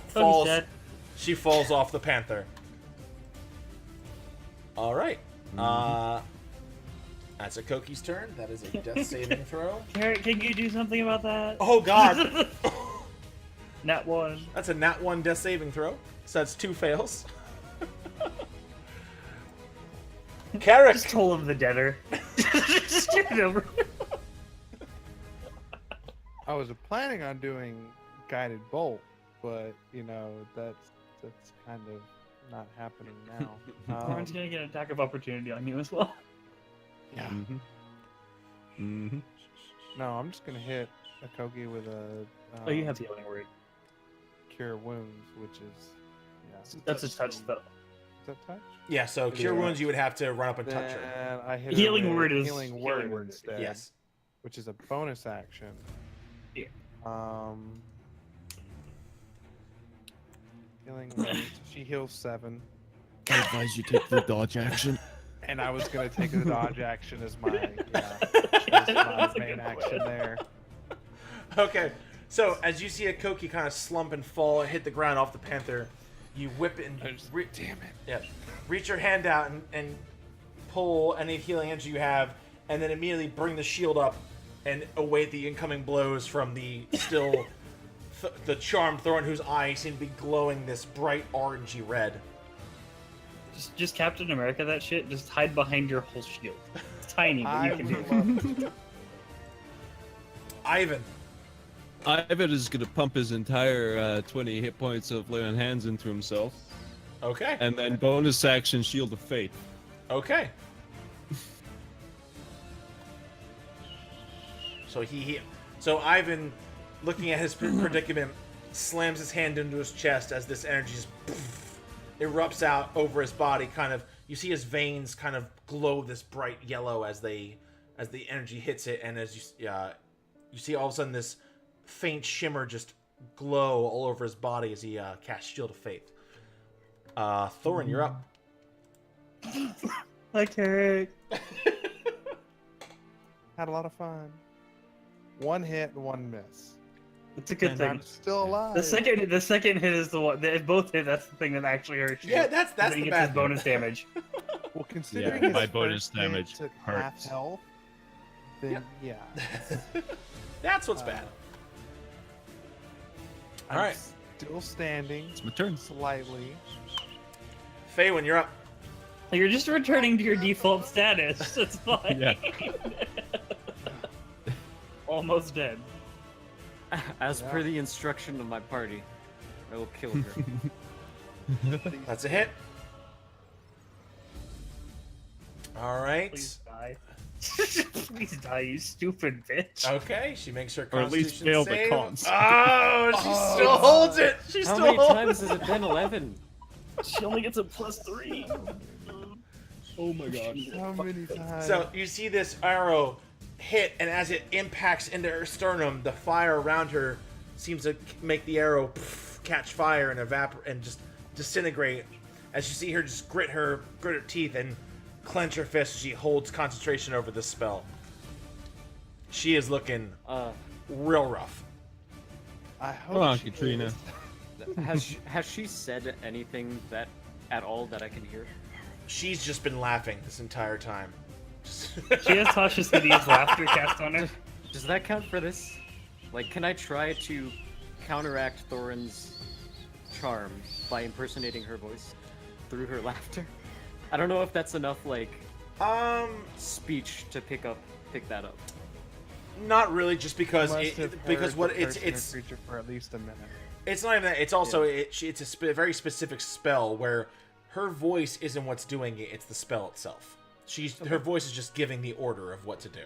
falls. Dead. She falls off the panther. All right. That's Koki's turn. That is a death saving throw. Carrot, can you do something about that? Oh god. Nat 1. That's a nat 1 death saving throw. So that's 2 fails. Carrick. Just toll him the deader. Just get it over. I was planning on doing guided bolt, but you know that's kind of not happening now. Oran's gonna get an attack of opportunity on you as well. Yeah. Mm-hmm. No, I'm just gonna hit Ekoki with a. Oh, you have healing word. Cure wounds, which is That's a touch spell. Is that touch? Yeah, so cure wounds you would have to run up and touch her. Then I hit Healing her with word is healing healing word word. instead. Yes. Which is a bonus action. Yeah. Healing word. She heals 7. I advise you take the dodge action. And I was gonna take the dodge action as my as my That's a main good action plan. there. Okay, so as you see Ekoki kind of slump and fall and hit the ground off the panther, you whip it and Damn it. yeah, reach your hand out and pull any healing energy you have, and then immediately bring the shield up and await the incoming blows from the still the charmed thorn whose eyes seem to be glowing this bright orangey red. Just Captain America that shit. Just hide behind your whole shield. It's tiny, but you I can would do it. love to. Ivan. Ivan is gonna pump his entire 20 hit points of lay on hands into himself, Okay. and then bonus action Shield of Fate. Okay. So Ivan, looking at his predicament, slams his hand into his chest as this energy just erupts out over his body. Kind of, you see his veins kind of glow this bright yellow as the energy hits it, and as you see all of a sudden this faint shimmer just glow all over his body as he casts Shield of Faith. Thorin, you're up. Okay. Had a lot of fun. 1 hit and 1 miss. It's a good And thing. I'm still alive. The second hit is the one. They both hit. That's the thing that actually hurts you. Yeah, that's Then he the gets his bad bonus damage. Well, considering Yeah, his my bonus first hit damage took half hurts. health, then yeah. That's what's bad. I'm All right. Still standing, It's my turn. slightly. Faywin, you're up. You're just returning to your default status. It's fine. Yeah. Almost dead. As per the instruction of my party, I will kill her. That's a hit. All right. Please die. Please die, you stupid bitch. Okay, she makes her Or at least Constitution fail the save. cons. Oh, she still holds it. She How still many holds times has it been? 11. She only gets a +3. Oh my god. How many times? So you see this arrow hit, and as it impacts into her sternum, the fire around her seems to make the arrow catch fire and evaporate and just disintegrate. As you see her just grit her teeth and clench her fist, she holds concentration over this spell. She is looking real rough. I hope Come on, she Katrina. is. Has she said anything that at all that I can hear? She's just been laughing this entire time. She has Tasha's hideous laughter cast on her. Does that count for this? Like, can I try to counteract Thorin's charm by impersonating her voice through her laughter. I don't know if that's enough, like, speech to pick that up. Not really, just because Must have because heard what the person or it's creature for at least a minute. it's not even that. It's also it's a very specific spell where her voice isn't what's doing it. It's the spell itself. Her voice is just giving the order of what to do.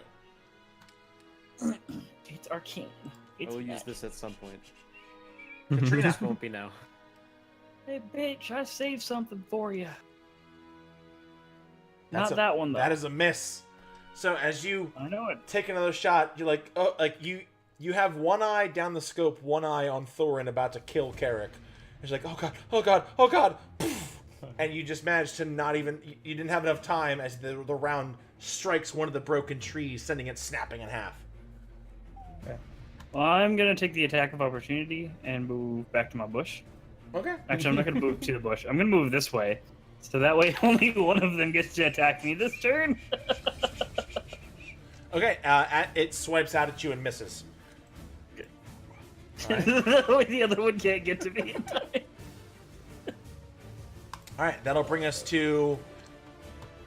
It's arcane. It's I will use magic. this at some point. Katrina, This won't be now. Hey, bitch! I saved something for you. That's Not that one though. that is a miss. So as you I know it. take another shot, you're like, oh, like you have one eye down the scope, one eye on Thorin about to kill Carrick. He's like, oh god, oh god, oh god, and you just managed to not even. You didn't have enough time as the round strikes one of the broken trees, sending it snapping in half. Well, I'm gonna take the attack of opportunity and move back to my bush. Okay. Actually, I'm not gonna move to the bush. I'm gonna move this way, so that way only one of them gets to attack me this turn. Okay. It swipes out at you and misses. That way the other one can't get to me in time. All right. That'll bring us to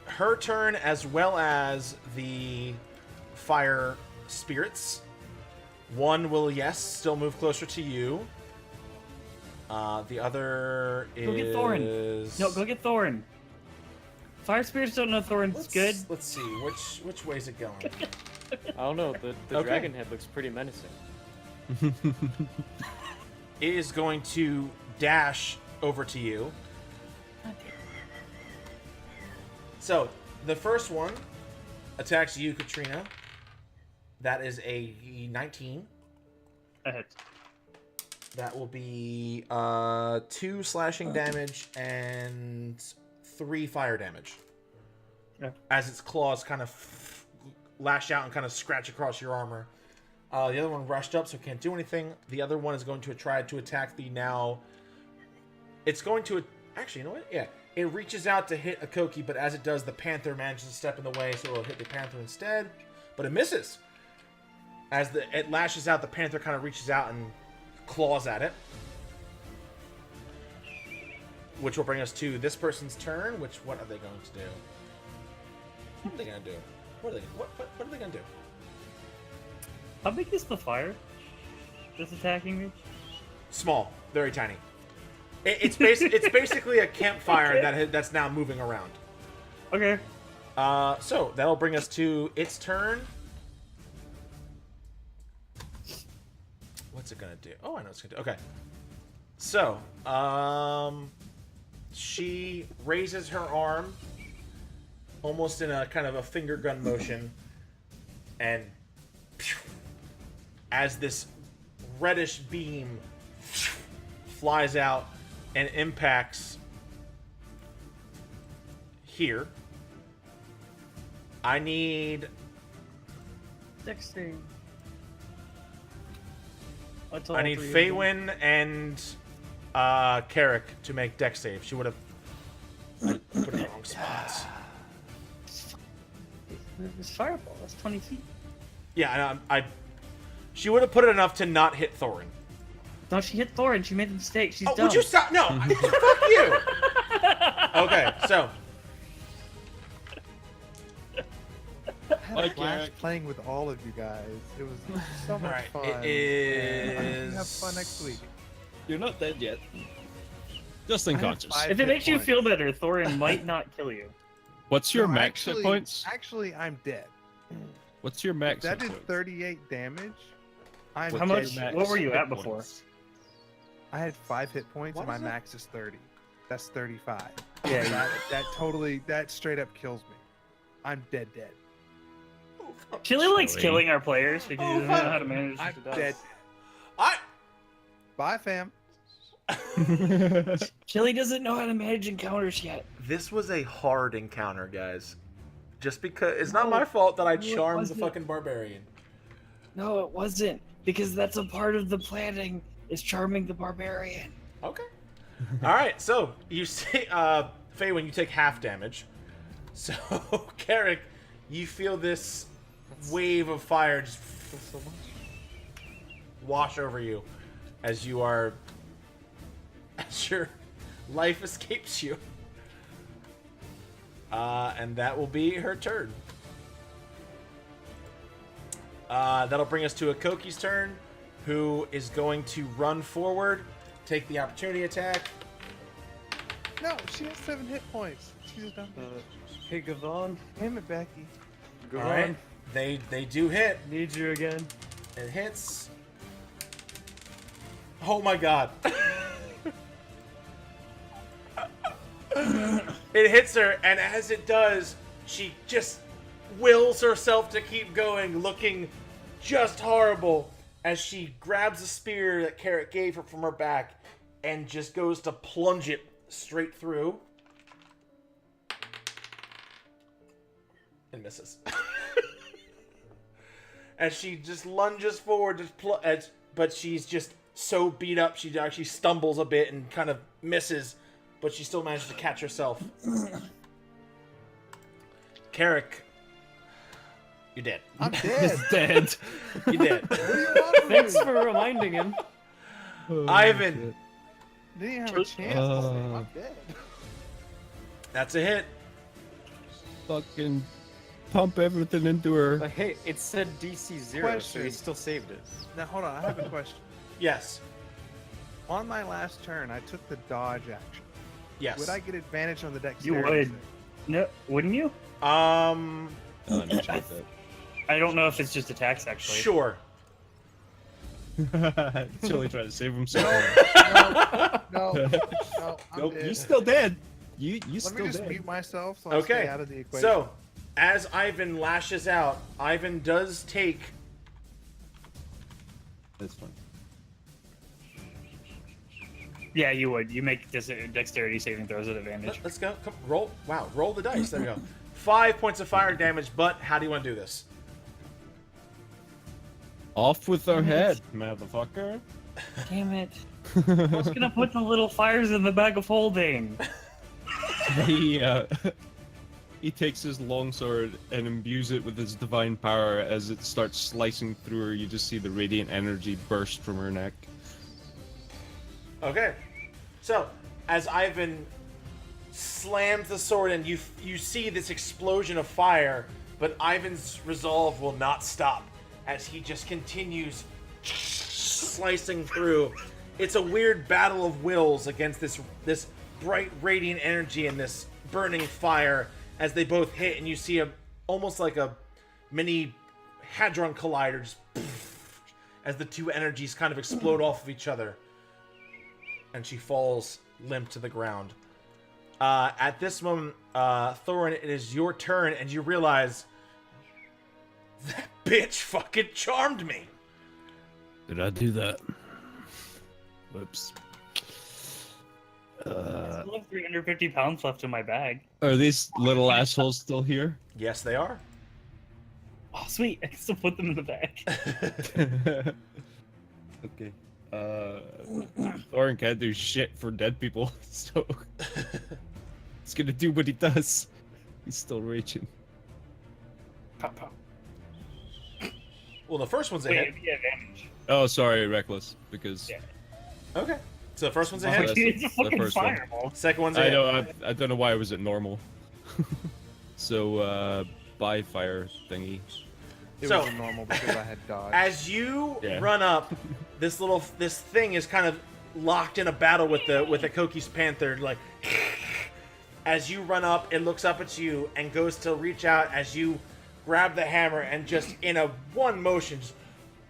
her turn as well as the fire spirits. One will, yes, still move closer to you. The other is... Go get Thorin. No, go get Thorin. Fire spirits don't know Thorin's good. Let's see. Which way is it going? I don't know. The Okay. dragon head looks pretty menacing. It is going to dash over to you. So, the first one attacks you, Katrina. That is a 19. Ahead. That will be 2 slashing damage and 3 fire damage. Yeah. As its claws kind of lash out and kind of scratch across your armor. The other one rushed up, so can't do anything. The other one is going to try to attack the now... It's going to... Actually, you know what? Yeah. It reaches out to hit Ekoki, but as it does, the panther manages to step in the way, so it'll hit the panther instead. But it misses. As it lashes out, the panther kind of reaches out and claws at it. Which will bring us to this person's turn, what are they going to do? What are they going to do? What are they going to do? How big is the fire that's attacking me? Small. Very tiny. It's basically a campfire that's now moving around. Okay. So that'll bring us to its turn. What's it gonna do? Oh, I know what it's gonna do. Okay. So, she raises her arm, almost in a kind of a finger gun motion, and as this reddish beam flies out and impacts here. I need... Dexterity. I need Hawynn and Carrick to make dex save. She would have put it in the wrong spots. This fireball, that's 20 feet. Yeah, she would have put it enough to not hit Thorin. No, she hit Thorin. She made a mistake. She's dumb. Would you stop? No, fuck you. Okay, so I had a blast playing with all of you guys. It was so much Alright, fun. it is- I hope you have fun next week. You're not dead yet. Just unconscious. I have If it makes you points. feel better, Thorin might not kill you. What's your No, max hit points? Actually, I'm dead. What's your max That hit did points? 38 damage. I'm How dead. much- Max what were you hit at before? points. I had 5 hit points, What and my was it? max is 30. That's 35. Yeah, That straight up kills me. I'm dead. Chilii likes Chilii. killing our players because he doesn't know how to manage I'm the dice. dead. I Bye, fam. Chilii doesn't know how to manage encounters yet. this was a hard encounter, guys. Just because it's not No, my fault that I no, it charmed the wasn't. fucking barbarian. No, it wasn't. Because that's a part of the planning, is charming the barbarian. Okay. All right. So you see, Hawynn, you take half damage. So Carrick, you feel this wave of fire just wash over you, as your life escapes you. And that will be her turn. That'll bring us to Ekoki's turn, who is going to run forward, take the opportunity attack. No, she has 7 hit points. She's a dumb. Hey, Gavon. Damn it, Becky. All right, they do hit. Need you again. It hits. Oh my god. It hits her, and as it does, she just wills herself to keep going, looking just horrible as she grabs a spear that Carrot gave her from her back and just goes to plunge it straight through. And misses. As she just lunges forward, but she's just so beat up, she actually stumbles a bit and kind of misses, but she still manages to catch herself. Carrick, you're dead. I'm dead. Dead. You're dead. What do you want from Thanks me? for reminding him. Ivan, Didn't even have a chance to say I'm dead. that's a hit. Fucking pump everything into her. But hey, it said DC 0, so Question. he still saved it. Now, hold on. I have a question. Yes. On my last turn, I took the dodge action. Yes. Would I get advantage on the dexterity? You would. save? No, wouldn't you? Let me check I don't know if it's just attacks, actually. Sure. that. Chilii trying to save himself. No, I'm Nope, dead. you still dead. You Let still me just dead. mute myself so I Okay. stay out of the equation. So, as Ivan lashes out, Ivan does take. That's fine. Yeah, you would. You make dexterity saving throws at advantage. Let's go. Come, roll. Wow, roll the dice. There we go. 5 points of fire damage, but how do you want to do this? Off with our head, motherfucker. Damn it. I was gonna put the little fires in the bag of holding. he takes his longsword and imbues it with his divine power. As it starts slicing through her, you just see the radiant energy burst from her neck. Okay. So, as Ivan slams the sword and you see this explosion of fire, but Ivan's resolve will not stop as he just continues slicing through. It's a weird battle of wills against this bright radiant energy and this burning fire as they both hit, and you see almost like a mini hadron collider just as the two energies kind of explode off of each other. And she falls limp to the ground. At this moment, Thorin, it is your turn, and you realize that bitch fucking charmed me. Did I do that? Whoops. I still have 350 pounds left in my bag. Are these little assholes still here? Yes, they are. Oh, sweet. I can still put them in the bag. Okay. Thorin can't do shit for dead people, so he's gonna do what he does. He's still raging. Pop, pop. Well, the first one's a Wait, hit. it'd be advantage. Oh, sorry, reckless. Because Yeah. Okay. So the first one's a Oh, hit. that's It's a the fucking first one. fireball. Second one's a I hit. know I don't know why I was at normal. So by fire thingy. It So- was normal because I had dodge. As you Yeah. run up, this thing is kind of locked in a battle with Ekoki's panther. Like, as you run up, it looks up at you and goes to reach out as you grab the hammer and just in a one motion,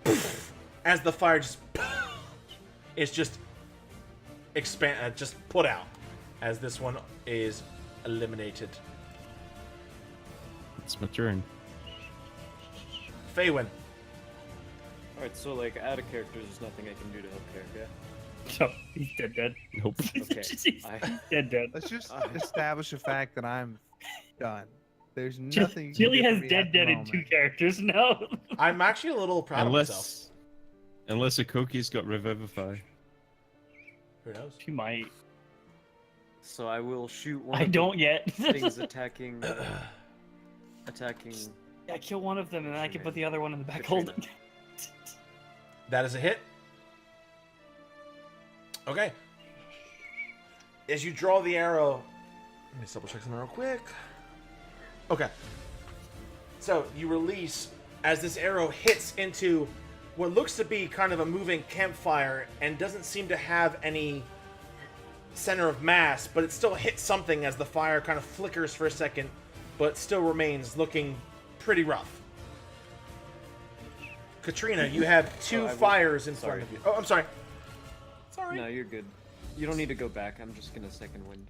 just, as the fire just is just just put out as this one is eliminated. It's my turn. Faywin. Alright, so like out of characters, there's nothing I can do to help Carrick, yeah? No, he's dead. Nope. Okay. He's I, dead. Let's just establish the fact that I'm done. There's nothing. you can Chilii do for has me dead at the in two moment. characters now. I'm actually a little proud of myself. Unless Ekoki's got Revivify. Who knows? She might. so I will shoot one I of don't yet. the things attacking... attacking... Yeah, kill one of them and then I can put the other one in the back Katrina. holding. That is a hit. Okay. As you draw the arrow, let me double check something real quick. Okay. So you release as this arrow hits into what looks to be kind of a moving campfire and doesn't seem to have any center of mass, but it still hits something as the fire kind of flickers for a second, but still remains looking pretty rough. Katrina, you have two fires in front of you. Oh, I'm sorry. Sorry. No, you're good. You don't need to go back. I'm just gonna second wind.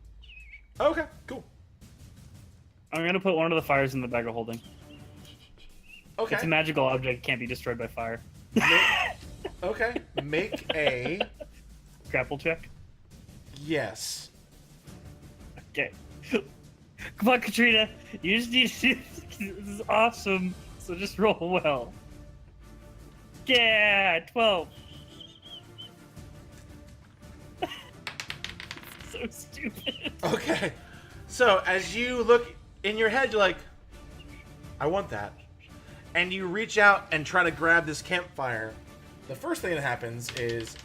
Okay, cool. I'm gonna put one of the fires in the bag of holding. Okay. It's a magical object, can't be destroyed by fire. Okay. Make a... Grapple check. Yes. Okay. Come on, Katrina. You just need to. This is awesome. So just roll well. Yeah, 12. So stupid. Okay. So, as you look in your head, you're like, I want that. And you reach out and try to grab this campfire. The first thing that happens is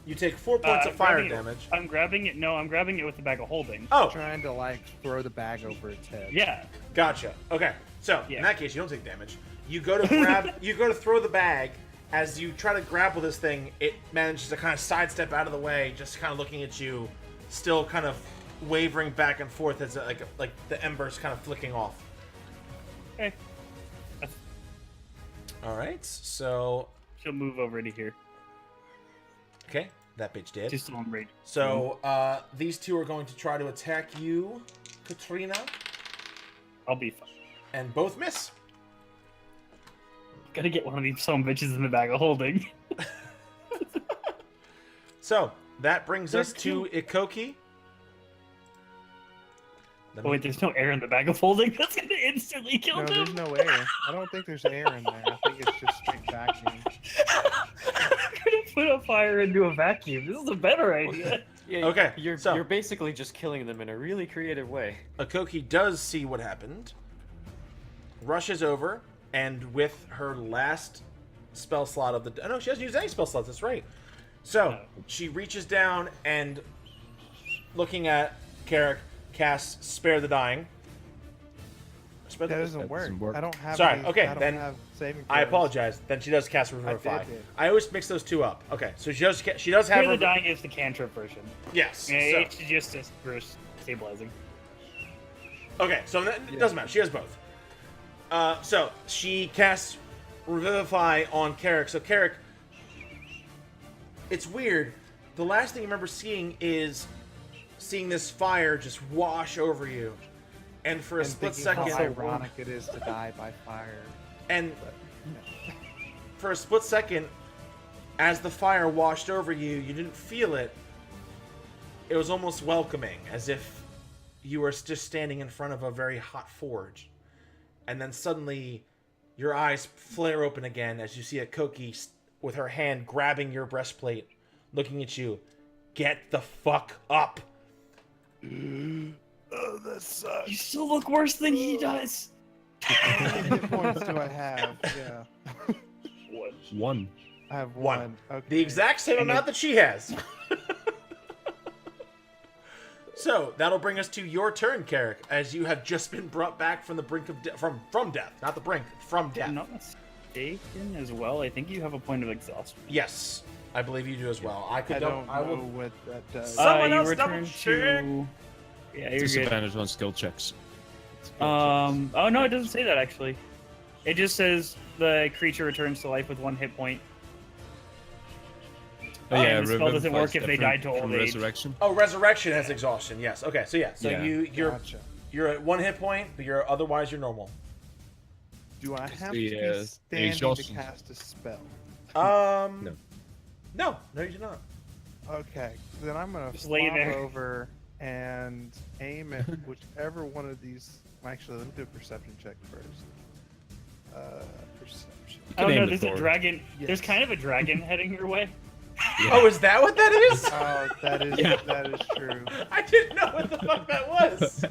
you take 4 points of fire damage. I'm grabbing it. No, I'm grabbing it with the bag of holding. Oh, Trying to like throw the bag over its head. Yeah. gotcha. Okay. So, Yeah. in that case, you don't take damage. You go to grab, you go to throw the bag. As you try to grapple this thing, it manages to kind of sidestep out of the way, just kind of looking at you, still kind of wavering back and forth as like the embers kind of flicking off. Okay. All right. So, She'll move over to here. okay, that bitch did. Just on rage. So, these two are going to try to attack you, Katrina, I'll be fine. and both miss. Gotta get one of these some bitches in the bag of holding. So, that brings us There's to Ekoki. Let Oh, me- wait, there's no air in the bag of holding. That's gonna instantly kill No, them. there's no air. I don't think there's air in there. I think it's just straight vacuum. I'm gonna put a fire into a vacuum. This is a better idea. Yeah, Okay, You're so- you're basically just killing them in a really creative way. Ekoki does see what happened, rushes over, and with her last spell slot of the... Oh, no, she hasn't used any spell slots, that's right. So, she reaches down and, looking at Carrick, casts Spare the Dying. Spare That the... doesn't work. doesn't work. I don't have. Sorry, any- okay, I don't then have saving I throws. apologize. Then she does cast Revivify. did. I always mix those two up. Okay, so she does have Fear the her... Dying is the cantrip version. Yes. Yeah, so- it's just for stabilizing. Okay, so it doesn't matter. She has both. So she casts Revivify on Carrick. So Carrick, it's weird. The last thing you remember seeing is seeing this fire just wash over you, and for a And split thinking second, how ironic it is to die by fire. and But no. for a split second, as the fire washed over you, you didn't feel it. It was almost welcoming, as if you were just standing in front of a very hot forge. And then suddenly, your eyes flare open again as you see Ekoki with her hand grabbing your breastplate, looking at you. Get the fuck up! Oh, that sucks. You still look worse than he does. How many hit points do I have? Yeah. One. I have One. one. Okay. The exact same amount that she has. So that'll bring us to your turn, Carrick, as you have just been brought back from the brink of from death, not the brink, from If death. I'm not mistaken as well, I think you have a point of exhaustion. Yes, I believe you do as well. I could I don't I know will. what that does. Someone you else return double-check. to... Yeah, you're good. Disadvantage on skill checks. Oh no, it doesn't say that actually. It just says the creature returns to life with 1 hit point. Oh, yeah, and the spell doesn't work if they died to from old age. resurrection. Oh, resurrection has exhaustion. Yes. Okay. So yeah. So Yeah. you're Gotcha. you're at 1 hit point, but you're otherwise you're normal. Do I have the, to the be standing to exhaustion. cast a spell? No, you do not. Okay, then I'm gonna Just lay flop there. over and aim at whichever one of these. Actually, let me do a perception check first. Perception. Oh aim no, the there's a sword. dragon. Yes. There's kind of a dragon heading your way. Oh, is that what that is? Oh, that is Yeah. that is true. I didn't know what the fuck that was.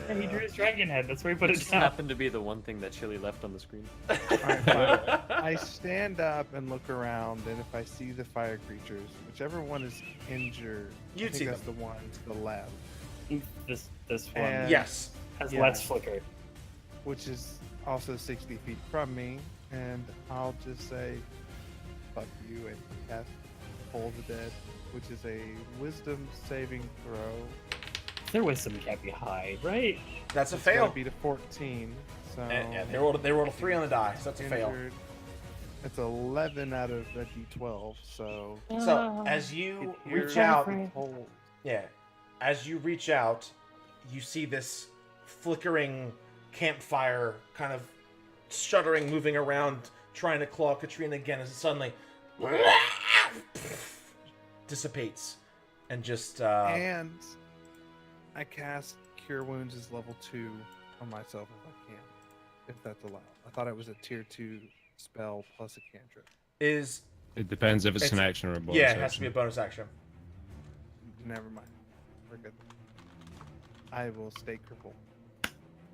Yeah, he drew his dragon head. That's where he put It it just down. happened to be the one thing that Chilii left on the screen. Alright, fine. I stand up and look around, and if I see the fire creatures, whichever one is injured, You'd I think see that's them. the one to the left, This one And- Yes. has yeah. less flicker. which is also 60 feet from me, and I'll just say, fuck you, and cast Pull the Dead, which is a wisdom saving throw. Their wisdom can't be high, right? That's a It's gotta fail. be to 14, so... And they rolled a 3 on the die, so that's a fail. injured. It's 11 out of a d12, so... So as you reach out, as you reach out, you see this flickering campfire kind of shuddering, moving around, trying to claw Katrina again as it suddenly dissipates and just And I cast Cure Wounds as level 2 on myself if I can, if that's allowed. I thought it was a tier 2 spell plus a cantrip. is It depends if it's an It's- action or a bonus. yeah, it has to be a action. bonus action. Never mind. We're good. I will stay crippled.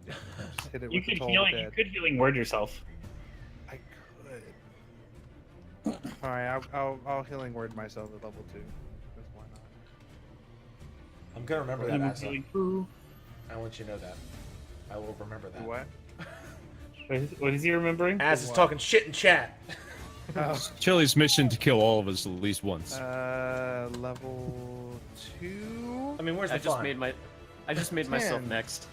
Just hit it You with the could Toll healing. Dead. You could healing word yourself. I could. Alright, I'll healing word myself at level 2. Because why not? I'm gonna remember You that. were Asa. healing who? I want you to know that. I will remember that. What? What is he remembering? Az is What? talking shit in chat. Oh, Chili's mission to kill all of us at least once. level 2? I mean, where's I the just fun? made myself 10. next.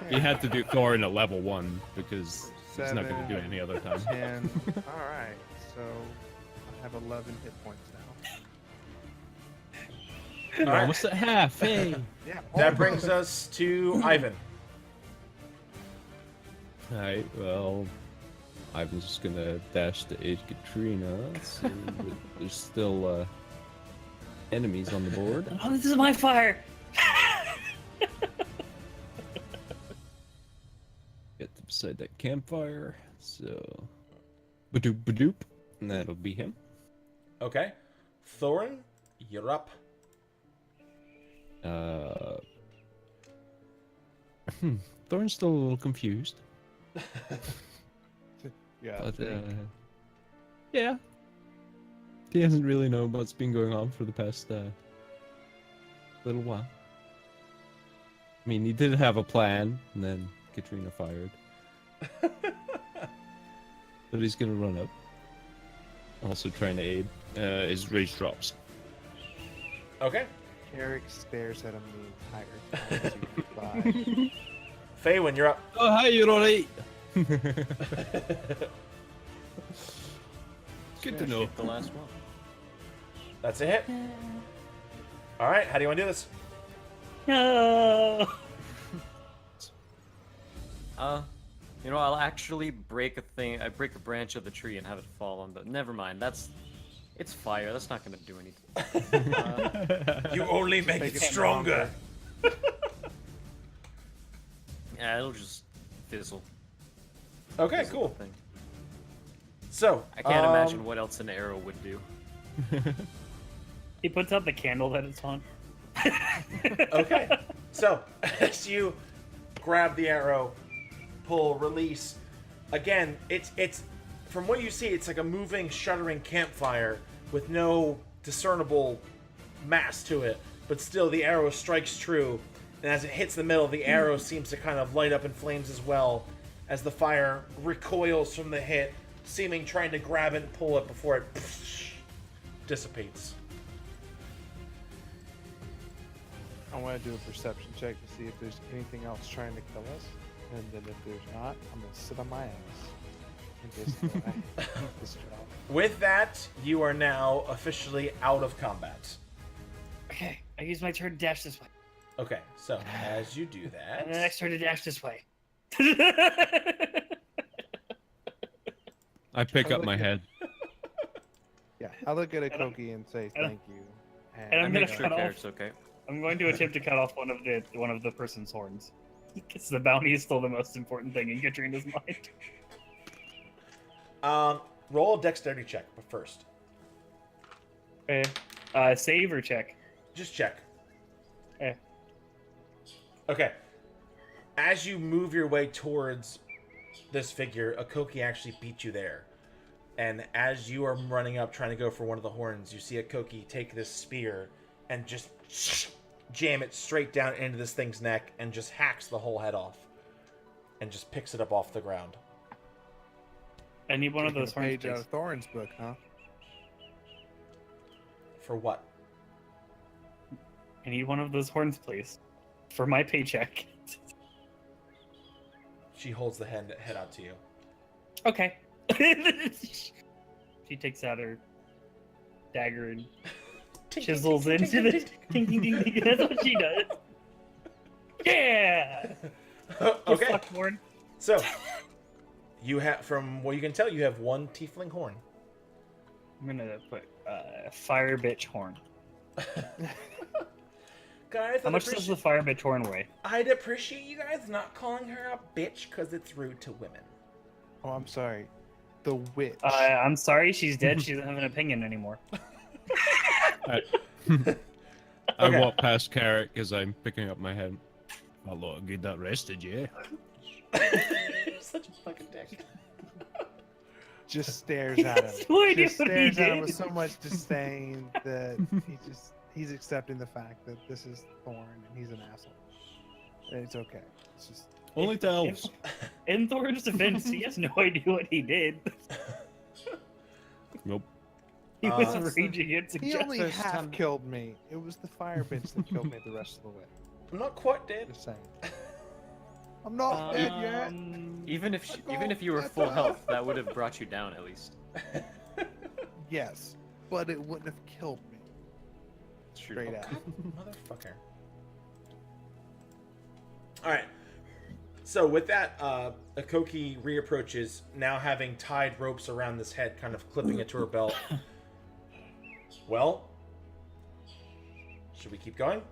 He had to do Thorin at level 1 because he's not going to 7, do it any other time. 10. Alright, so I have 11 hit points now. We're almost at half. Hey. Yeah. That brings us to Ivan. Alright, well, I'm just gonna dash to aid Katrina, so that there's still enemies on the board. Oh, this is my fire. Get beside that campfire, so badoop badoop, and that'll be him. Okay. Thorin, you're up. Thorin's still a little confused, Yeah. but yeah, he hasn't really known what's been going on for the past little while. I mean, he did have a plan, and then Katrina fired. But he's gonna run up. Also trying to aid. His rage drops. Okay. Eric stares at him the entire time. as he goes by. Faywin, you're up. Oh, hi, you're alright. Good to know. Shoot the last one. That's a hit. All right. How do you want to do this? No. I'll actually break a thing. I break a branch of the tree and have it fall on the. Never mind. It's fire. That's not gonna do anything. You only make Make it it stronger. Yeah, it'll just fizzle. Okay, Fizzle cool. the thing. So I can't imagine what else an arrow would do. He puts out the candle that it's on. Okay. So as you grab the arrow, pull, release. Again, it's from what you see, it's like a moving, shuddering campfire with no discernible mass to it. But still, the arrow strikes true, and as it hits the middle, the arrow seems to kind of light up in flames as well, as the fire recoils from the hit, seeming trying to grab it and pull it before it dissipates. I want to do a perception check to see if there's anything else trying to kill us, and then if there's not, I'm gonna sit on my ass and just keep this job. With that, you are now officially out of combat. Okay, I use my turn to dash this way. Okay, so as you do that, And the next turn to dash this way. I pick up my head. Yeah, I look at And I'm- Ekoki and say and I'm- thank you. and I I'm make gonna sure cut off- Eric's okay. I'm going to attempt to cut off one of the person's horns. Because the bounty is still the most important thing in Katrina's mind. roll a dexterity check, but first, Okay. Save or check? just check. Eh. Okay. As you move your way towards this figure, Ekoki actually beat you there. And as you are running up trying to go for one of the horns, you see Ekoki take this spear and just jam it straight down into this thing's neck and just hacks the whole head off. And just picks it up off the ground. I need one of Taking those a horns, page out please. of Thorin's book, huh? For what? I need one of those horns, please. For my paycheck. She holds the head out to you. Okay. She takes out her dagger and chisels into the ding ding ding ding. That's what she does. Yeah. You Okay. fuck horn. So, you have, from what you can tell, you have one tiefling horn. I'm gonna put fire bitch horn. Guys, How much does the fire bitch horn weigh? I'd appreciate you guys not calling her a bitch because it's rude to women. Oh, I'm sorry. The witch. I'm sorry, she's dead. She doesn't have an opinion anymore. I Okay. walk past Carrot as I'm picking up my head. A lot of good that rested, yeah. You're such a fucking dick. Just stares at him. Yes, what Just he stares at him did. with so much disdain that he's accepting the fact that this is Thorn and he's an asshole. And it's okay. It's just Only to elves. In Thor's defense, he has no idea what he did. Nope. He was Uh, raging against he only First half time- killed me. It was the fire bitch that killed me the rest of the way. I'm not quite dead. Just saying. I'm not dead yet. Even if you were full health, that would have brought you down at least. Yes, but it wouldn't have killed me. Straight out. Motherfucker. Alright. So with that, Ekoki reapproaches, now having tied ropes around this head, kind of clipping it to her belt. Well, should we keep going?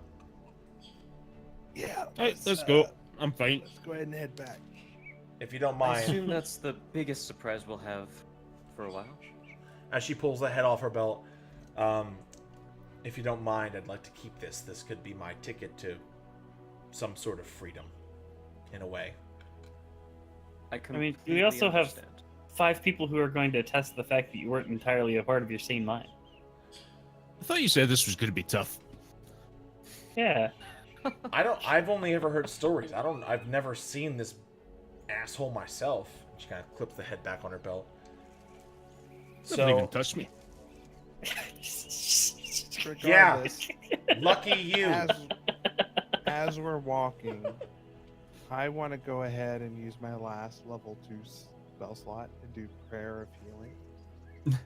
Yeah. Hey, let's go. I'm fine. Let's go ahead and head back. If you don't I mind. assume that's the biggest surprise we'll have for a while. As she pulls the head off her belt, if you don't mind, I'd like to keep this. This could be my ticket to some sort of freedom, in a way. I mean, we completely also have- understand. 5 people who are going to test the fact that you weren't entirely a part of your sane mind. I thought you said this was going to be tough. Yeah. I've only ever heard stories. I've never seen this asshole myself. She kind of clips the head back on her belt. Doesn't even So, touch me. Yeah. Regardless, lucky you. as we're walking, I want to go ahead and use my last level 2 spell slot and do Prayer of Healing.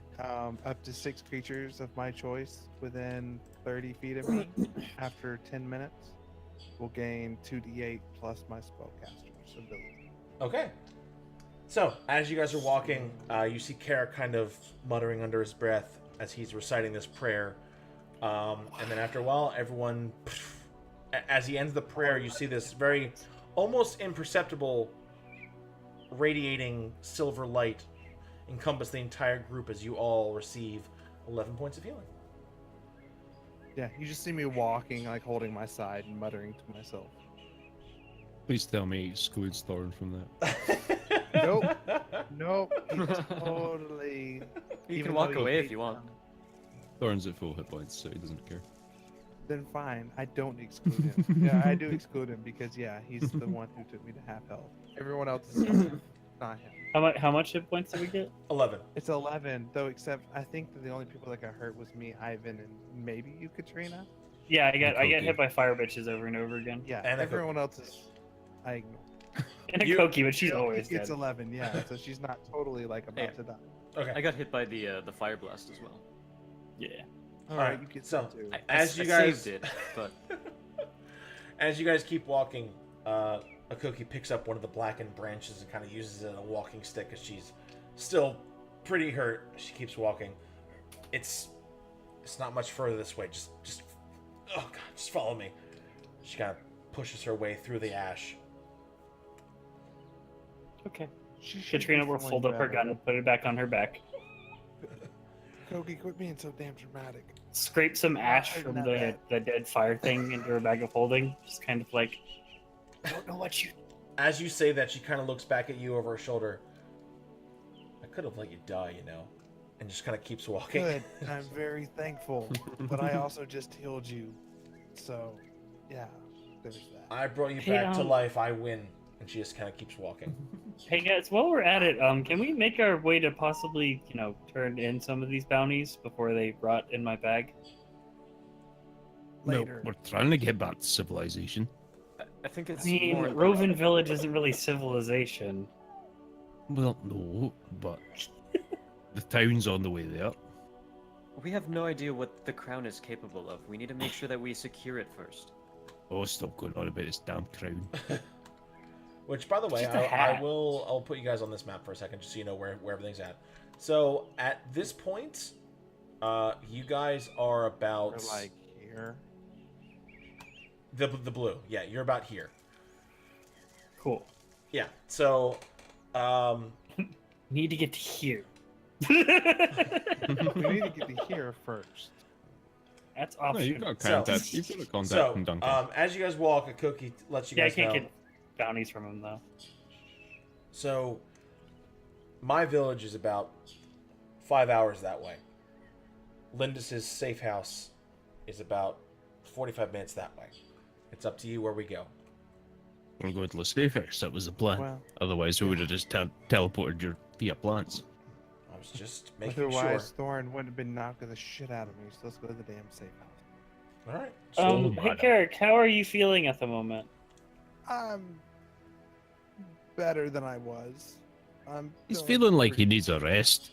Up to 6 creatures of my choice within 30 feet of me after 10 minutes will gain 2d8 plus my spellcaster's ability. Okay. So, as you guys are walking, you see Kara kind of muttering under his breath as he's reciting this prayer. And then after a while, everyone, as he ends the prayer, you see this very almost imperceptible radiating silver light encompass the entire group as you all receive 11 points of healing. Yeah, you just see me walking, like holding my side and muttering to myself. Please tell me he excludes Thorn from that. Nope. Nope. He totally. You even can walk though away hates if you want. them, Thorn's at full hit points, so he doesn't care. Then fine. I don't exclude him. Yeah, I do exclude him because yeah, he's the one who took me to half health. Everyone else is not him. How much hit points did we get? 11. It's 11 though, except I think that the only people that got hurt was me, Ivan, and maybe you, Katrina. Yeah, I get Ekoki. hit by fire bitches over and over again. Yeah, And everyone else is. I ignore. And a You- Koki, but she's always It's dead. 11, yeah. So she's not totally like about Yeah. to die. Okay. I got hit by the fire blast as well. Yeah. All Alright, right, you get so, some too. As I you guys- saved it, but As you guys keep walking, Ekoki picks up one of the blackened branches and kind of uses it as a walking stick as she's still pretty hurt. She keeps walking. It's not much further this way. Just oh god, just follow me. She kind of pushes her way through the ash. Okay. She should Katrina be will feeling fold up her better. gun and put it back on her back. Koki, quit being so damn dramatic. Scrape some ash I've from done the dead fire thing into her bag of holding. Just kind of like, I don't know what you as you say that, she kind of looks back at you over her shoulder. I could have let you die, you know, and just kind of keeps walking. Good. I'm very thankful, but I also just healed you. So, yeah, there's that. I brought you Hey, back to life. I win. And she just kind of keeps walking. Hey guys, while we're at it, can we make our way to possibly, turn in some of these bounties before they rot in my bag? Later. No, we're trying to get back to civilization. I think I it's mean, more. Rovin Village isn't really civilization. Well, no, but the town's on the way there. We have no idea what the crown is capable of. We need to make sure that we secure it first. Oh, stop going on about this damn crown. Which, by the way, Just a hat. I'll put you guys on this map for a second, just so you know where everything's at. So at this point, you guys are about We're like here. the blue. Yeah, you're about here. Cool. Yeah. So, Need to get to here. We need to get to here first. That's No, optional. you've got contact. You've got a contact so from Duncan. as you guys walk, Ekoki lets you Yeah, I guys can't know. get bounties from him though. So, my village is about 5 hours that way. Lindis's safe house is about 45 minutes that way. It's up to you where we go. We're going to the safe house. That was the plan. Well, Otherwise, we would have just teleported your via plants. I was just making sure. otherwise, Thorin wouldn't have been knocking the shit out of me. So let's go to the damn safe house. All right. Hey Carrick, how are you feeling at the moment? I'm better than I was. He's feeling like he needs a rest.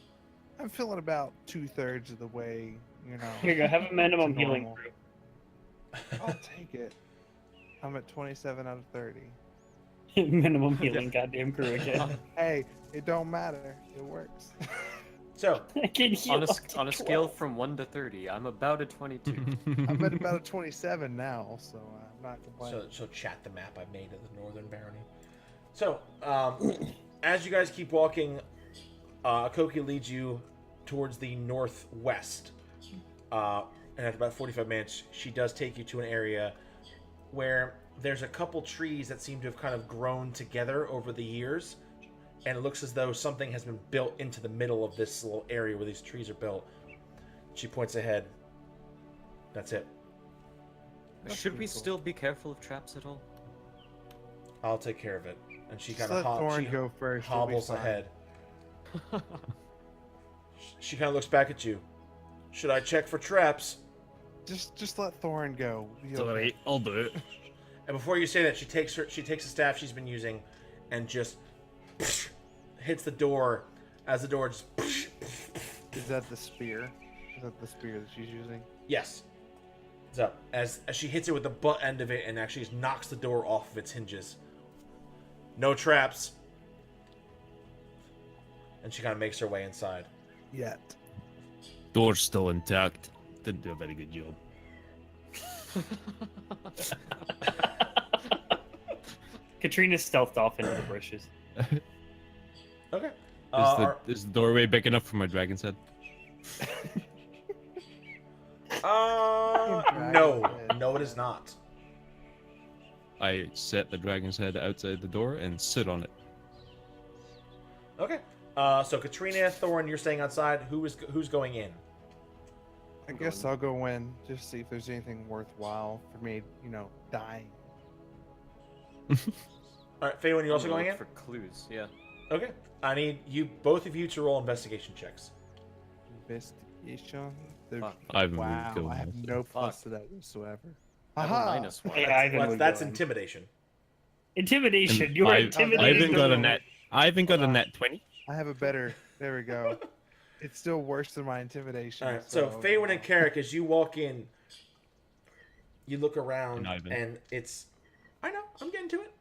I'm feeling about 2/3 of the way. You know. Here you go, have a minimum to healing normal. crew. I'll take it. I'm at 27 out of 30. Minimum healing, goddamn crew again. Hey, it don't matter. It works. So, I can heal On a, up to on a scale 12. from 1 to 30, I'm about a 22. I'm at about a 27 now, so I'm not complaining. so chat the map I made of the Northern Barony. So, as you guys keep walking, Ekoki leads you towards the northwest. And after about 45 minutes, she does take you to an area where there's a couple trees that seem to have kind of grown together over the years. And it looks as though something has been built into the middle of this little area where these trees are built. She points ahead. That's it. Should we still be careful of traps at all? I'll take care of it. And she Just kind of let Thorin go first. he'll be hobbles fine. ahead. She kind of looks back at you. Should I check for traps? Just let Thorin go. He'll It's be alright, I'll do it. And before you say that, she takes a staff she's been using and just hits the door as the door just Is that the spear? Is that the spear that she's using? yes. So as she hits it with the butt end of it and actually just knocks the door off of its hinges. No traps. And she kind of makes her way inside. Yet. Door's still intact. Didn't do a very good job. Katrina stealthed off into the bushes. Okay. Is the doorway big enough for my dragon's head? No, it is not. I set the dragon's head outside the door and sit on it. Okay. So Katrina, Thorin, you're staying outside. Who's going in? I guess I'll go in, just see if there's anything worthwhile for me, dying. All right, Faywin, you also I'm gonna going in? look for clues, yeah. Okay. I need both of you to roll investigation checks. Investigation. There's- Fuck. Ivan Wow, would go I have with. no plus to that whatsoever. I have a Aha! -1. Hey, Ivan That's, would that's go in. intimidation. Intimidation. You were I intimidated. haven't got a net. I haven't got a net 20. I have a better. There we go. It's still worse than my intimidation. All right. So Faywin and Carrick, as you walk in, you look around And Ivan. and it's. I know. I'm getting to it.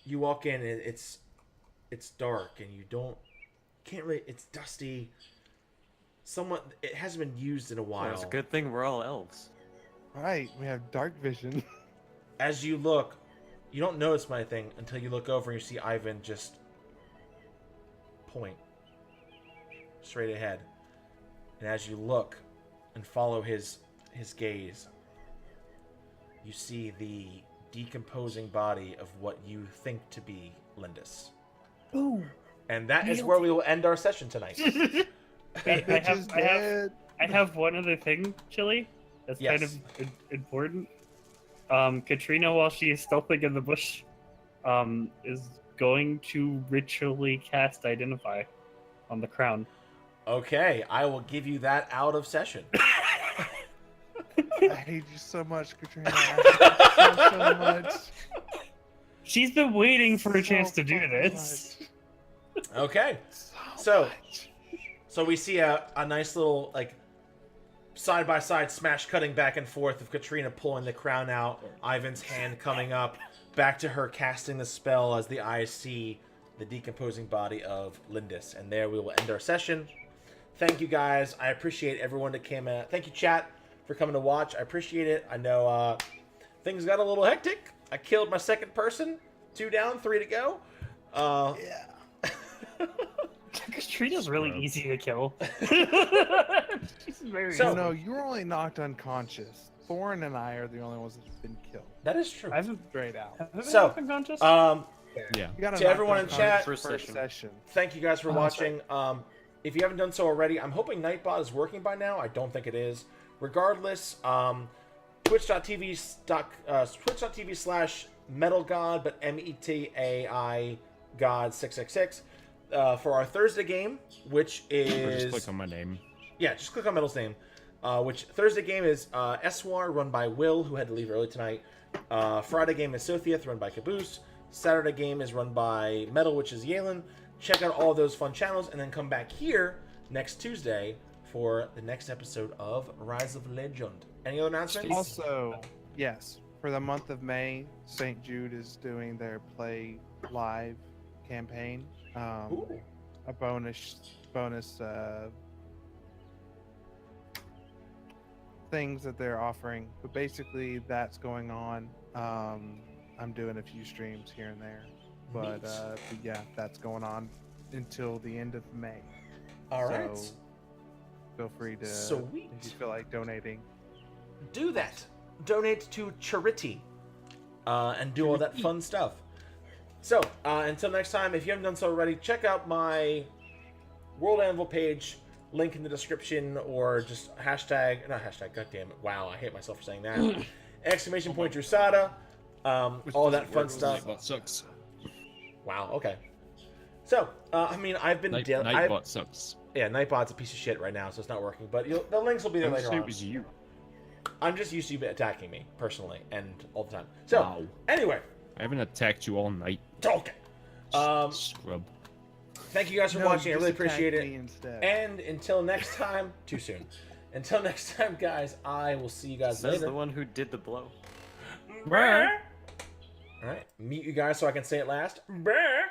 You walk in and it's dark and you can't really. It's dusty. It hasn't been used in a while. Well, it's a good thing we're all elves. Right, we have dark vision. As you look, you don't notice anything until you look over and you see Ivan just point straight ahead. And as you look and follow his gaze, you see the decomposing body of what you think to be Lindis. Ooh. And that is where we will end our session tonight. I have one other thing, Chilii. That's kind of important. Katrina, while she is stealthing in the bush, is going to ritually cast Identify on the crown. Okay, I will give you that out of session. I hate you so much, Katrina. I hate you so much. She's been waiting for a chance to do fucking this. Okay, So so we see a nice little like side-by-side smash cutting back and forth of Katrina pulling the crown out, Ivan's hand coming up, back to her casting the spell as the eyes see the decomposing body of Lindis. And there we will end our session. Thank you guys. I appreciate everyone that came in. Thank you, chat, for coming to watch. I appreciate it. I know things got a little hectic. I killed my second person. 2 down, 3 to go. yeah. Katrina's really easy to kill. She's very So- easy. No, you were only knocked unconscious. Thorn and I are the only ones that have been killed. That is true. I haven't Straight out. So, unconscious. Yeah. You got To everyone in chat, First first session. session. thank you guys for Oh, watching. If you haven't done so already, I'm hoping Nightbot is working by now. I don't think it is. Regardless, twitch.tv /metalgod, but METAI God 666 for our Thursday game, which Or is just click on my name. yeah, just click on Metal's name. Which Thursday game is Eswar, run by Will, who had to leave early tonight. Friday game is Sothieth, run by Caboose. Saturday game is run by Metal, which is Yalen. Check out all those fun channels, and then come back here next Tuesday for the next episode of Rise of Legend. Any other announcements? Also, yes, for the month of May, St. Jude is doing their Play Live campaign. Ooh. A bonus things that they're offering, but basically that's going on. I'm doing a few streams here and there, but yeah, that's going on until the end of May. All right. So feel free to, Sweet. if you feel like donating. Do that. Donate to charity and do all that fun stuff. So, until next time, if you haven't done so already, check out my World Anvil page, link in the description, or just not hashtag, goddammit, wow, I hate myself for saying that, exclamation point Drusatta, all that fun stuff. Nightbot sucks. Wow, okay. So, I mean, I've been... Nightbot sucks. Yeah, Nightbot's a piece of shit right now, so it's not working, but the links will be there Don't later say on. it was you. I'm just used to you attacking me, personally, and all the time. So, Wow. anyway, I haven't attacked you all night. okay. Scrub. Thank you guys for No, watching. I you really just attacked appreciate me it. instead. And until next time, too soon. Until next time, guys, I will see you guys Says later. the one who did the blow. All right, mute you guys so I can say it last. Brr.